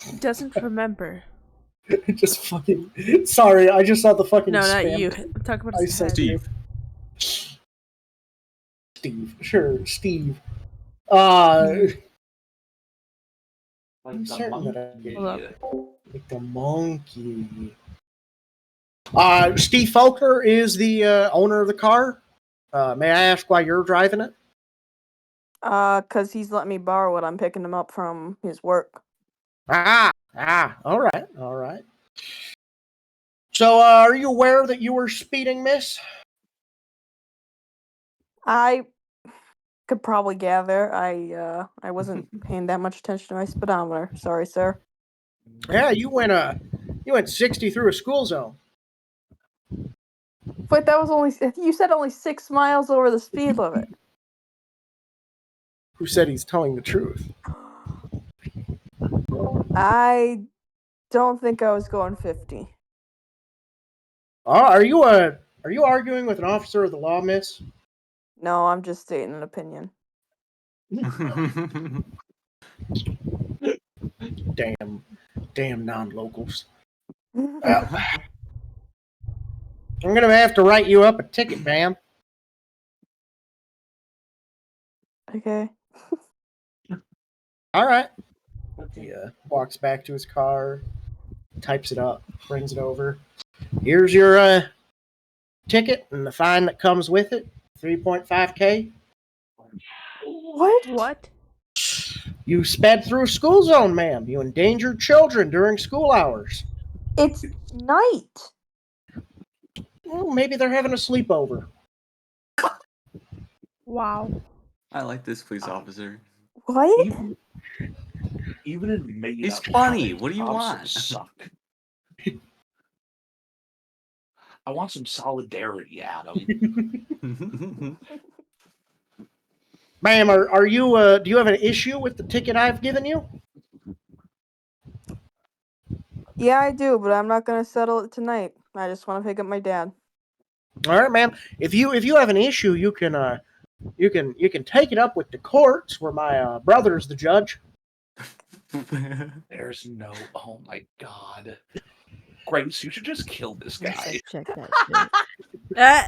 Speaker 3: He doesn't remember.
Speaker 2: just fucking. Sorry, I just saw the fucking.
Speaker 3: No,
Speaker 2: spam.
Speaker 3: not you. I'm talking about
Speaker 2: I
Speaker 3: his
Speaker 2: said
Speaker 3: head.
Speaker 5: Steve.
Speaker 2: Sure, Steve.
Speaker 4: Like
Speaker 2: I'm
Speaker 4: the
Speaker 2: certain that I
Speaker 4: monkey.
Speaker 2: gave
Speaker 3: Hold
Speaker 2: like the monkey. Steve Faulkner is the owner of the car. May I ask why you're driving it?
Speaker 1: 'Cause he's letting me borrow it. I'm picking him up from his work.
Speaker 2: All right. So, are you aware that you were speeding, miss?
Speaker 1: I could probably gather. I wasn't paying that much attention to my speedometer. Sorry, sir.
Speaker 2: Yeah, you went 60 through a school zone.
Speaker 1: But that was only you said only 6 miles over the speed limit.
Speaker 2: Who said he's telling the truth?
Speaker 1: I don't think I was going 50.
Speaker 2: Are you arguing with an officer of the law, miss?
Speaker 1: No, I'm just stating an opinion.
Speaker 2: Damn non-locals. Well, I'm gonna have to write you up a ticket, ma'am.
Speaker 1: Okay.
Speaker 2: All right. He walks back to his car, types it up, brings it over. Here's your ticket and the fine that comes with it. 3.5K.
Speaker 1: What?
Speaker 3: What?
Speaker 2: You sped through a school zone, ma'am. You endangered children during school hours.
Speaker 1: It's night.
Speaker 2: Well, maybe they're having a sleepover.
Speaker 3: Wow.
Speaker 5: I like this police officer.
Speaker 1: What?
Speaker 4: Even in made
Speaker 5: He's
Speaker 4: up
Speaker 5: funny.
Speaker 4: college,
Speaker 5: What do you
Speaker 4: officers
Speaker 5: want?
Speaker 4: Suck. I want some solidarity, Adam.
Speaker 2: Ma'am, are you do you have an issue with the ticket I've given you?
Speaker 1: Yeah, I do, but I'm not gonna settle it tonight. I just want to pick up my dad.
Speaker 2: All right, ma'am. If you have an issue, you can take it up with the courts, where my brother's the judge.
Speaker 4: There's no. Oh my god. Grace, you should just kill this
Speaker 7: Yes,
Speaker 4: guy.
Speaker 7: I checked that shit.
Speaker 3: Ah!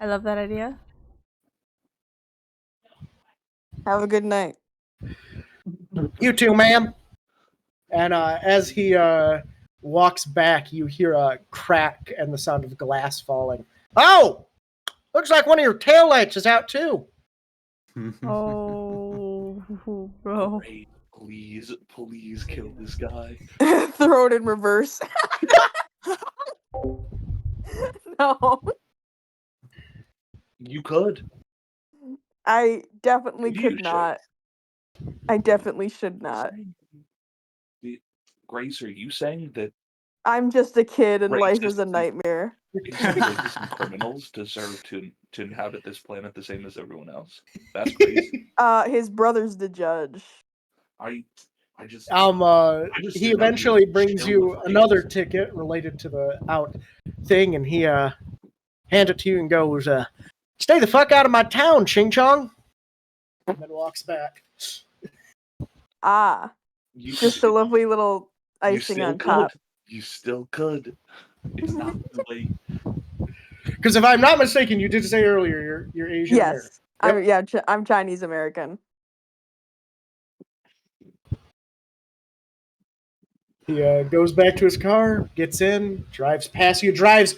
Speaker 3: I love that idea.
Speaker 1: Have a good night.
Speaker 2: You too, ma'am. And as he walks back, you hear a crack and the sound of glass falling. Oh! Looks like one of your taillights is out too.
Speaker 3: Oh, bro.
Speaker 4: Grace, please kill this guy.
Speaker 1: Throw it in reverse. No,
Speaker 4: You could.
Speaker 1: I definitely
Speaker 4: You
Speaker 1: could
Speaker 4: should.
Speaker 1: not. I definitely should not.
Speaker 4: Grace, are you saying that
Speaker 1: I'm just a kid and life is a
Speaker 4: Racist.
Speaker 1: nightmare.
Speaker 4: racists and criminals deserve to inhabit this planet the same as everyone else? That's crazy.
Speaker 1: His brother's the judge.
Speaker 4: I just
Speaker 2: He
Speaker 4: didn't know
Speaker 2: eventually
Speaker 4: you
Speaker 2: brings
Speaker 4: chill
Speaker 2: you
Speaker 4: with
Speaker 2: another
Speaker 4: race.
Speaker 2: ticket related to the out thing, and he hands it to you and goes, "Stay the fuck out of my town, Ching Chong," and then walks back.
Speaker 1: Ah,
Speaker 4: You
Speaker 1: just
Speaker 4: could-
Speaker 1: a lovely little
Speaker 4: you
Speaker 1: icing
Speaker 4: still
Speaker 1: on
Speaker 4: could.
Speaker 1: top.
Speaker 4: You still could. It's not too late.
Speaker 2: Because if I'm not mistaken, you did say earlier you're Asian American.
Speaker 1: Yes, I'm Chinese American.
Speaker 2: He goes back to his car, gets in, drives past you, drives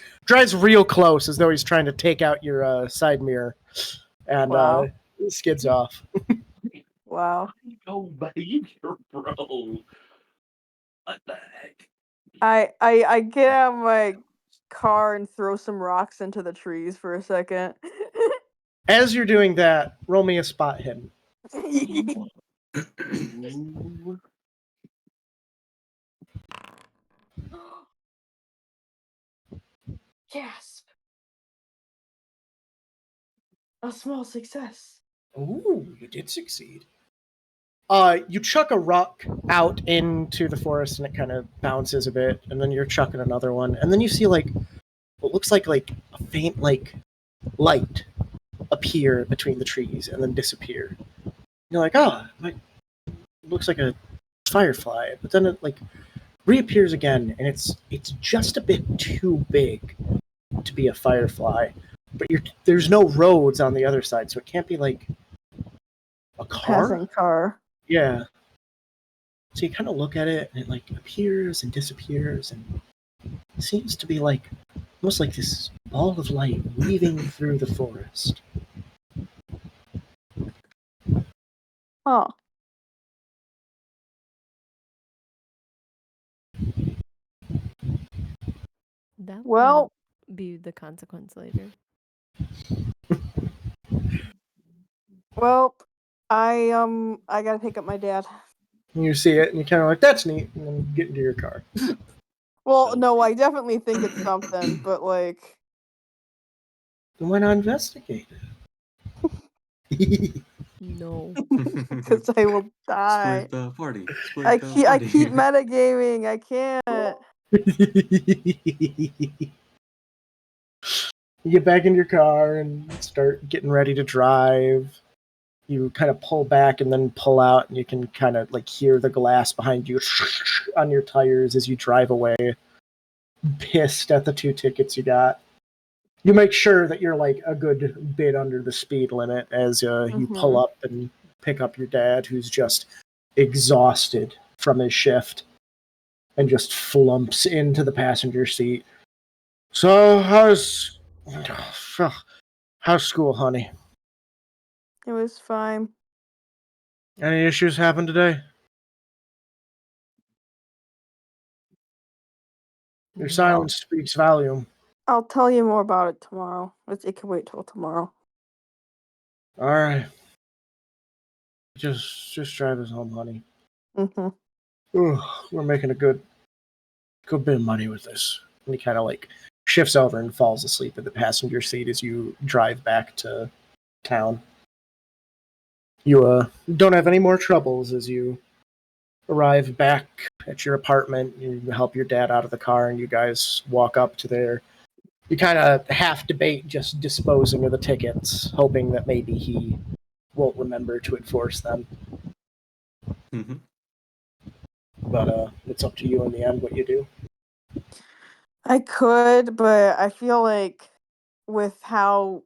Speaker 2: real close as though he's trying to take out your side mirror, and
Speaker 1: Wow.
Speaker 2: skids off.
Speaker 1: Wow.
Speaker 4: Go behavior, bro. What the heck?
Speaker 1: I get out of my car and throw some rocks into the trees for a second.
Speaker 2: As you're doing that, roll me a spot hidden.
Speaker 4: Ooh.
Speaker 1: Gasp. A small success.
Speaker 2: Ooh, you did succeed. You chuck a rock out into the forest and it kind of bounces a bit, and then you're chucking another one, and then you see like what looks like a faint like light appear between the trees and then disappear. You're like, oh, it looks like a firefly, but then it like reappears again, and it's just a bit too big to be a firefly. But there's no roads on the other side, so it can't be like a car.
Speaker 1: Passing car.
Speaker 2: Yeah. So you kind of look at it, and it like appears and disappears, and it seems to be like almost like this ball of light weaving through the forest.
Speaker 1: Huh.
Speaker 7: That
Speaker 1: Well,
Speaker 7: will be the consequence later.
Speaker 1: well, I gotta pick up my dad.
Speaker 2: And you see it, and you kind of like, that's neat, and then get into your car.
Speaker 1: Well, no, I definitely think it's something, but like,
Speaker 2: Then why not investigate it?
Speaker 7: No.
Speaker 1: because I will die.
Speaker 5: Split the party. Split
Speaker 1: I
Speaker 5: the
Speaker 1: keep
Speaker 5: party.
Speaker 1: metagaming. I can't.
Speaker 2: You get back in your car and start getting ready to drive. You kind of pull back and then pull out, and you can kind of like hear the glass behind you on your tires as you drive away, pissed at the 2 tickets you got. You make sure that you're like a good bit under the speed limit as you pull
Speaker 1: Mhm.
Speaker 2: up and pick up your dad, who's just exhausted from his shift and just flumps into the passenger seat. So how's school, honey?
Speaker 1: It was fine.
Speaker 2: Any issues happen today? Your silence speaks volume.
Speaker 1: I'll tell you more about it tomorrow. It can wait till tomorrow.
Speaker 2: All right. Just drive us home, honey.
Speaker 1: Mm-hmm.
Speaker 2: Ooh, we're making a good bit of money with this. And he kind of like shifts over and falls asleep in the passenger seat as you drive back to town. You don't have any more troubles as you arrive back at your apartment. You help your dad out of the car, and you guys walk up to there. You kind of half debate just disposing of the tickets, hoping that maybe he won't remember to enforce them.
Speaker 5: Mhm.
Speaker 2: But it's up to you in the end what you do.
Speaker 1: I could, but I feel like with how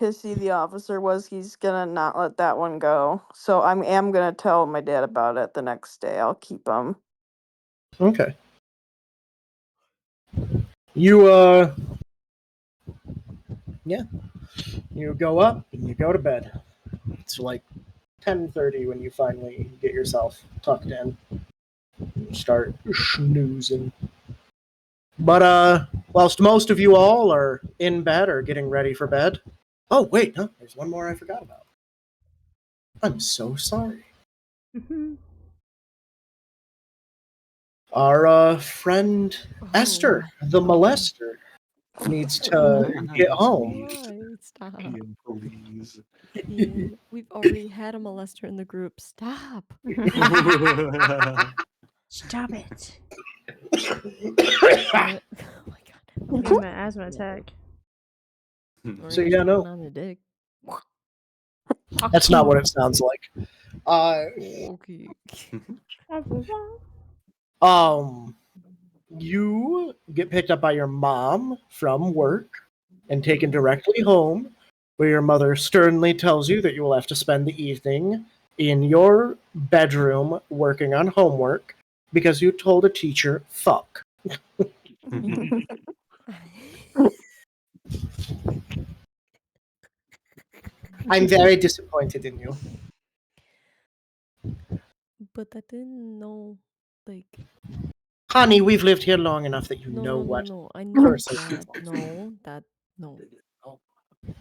Speaker 1: pissy the officer was, he's gonna not let that one go. So I am gonna tell my dad about it the next day. I'll keep him.
Speaker 2: Okay. You you go up and you go to bed. It's like 10:30 when you finally get yourself tucked in. You start snoozing. But whilst most of you all are in bed or getting ready for bed. Oh wait, no, there's one more I forgot about. I'm so sorry. Our friend Esther, the molester, needs to get home.
Speaker 7: Why? Stop.
Speaker 4: Ian, please.
Speaker 7: Ian, we've already had a molester in the group. Stop.
Speaker 3: Stop it.
Speaker 7: Oh my god.
Speaker 3: I'm getting my asthma attack.
Speaker 2: So yeah, no,
Speaker 7: On the dick.
Speaker 2: that's not what it sounds like.
Speaker 7: Okay.
Speaker 2: You get picked up by your mom from work and taken directly home, where your mother sternly tells you that you will have to spend the evening in your bedroom working on homework because you told a teacher fuck. I'm very disappointed in you.
Speaker 7: But I didn't know, like,
Speaker 2: Honey, we've lived here long enough that you
Speaker 7: no,
Speaker 2: know
Speaker 7: no,
Speaker 2: what.
Speaker 7: no, I know
Speaker 2: person
Speaker 7: that.
Speaker 2: is.
Speaker 7: No.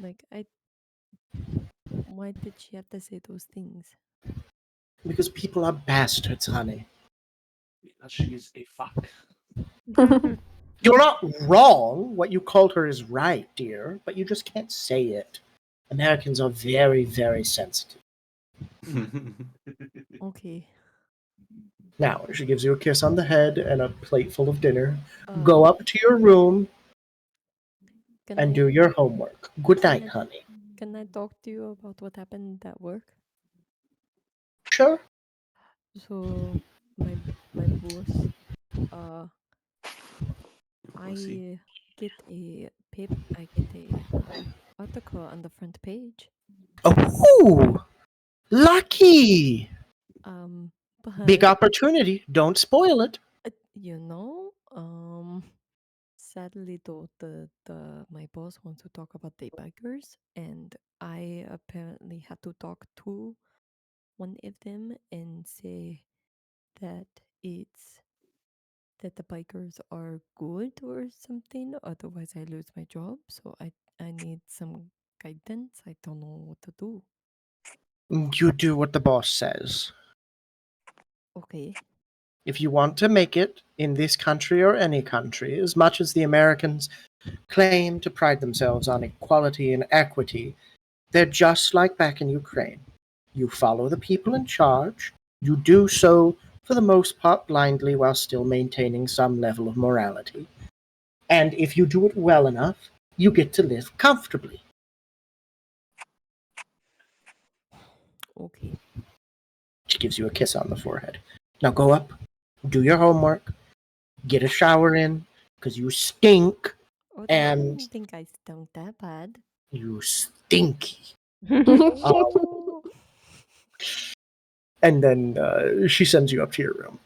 Speaker 7: Like, why did she have to say those things?
Speaker 2: Because people are bastards, honey.
Speaker 4: Because she is a fuck.
Speaker 2: You're not wrong. What you called her is right, dear, but you just can't say it. Americans are very, very sensitive.
Speaker 7: Okay.
Speaker 2: Now, she gives you a kiss on the head and a plate full of dinner.
Speaker 7: Uh,
Speaker 2: Go up to your room
Speaker 7: Can
Speaker 2: and
Speaker 7: I,
Speaker 2: do your homework. Good
Speaker 7: Can
Speaker 2: night,
Speaker 7: I-
Speaker 2: honey.
Speaker 7: can I talk to you about what happened at work?
Speaker 2: Sure.
Speaker 7: So, my boss,
Speaker 5: Pussy.
Speaker 7: I get a article on the front page.
Speaker 2: Oh, lucky.
Speaker 7: But
Speaker 2: Big opportunity. Don't spoil it.
Speaker 7: you know, sadly though, the my boss wants to talk about the bikers, and I apparently had to talk to one of them and say that the bikers are good or something. Otherwise, I lose my job. So I need some guidance. I don't know what to do.
Speaker 2: You do what the boss says.
Speaker 7: Okay.
Speaker 2: If you want to make it in this country or any country, as much as the Americans claim to pride themselves on equality and equity, they're just like back in Ukraine. You follow the people in charge. You do so, for the most part, blindly while still maintaining some level of morality. And if you do it well enough, you get to live comfortably.
Speaker 7: Okay.
Speaker 2: She gives you a kiss on the forehead. Now go up, do your homework, get a shower in, because you stink.
Speaker 7: Oh, I
Speaker 2: And-
Speaker 7: didn't think I stunk that bad.
Speaker 2: You stinky.
Speaker 7: Oh.
Speaker 2: And then she sends you up to your room.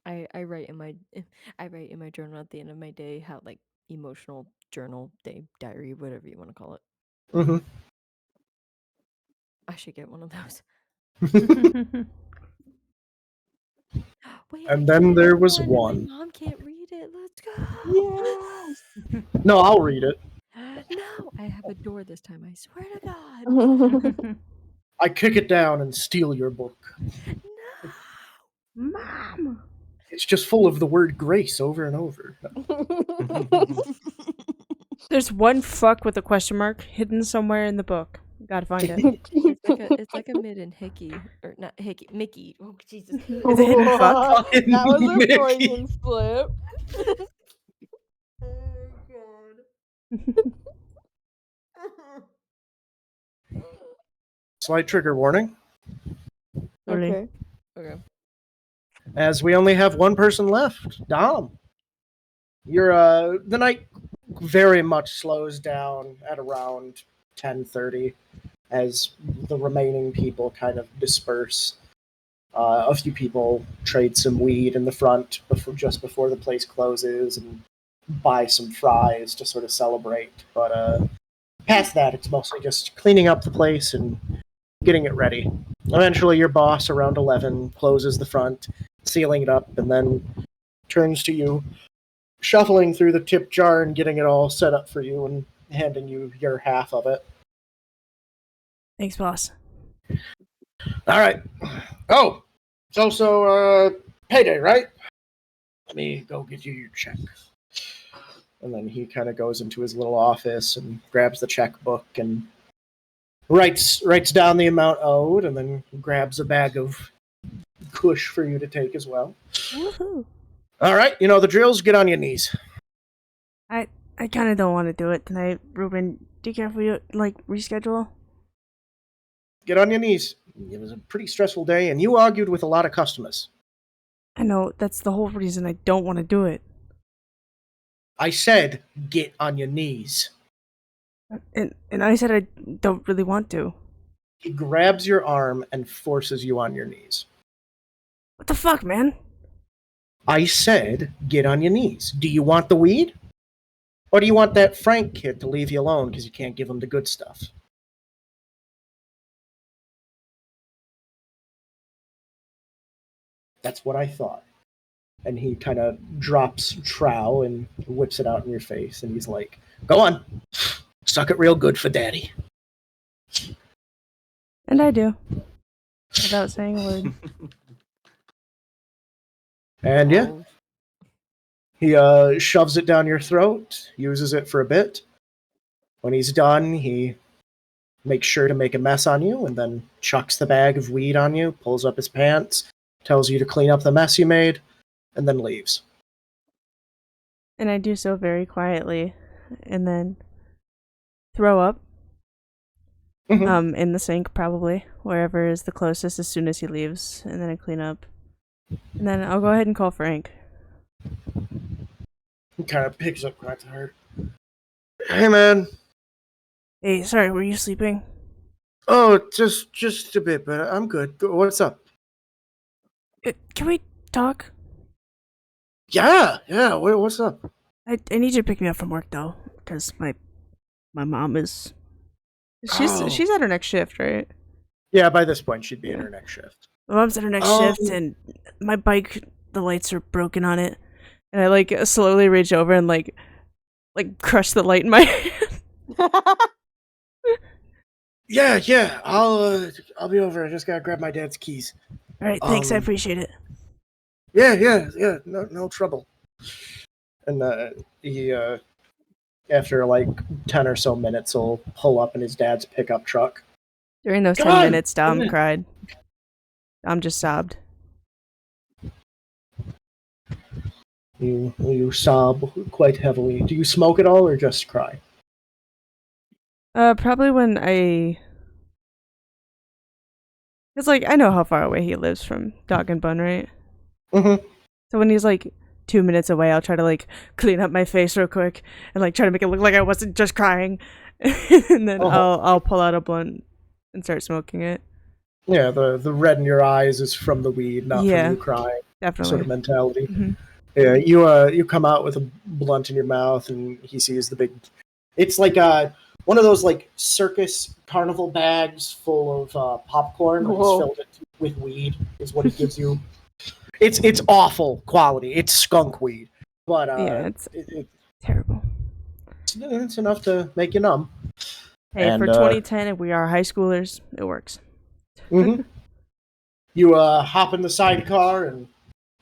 Speaker 7: I write in my journal at the end of my day how, like, emotional journal day, diary, whatever you want to call it.
Speaker 2: Mm-hmm.
Speaker 7: I should get one of those. Wait,
Speaker 2: And
Speaker 7: I
Speaker 2: then
Speaker 7: can
Speaker 2: there
Speaker 7: get
Speaker 2: was
Speaker 7: and
Speaker 2: one.
Speaker 7: My mom can't read it. Let's go.
Speaker 1: Yes.
Speaker 2: No, I'll read it.
Speaker 7: No, I have a door this time. I swear to God.
Speaker 2: I kick it down and steal your book.
Speaker 7: No.
Speaker 3: Mom!
Speaker 2: It's just full of the word grace over and over.
Speaker 3: There's one fuck with a question mark hidden somewhere in the book. Gotta find it.
Speaker 7: It's like a mid and hickey, or not hickey, Mickey. Oh Jesus!
Speaker 3: Is it hidden fuck?
Speaker 1: That was a
Speaker 2: Mickey.
Speaker 1: Freudian slip.
Speaker 2: Slight trigger warning.
Speaker 3: Really?
Speaker 1: Okay.
Speaker 6: Okay.
Speaker 2: As we only have one person left, Dom. You're the night very much slows down at around 10:30 as the remaining people kind of disperse. A few people trade some weed in the front just before the place closes and buy some fries to sort of celebrate. But past that, it's mostly just cleaning up the place and getting it ready. Eventually, your boss around 11 closes the front, sealing it up, and then turns to you, shuffling through the tip jar and getting it all set up for you and handing you your half of it.
Speaker 3: Thanks, boss.
Speaker 2: All right. Oh, it's also payday, right? Let me go get you your check. And then he kind of goes into his little office and grabs the checkbook and writes down the amount owed, and then grabs a bag of kush for you to take as well.
Speaker 3: Woohoo!
Speaker 2: All right, you know the drills. Get on your knees.
Speaker 3: I kind of don't want to do it tonight, Ruben. Do you care if we reschedule?
Speaker 2: Get on your knees. It was a pretty stressful day, and you argued with a lot of customers.
Speaker 3: I know, that's the whole reason I don't want to do it.
Speaker 2: I said, get on your knees.
Speaker 3: And I said I don't really want to.
Speaker 2: He grabs your arm and forces you on your knees.
Speaker 3: What the fuck, man?
Speaker 2: I said, get on your knees. Do you want the weed? Or do you want that Frank kid to leave you alone because you can't give him the good stuff? That's what I thought. And he kind of drops trow and whips it out in your face, and he's like, go on. Suck it real good for daddy.
Speaker 3: And I do. Without saying a word.
Speaker 2: And yeah, he shoves it down your throat, uses it for a bit. When he's done, he makes sure to make a mess on you, and then chucks the bag of weed on you, pulls up his pants, tells you to clean up the mess you made, and then leaves.
Speaker 3: And I do so very quietly. And then throw up.
Speaker 2: Mhm.
Speaker 3: In the sink, probably. Wherever is the closest as soon as he leaves. And then I clean up. And then I'll go ahead and call Frank.
Speaker 2: He kind of picks up quite hard. Hey, man.
Speaker 3: Hey, sorry, were you sleeping?
Speaker 2: Oh, just a bit, but I'm good. What's up?
Speaker 3: Can we talk?
Speaker 2: Yeah. What's up?
Speaker 3: I need you to pick me up from work, though. Because my mom is...
Speaker 2: Oh.
Speaker 3: She's at her next shift, right?
Speaker 2: Yeah, by this point, she'd be in her next shift.
Speaker 3: My mom's at her next shift, and my bike, the lights are broken on it. And I slowly reach over and like crush the light in my hand.
Speaker 2: Yeah. I'll be over. I just gotta grab my dad's keys.
Speaker 3: All right, thanks. I
Speaker 2: Um,
Speaker 3: appreciate it.
Speaker 2: Yeah. No trouble. And he after like 10 or so minutes, will pull up in his dad's pickup truck.
Speaker 3: During those
Speaker 2: Come
Speaker 3: 10
Speaker 2: on,
Speaker 3: minutes, Dom
Speaker 2: come in.
Speaker 3: cried. Dom just sobbed.
Speaker 2: You sob quite heavily. Do you smoke at all or just cry?
Speaker 3: Probably when it's I know how far away he lives from Dog and Bun, right?
Speaker 2: Mm-hmm.
Speaker 3: So when he's 2 minutes away, I'll try to clean up my face real quick and try to make it look like I wasn't just crying, and then I'll pull out a blunt and start smoking it.
Speaker 2: Yeah, the red in your eyes is from the weed, not
Speaker 3: Yeah.
Speaker 2: from you crying.
Speaker 3: Definitely.
Speaker 2: Sort of mentality.
Speaker 3: Mhm.
Speaker 2: Yeah, you come out with a blunt in your mouth, and he sees the big. It's like one of those circus carnival bags full of popcorn. But he's
Speaker 1: Whoa.
Speaker 2: filled it with weed. Is what he gives you. It's awful quality. It's skunk weed, but
Speaker 3: Yeah, it's
Speaker 2: it's
Speaker 3: terrible.
Speaker 2: enough to make you numb.
Speaker 3: Hey,
Speaker 2: And,
Speaker 3: for 2010, if we are high schoolers, it works.
Speaker 2: Mm-hmm. You hop in the sidecar and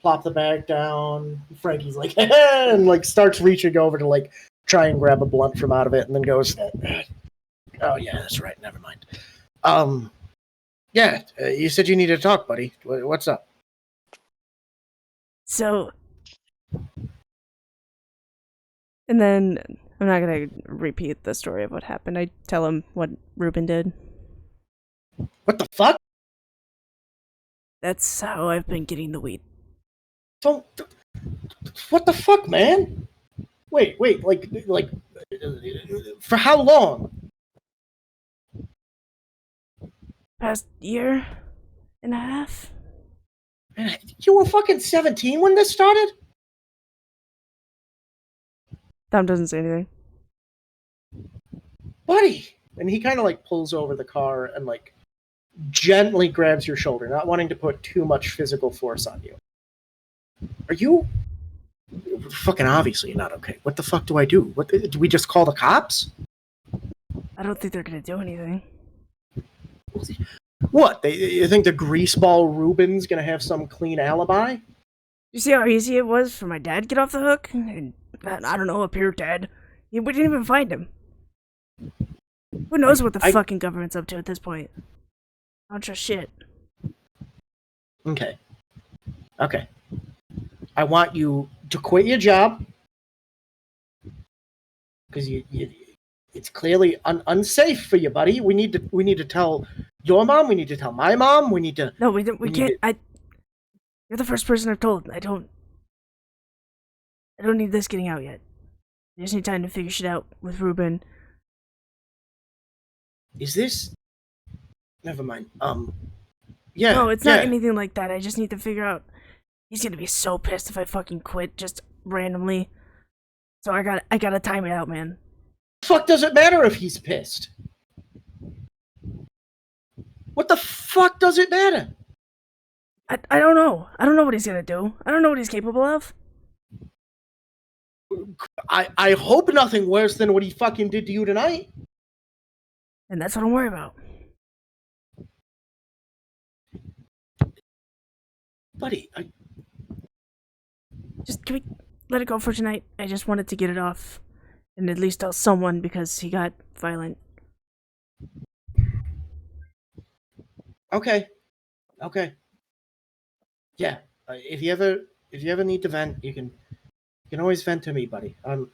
Speaker 2: plop the bag down. Frankie's like, and starts reaching over to try and grab a blunt from out of it, and then goes, "Oh yeah, that's right. Never mind." Yeah, you said you needed to talk, buddy. What's up?
Speaker 3: So, and then I'm not gonna repeat the story of what happened. I tell him what Ruben did.
Speaker 2: What the fuck?
Speaker 3: That's how I've been getting the weed.
Speaker 2: Don't. What the fuck, man? Wait, like, for how long?
Speaker 3: Past year and a half?
Speaker 2: Man, you were fucking 17 when this started?
Speaker 3: Tom doesn't say anything.
Speaker 2: Buddy! And he kind of like pulls over the car and like gently grabs your shoulder, not wanting to put too much physical force on you. Are you fucking obviously not okay? What the fuck do I do? What do we just call the cops?
Speaker 3: I don't think they're gonna do anything.
Speaker 2: What? You think the greaseball Ruben's gonna have some clean alibi?
Speaker 3: You see how easy it was for my dad to get off the hook? And I don't know, appear dead. We didn't even find him. Who knows what the fucking government's up to at this point? I don't trust shit.
Speaker 2: Okay. I want you to quit your job because it's clearly unsafe for you, buddy. We need to tell your mom. We need to tell my mom. We need to.
Speaker 3: No, we can't. You're the first person I've told. I don't need this getting out yet. I just need time to figure shit out with Ruben.
Speaker 2: Is this? Never mind. Yeah.
Speaker 3: No, it's not anything like that. I just need to figure out. He's gonna be so pissed if I fucking quit just randomly. So I gotta time it out, man.
Speaker 2: Fuck does it matter if he's pissed? What the fuck does it matter?
Speaker 3: I don't know. I don't know what he's gonna do. I don't know what he's capable of.
Speaker 2: I hope nothing worse than what he fucking did to you tonight.
Speaker 3: And that's what I'm worried about.
Speaker 2: Buddy,
Speaker 3: Just can we let it go for tonight? I just wanted to get it off. And at least tell someone because he got violent.
Speaker 2: Okay. Yeah. If you ever need to vent, you can always vent to me, buddy. I'll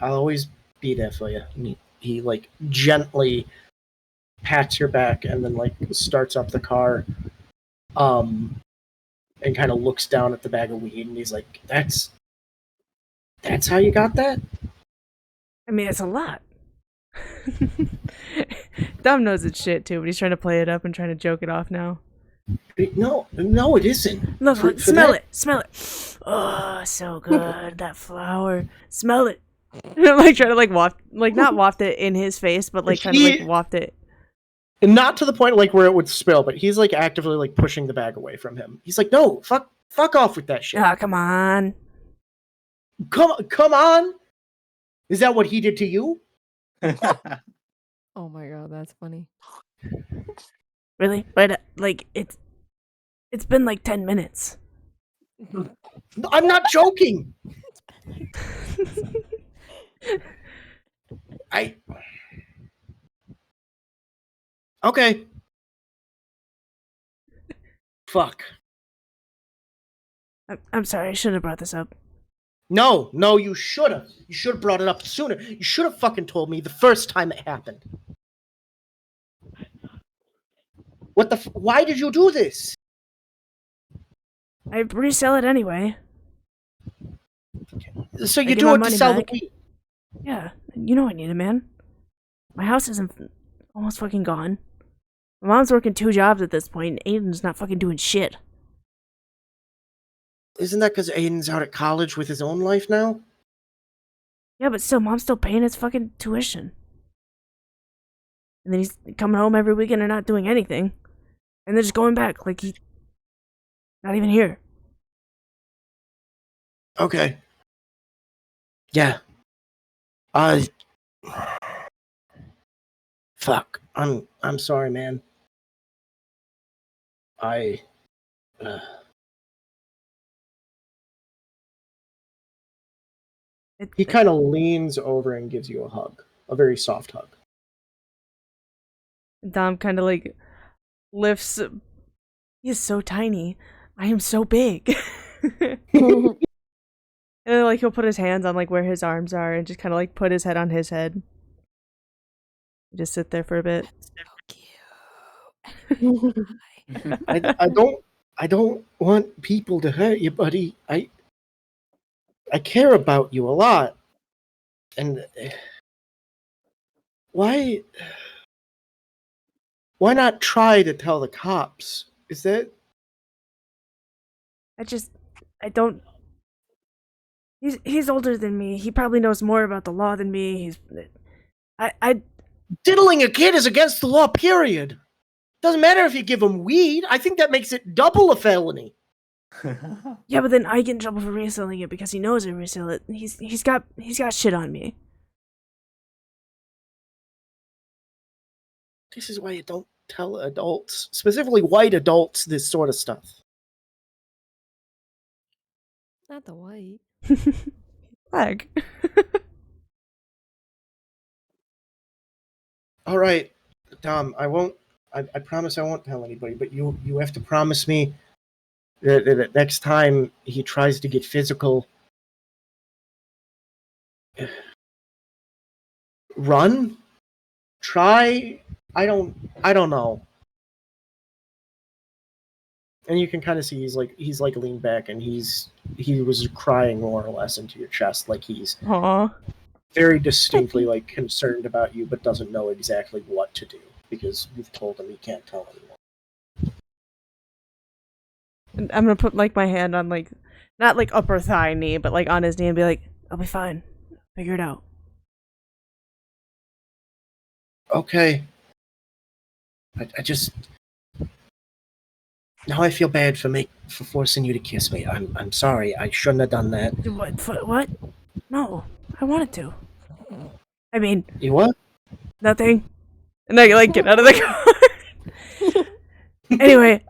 Speaker 2: always be there for you. And he like gently pats your back and then like starts up the car, and kind of looks down at the bag of weed and he's like, "That's how you got that?"
Speaker 3: I mean, it's a lot. Dom knows it's shit too, but he's trying to play it up and trying to joke it off now.
Speaker 2: No, it isn't.
Speaker 3: Look, smell it. Oh, so good. That flower. Smell it. I'm like trying to like waft, like not waft it in his face, but like kind of like waft it.
Speaker 2: And not to the point like where it would spill, but he's like actively like pushing the bag away from him. He's like, "No, fuck off with that shit."
Speaker 3: Ah, come on.
Speaker 2: Come on. Is that what he did to you?
Speaker 7: Oh my god, that's funny.
Speaker 3: Really? But like it's been like 10 minutes.
Speaker 2: I'm not joking. Okay. Fuck.
Speaker 3: I'm sorry, I shouldn't have brought this up.
Speaker 2: No, you should have. You should have brought it up sooner. You should have fucking told me the first time it happened. What the why did you do this?
Speaker 3: I resell it anyway.
Speaker 2: So you
Speaker 3: get
Speaker 2: do
Speaker 3: my
Speaker 2: it to
Speaker 3: money
Speaker 2: sell
Speaker 3: back.
Speaker 2: the weed.
Speaker 3: Yeah, you know I need it, man. My house isn't almost fucking gone. My mom's working 2 jobs at this point, and Aiden's not fucking doing shit.
Speaker 2: Isn't that because Aiden's out at college with his own life now?
Speaker 3: Yeah, but still, mom's still paying his fucking tuition. And then he's coming home every weekend and not doing anything. And then just going back, like he's not even here.
Speaker 2: Okay. Yeah. Fuck. I'm sorry, man. He kind of leans over and gives you a hug. A very soft hug.
Speaker 3: Dom kind of like lifts. He is so tiny. I am so big. And then, like, he'll put his hands on like where his arms are and just kind of like put his head on his head. Just sit there for a bit.
Speaker 7: So cute.
Speaker 2: I don't I don't want people to hurt you, buddy. I care about you a lot. And why not try to tell the cops? Is that
Speaker 3: I don't. He's older than me. He probably knows more about the law than me. I
Speaker 2: diddling a kid is against the law, period. Doesn't matter if you give him weed. I think that makes it double a felony.
Speaker 3: Yeah, but then I get in trouble for reselling it because he knows I resell it. He's got shit on me.
Speaker 2: This is why you don't tell adults, specifically white adults, this sort of stuff.
Speaker 7: Not the white.
Speaker 3: Flag.
Speaker 2: All right, Dom, I won't. I promise I won't tell anybody, but you have to promise me that next time he tries to get physical, run, try. I don't know. And you can kind of see he's like leaned back and he was crying more or less into your chest, like he's
Speaker 3: Aww.
Speaker 2: very distinctly like concerned about you, but doesn't know exactly what to do because you've told him he can't tell anyone.
Speaker 3: And I'm gonna put like my hand on like not like upper thigh knee, but like on his knee and be like, "I'll be fine. Figure it out."
Speaker 2: Okay. I just now I feel bad for forcing you to kiss me. I'm sorry. I shouldn't have done that.
Speaker 3: What? No, I wanted to. I mean,
Speaker 2: You what?
Speaker 3: nothing. And I like get out of the car. Anyway,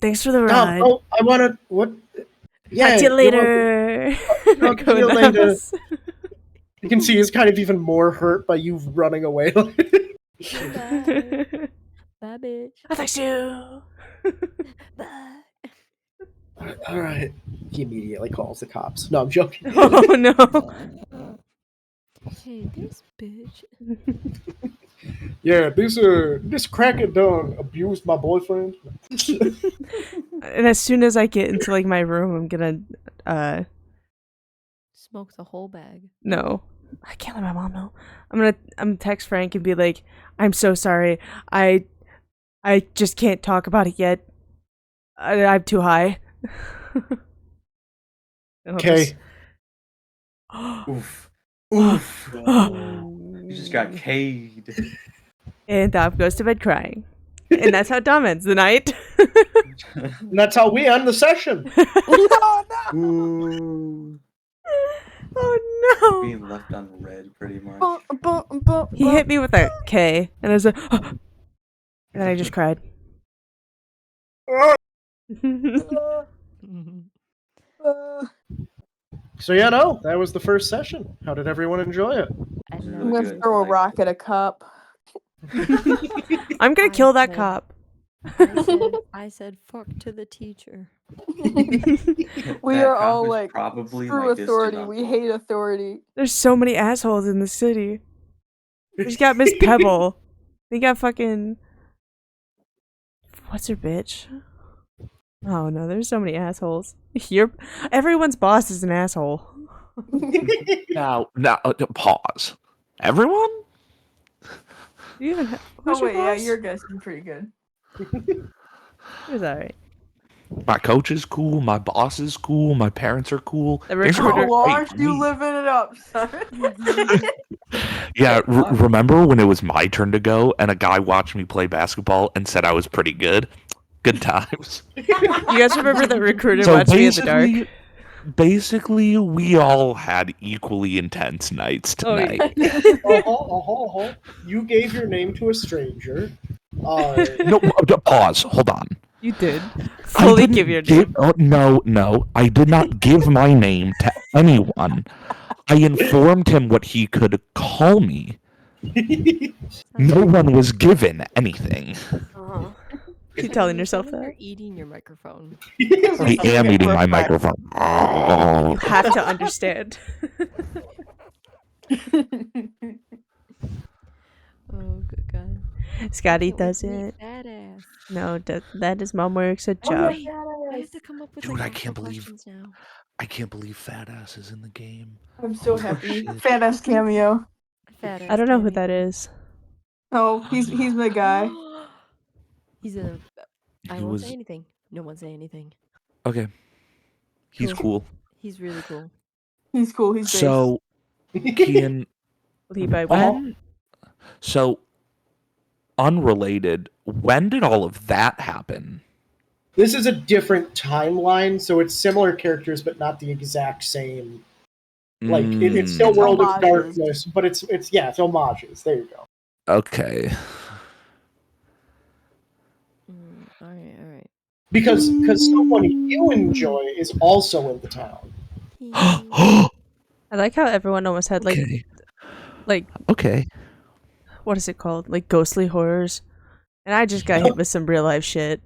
Speaker 3: thanks for the ride.
Speaker 2: Oh, I want to. What? Yeah.
Speaker 3: Talk to you
Speaker 2: you're
Speaker 3: later.
Speaker 2: welcome. Talk to you later. You can see he's kind of even more hurt by you running away.
Speaker 7: Bye. Bye, bitch.
Speaker 3: Oh, thanks you.
Speaker 7: Bye.
Speaker 2: All right. He immediately calls the cops. No, I'm joking.
Speaker 3: Oh no.
Speaker 7: Hey, this bitch.
Speaker 2: Yeah, this cracker done abused my boyfriend.
Speaker 3: And as soon as I get into like my room, I'm gonna
Speaker 7: Smoke the whole bag.
Speaker 3: no. I can't let my mom know. I'm gonna text Frank and be like, "I'm so sorry. I just can't talk about it yet. I'm too high."
Speaker 2: Okay.
Speaker 5: Oof. Oof. You just got K'd.
Speaker 3: And Dom goes to bed crying. And that's how Dom ends the night.
Speaker 2: And that's how we end the session.
Speaker 1: Oh, no!
Speaker 5: Ooh.
Speaker 3: Oh no.
Speaker 5: Being left on red, pretty much.
Speaker 3: He hit me with a K, and I was like, and then I just cried.
Speaker 2: So yeah, no, that was the first session. How did everyone enjoy it?
Speaker 7: I
Speaker 5: Really
Speaker 1: I'm
Speaker 7: know.
Speaker 1: gonna
Speaker 5: good.
Speaker 1: throw a
Speaker 5: Like-
Speaker 1: rock at a cop.
Speaker 3: I'm gonna kill that cop.
Speaker 7: I said fuck to the teacher.
Speaker 1: We
Speaker 5: That
Speaker 1: are
Speaker 5: cop
Speaker 1: all
Speaker 5: is
Speaker 1: like,
Speaker 5: probably
Speaker 1: screw
Speaker 5: like this dude
Speaker 1: authority.
Speaker 5: on
Speaker 1: We
Speaker 5: Twitter.
Speaker 1: hate authority.
Speaker 3: There's so many assholes in the city. He's got Miss Pebble. They got fucking. What's her bitch? Oh no, there's so many assholes. Everyone's boss is an asshole.
Speaker 4: Now, pause. Everyone?
Speaker 3: Do you even
Speaker 1: Oh wait, yeah, you're guessing pretty good.
Speaker 3: It was alright.
Speaker 4: My coach is cool. My boss is cool. My parents are cool.
Speaker 3: The
Speaker 4: Things are
Speaker 3: recruiter-
Speaker 1: Oh,
Speaker 4: great
Speaker 1: aren't
Speaker 4: for
Speaker 1: you
Speaker 4: me.
Speaker 1: living it up, son?
Speaker 4: Yeah, remember when it was my turn to go and a guy watched me play basketball and said I was pretty good? Good times.
Speaker 3: You guys remember that recruiter
Speaker 4: So
Speaker 3: watched me in the dark?
Speaker 4: basically, we all had equally intense nights
Speaker 3: Oh, yeah.
Speaker 4: tonight.
Speaker 2: You gave your name to a stranger.
Speaker 4: No, pause. Hold on.
Speaker 3: You did.
Speaker 4: I
Speaker 3: Fully
Speaker 4: didn't
Speaker 3: give your name.
Speaker 4: Oh, no. I did not give my name to anyone. I informed him what he could call me. No one was given anything.
Speaker 3: Keep telling yourself
Speaker 7: You're
Speaker 3: that.
Speaker 7: eating your microphone.
Speaker 4: I am eating my microphone.
Speaker 3: You have to understand.
Speaker 7: Oh, good God.
Speaker 3: Scotty
Speaker 7: Can't wait
Speaker 3: does
Speaker 7: to meet
Speaker 3: it.
Speaker 7: That ass.
Speaker 3: No, that is Mom works a
Speaker 1: Oh,
Speaker 3: job.
Speaker 1: yeah,
Speaker 7: I have to come up with
Speaker 8: Dude,
Speaker 7: like
Speaker 8: I
Speaker 7: actual
Speaker 8: can't believe-
Speaker 7: questions now.
Speaker 8: I can't believe Fat Ass is in the game.
Speaker 1: I'm so
Speaker 8: Holy
Speaker 1: happy.
Speaker 8: shit.
Speaker 1: Fat ass cameo.
Speaker 7: Fat
Speaker 3: I don't know who
Speaker 7: cameo.
Speaker 3: that is.
Speaker 1: Oh, he's my guy.
Speaker 7: He's a. I
Speaker 8: He
Speaker 7: won't
Speaker 8: was
Speaker 7: say anything. No one say anything.
Speaker 8: okay. He's cool.
Speaker 7: He's really cool.
Speaker 1: He's cool. He's based.
Speaker 8: So, Kian,
Speaker 3: Levi,
Speaker 8: when so unrelated, when did all of that happen?
Speaker 2: This is a different timeline, so it's similar characters, but not the exact same. Like it's still
Speaker 1: It's
Speaker 2: World of
Speaker 1: homages.
Speaker 2: Darkness, but it's homages. There you go.
Speaker 8: Okay.
Speaker 7: All right.
Speaker 2: Because someone you enjoy is also in the town.
Speaker 3: I like how everyone almost had
Speaker 8: Okay.
Speaker 3: like
Speaker 8: Okay.
Speaker 3: what is it called? Like ghostly horrors. And I just got hit with some real life shit.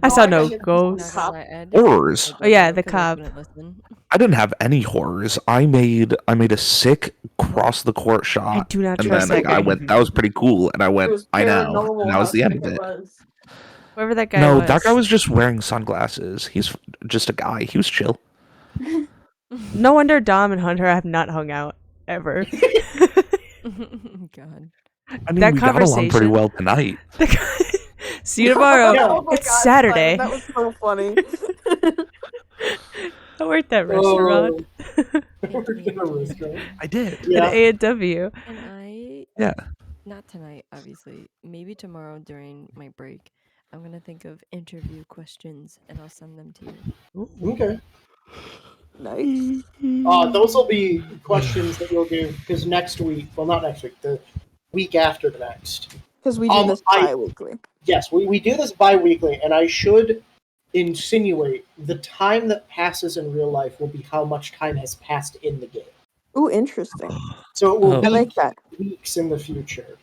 Speaker 3: I saw no
Speaker 7: Not
Speaker 3: ghosts.
Speaker 7: gonna lie, Ed.
Speaker 8: Horrors.
Speaker 3: Oh, yeah, the
Speaker 7: 'cause I
Speaker 3: cop.
Speaker 7: couldn't listen.
Speaker 8: I didn't have any horrors. I made a sick cross the court
Speaker 3: I
Speaker 8: shot,
Speaker 3: do not
Speaker 8: and
Speaker 3: trust
Speaker 8: then
Speaker 3: that
Speaker 8: I
Speaker 3: guy.
Speaker 8: went. That was pretty cool, and I
Speaker 1: It
Speaker 8: went.
Speaker 1: was
Speaker 8: I know,
Speaker 1: paranormal.
Speaker 8: and that was
Speaker 1: how
Speaker 8: the end
Speaker 1: sick
Speaker 8: of it.
Speaker 1: was.
Speaker 3: Whoever that guy
Speaker 8: No,
Speaker 3: was.
Speaker 8: that guy was just wearing sunglasses. He's just a guy. He was chill.
Speaker 3: No wonder Dom and Hunter have not hung out ever.
Speaker 7: God.
Speaker 8: I mean,
Speaker 3: That
Speaker 8: we got along pretty
Speaker 3: conversation-
Speaker 8: well tonight.
Speaker 3: See you tomorrow.
Speaker 1: Oh my
Speaker 3: It's
Speaker 1: God,
Speaker 3: Saturday.
Speaker 1: Simon, that was so funny.
Speaker 3: I worked at restaurant.
Speaker 8: I did.
Speaker 3: At
Speaker 2: Yeah.
Speaker 3: A&W.
Speaker 7: And I.
Speaker 8: Yeah.
Speaker 7: Not tonight, obviously. Maybe tomorrow during my break. I'm gonna think of interview questions and I'll send them to you.
Speaker 2: Okay.
Speaker 1: Nice.
Speaker 2: Those will be questions that you'll do because next week. Well, not next week. The week after the next.
Speaker 1: Because we do
Speaker 2: Um,
Speaker 1: this
Speaker 2: I-
Speaker 1: bi-weekly.
Speaker 2: Yes, we do this bi-weekly, and I should insinuate the time that passes in real life will be how much time has passed in the game.
Speaker 1: Ooh, interesting.
Speaker 2: So it will
Speaker 8: Oh.
Speaker 2: be
Speaker 1: I like that.
Speaker 2: weeks in the future.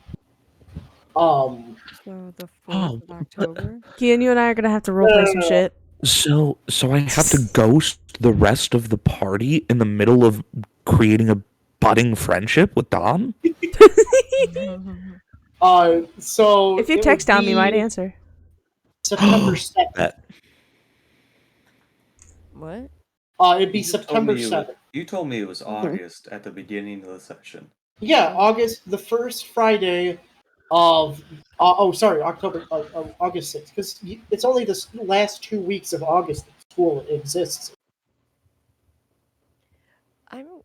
Speaker 7: So the 4th
Speaker 8: Oh,
Speaker 7: of October.
Speaker 3: Kian, you and I are gonna have to roleplay some shit.
Speaker 8: So I have to ghost the rest of the party in the middle of creating a budding friendship with Dom.
Speaker 2: So
Speaker 3: If you
Speaker 2: it
Speaker 3: text
Speaker 2: would
Speaker 3: Dom, he might
Speaker 2: be
Speaker 3: answer.
Speaker 2: September 7th.
Speaker 7: What?
Speaker 2: It'd be
Speaker 5: You just told
Speaker 2: September
Speaker 5: me it was-
Speaker 2: 7th.
Speaker 5: You told me it was August at the beginning of the session.
Speaker 2: Yeah, the first Friday of October, August 6th, because it's only the last 2 weeks of August that school exists.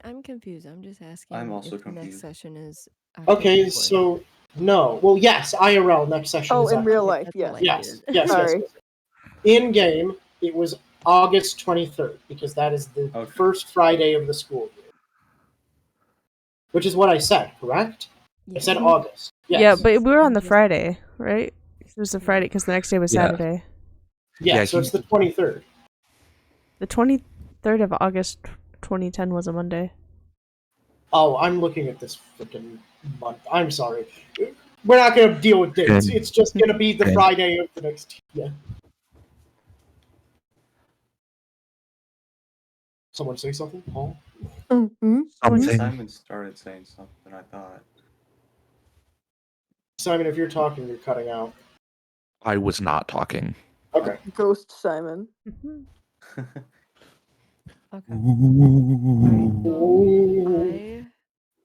Speaker 7: I'm confused. I'm just asking.
Speaker 5: I'm also
Speaker 7: if the next
Speaker 5: confused.
Speaker 7: session is.
Speaker 2: Okay,
Speaker 7: October 4th.
Speaker 2: so no. Well, yes, IRL next session.
Speaker 1: Oh,
Speaker 2: is
Speaker 1: in real
Speaker 2: October.
Speaker 1: life,
Speaker 7: That's
Speaker 1: yes.
Speaker 7: all I
Speaker 2: Yes,
Speaker 7: needed.
Speaker 2: yes,
Speaker 1: Sorry.
Speaker 2: yes. In game, it was August 23rd because that is the
Speaker 5: Okay.
Speaker 2: first Friday of the school year. Which is what I said, correct? I said
Speaker 7: Yeah.
Speaker 2: August. Yes.
Speaker 3: Yeah, but we were on the
Speaker 7: Just-
Speaker 3: Friday, right? It was the Friday because the next day was
Speaker 8: Yeah.
Speaker 3: Saturday.
Speaker 2: Yeah, so it's the 23rd.
Speaker 3: The 23rd of August 2010 was a Monday.
Speaker 2: Oh, I'm looking at this freaking month. I'm sorry. We're not going to deal with dates.
Speaker 8: Good.
Speaker 2: It's just going to be the
Speaker 8: Good.
Speaker 2: Friday of the next year. Someone say something? Paul?
Speaker 1: Mm-hmm.
Speaker 8: Something.
Speaker 5: Simon started saying something, I thought.
Speaker 2: Simon, if you're talking, you're cutting out.
Speaker 8: I was not talking.
Speaker 2: Okay.
Speaker 1: Ghost Simon.
Speaker 7: Okay.
Speaker 2: Ooh.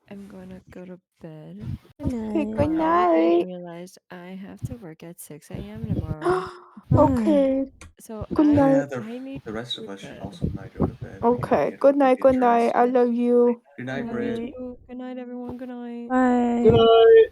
Speaker 7: I am gonna go to bed.
Speaker 1: Okay, good
Speaker 7: I
Speaker 1: night.
Speaker 7: realized I have to work at 6 a.m. tomorrow.
Speaker 1: Okay.
Speaker 7: So
Speaker 1: Good night.
Speaker 7: I need
Speaker 5: The rest of
Speaker 7: to
Speaker 5: us should
Speaker 7: bed.
Speaker 5: also probably go to bed.
Speaker 1: Okay. Good night. Good night. I love you.
Speaker 5: Good night,
Speaker 7: Love
Speaker 5: Brit.
Speaker 7: you. Good night, everyone. Good night.
Speaker 3: Bye.
Speaker 2: Good night.